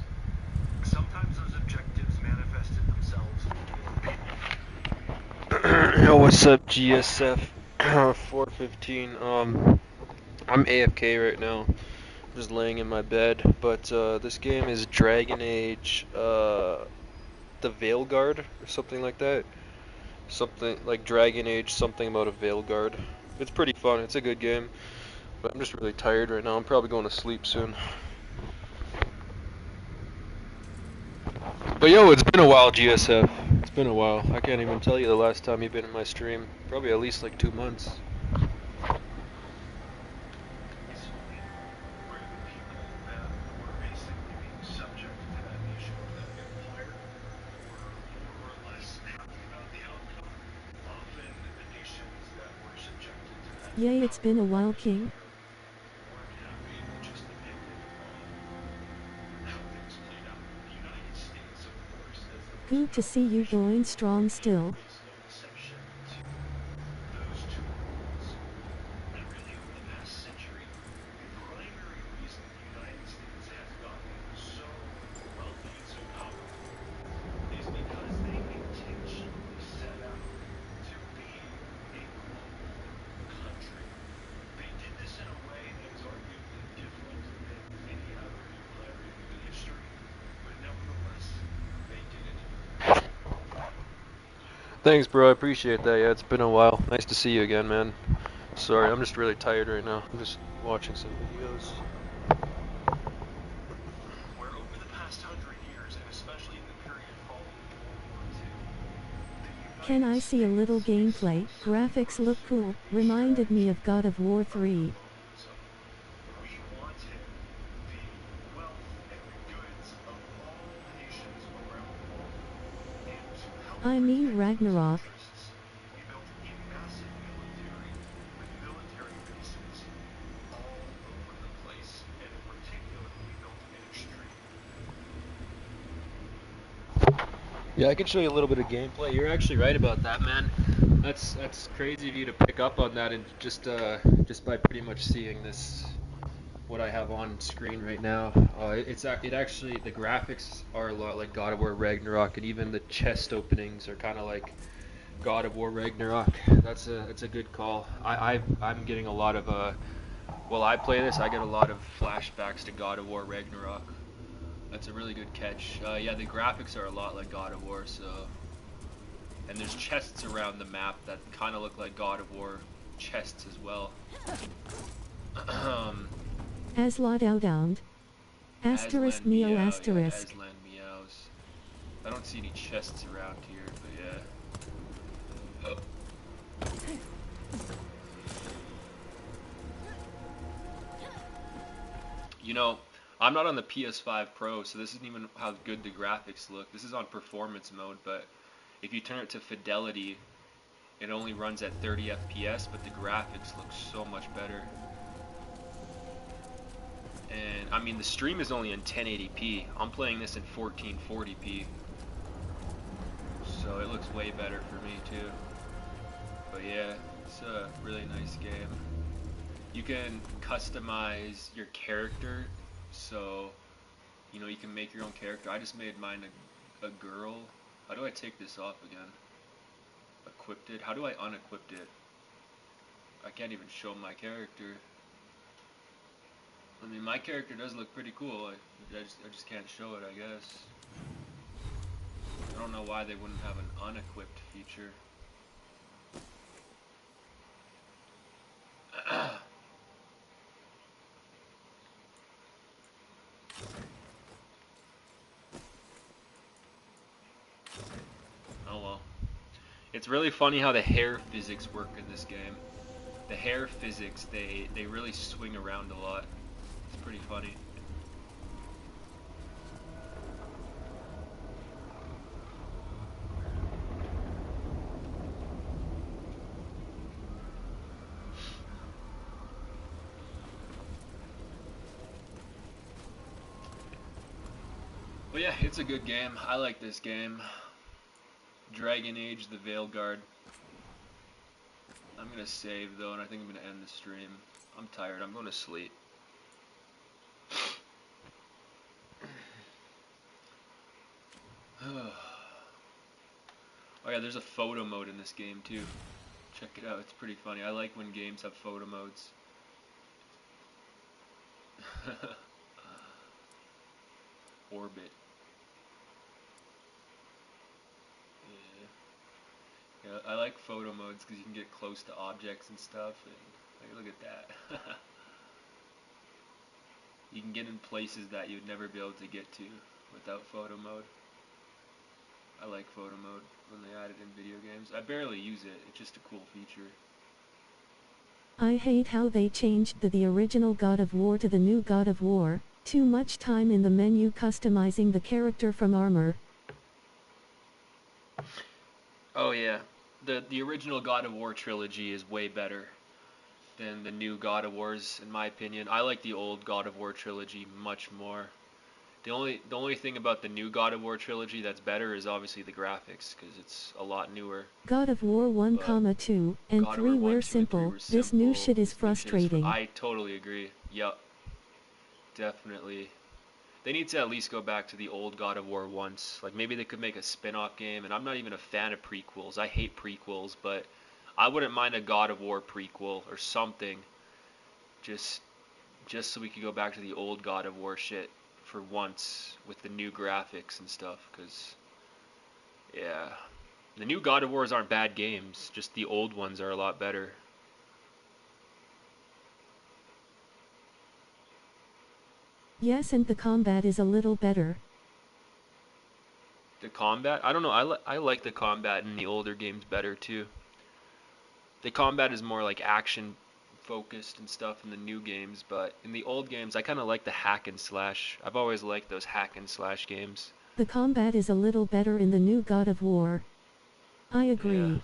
Sometimes those objectives manifested themselves. Yo, what's up, GSF 415? I'm AFK right now. I'm just laying in my bed. But this game is Dragon Age, the Veilguard or something like that. Something like Dragon Age, something about a Veilguard. It's pretty fun. It's a good game. But I'm just really tired right now. I'm probably going to sleep soon. But yo, it's been a while, GSF. It's been a while. I can't even tell you the last time you've been in my stream. Probably at least like 2 months. Yay, it's been a while, king. Good to see you going strong still. Thanks, bro. I appreciate that. Yeah, it's been a while. Nice to see you again, man. Sorry, I'm just really tired right now. I'm just watching some videos. Where over the past 100 years, and especially in the period following World War II, Can I see a little gameplay? Graphics look cool. Reminded me of God of War 3. I mean Ragnarok. Yeah, I can show you a little bit of gameplay. You're actually right about that, man. That's crazy of you to pick up on that, and just by pretty much seeing this, what I have on screen right now. It actually, the graphics are a lot like God of War Ragnarok, and even the chest openings are kind of like God of War Ragnarok. That's a good call. I'm getting a lot of while I play this, I get a lot of flashbacks to God of War Ragnarok. That's a really good catch. Yeah, the graphics are a lot like God of War, so. And there's chests around the map that kind of look like God of War chests as well. Aslot outbound. Asterisk Aslan Meo Meow, asterisk. yeah, Aslan Meows. I don't see any chests around here, but yeah. You know, I'm not on the PS5 Pro, so this isn't even how good the graphics look. This is on performance mode, but if you turn it to fidelity, it only runs at 30 FPS, but the graphics look so much better. And I mean, the stream is only in 1080p. I'm playing this in 1440p, so it looks way better for me too. But yeah, it's a really nice game. You can customize your character, so you know you can make your own character. I just made mine a girl. How do I take this off again? Equipped it. How do I unequip it? I can't even show my character. I mean, my character does look pretty cool. I just can't show it, I guess. I don't know why they wouldn't have an unequipped feature. Oh well. It's really funny how the hair physics work in this game. The hair physics, they really swing around a lot. It's pretty funny. But yeah, it's a good game. I like this game. Dragon Age, the Veilguard. I'm gonna save though, and I think I'm gonna end the stream. I'm tired. I'm going to sleep. Oh yeah, there's a photo mode in this game too. Check it out, it's pretty funny. I like when games have photo modes. Orbit. Yeah. Yeah, I like photo modes because you can get close to objects and stuff. And like, look at that. You can get in places that you'd never be able to get to without photo mode. I like photo mode when they add it in video games. I barely use it, it's just a cool feature. I hate how they changed the original God of War to the new God of War. Too much time in the menu customizing the character from armor. Oh yeah, the original God of War trilogy is way better than the new God of Wars, in my opinion. I like the old God of War trilogy much more. The only thing about the new God of War trilogy that's better is obviously the graphics, because it's a lot newer. God of War 1, 2, and God of 3 War 1, were 2, and 3 simple. were This simple. new shit is This new shit is frustrating. I totally agree. Yup. Definitely. They need to at least go back to the old God of War once. Like, maybe they could make a spin-off game, and I'm not even a fan of prequels. I hate prequels, but I wouldn't mind a God of War prequel or something. Just so we could go back to the old God of War shit for once with the new graphics and stuff, because, yeah. The new God of Wars aren't bad games, just the old ones are a lot better. Yes, and the combat is a little better. The combat? I don't know, I like the combat in the older games better too. The combat is more like action focused and stuff in the new games, but in the old games I kind of like the hack and slash. I've always liked those hack and slash games. The combat is a little better in the new God of War. I agree. Yeah.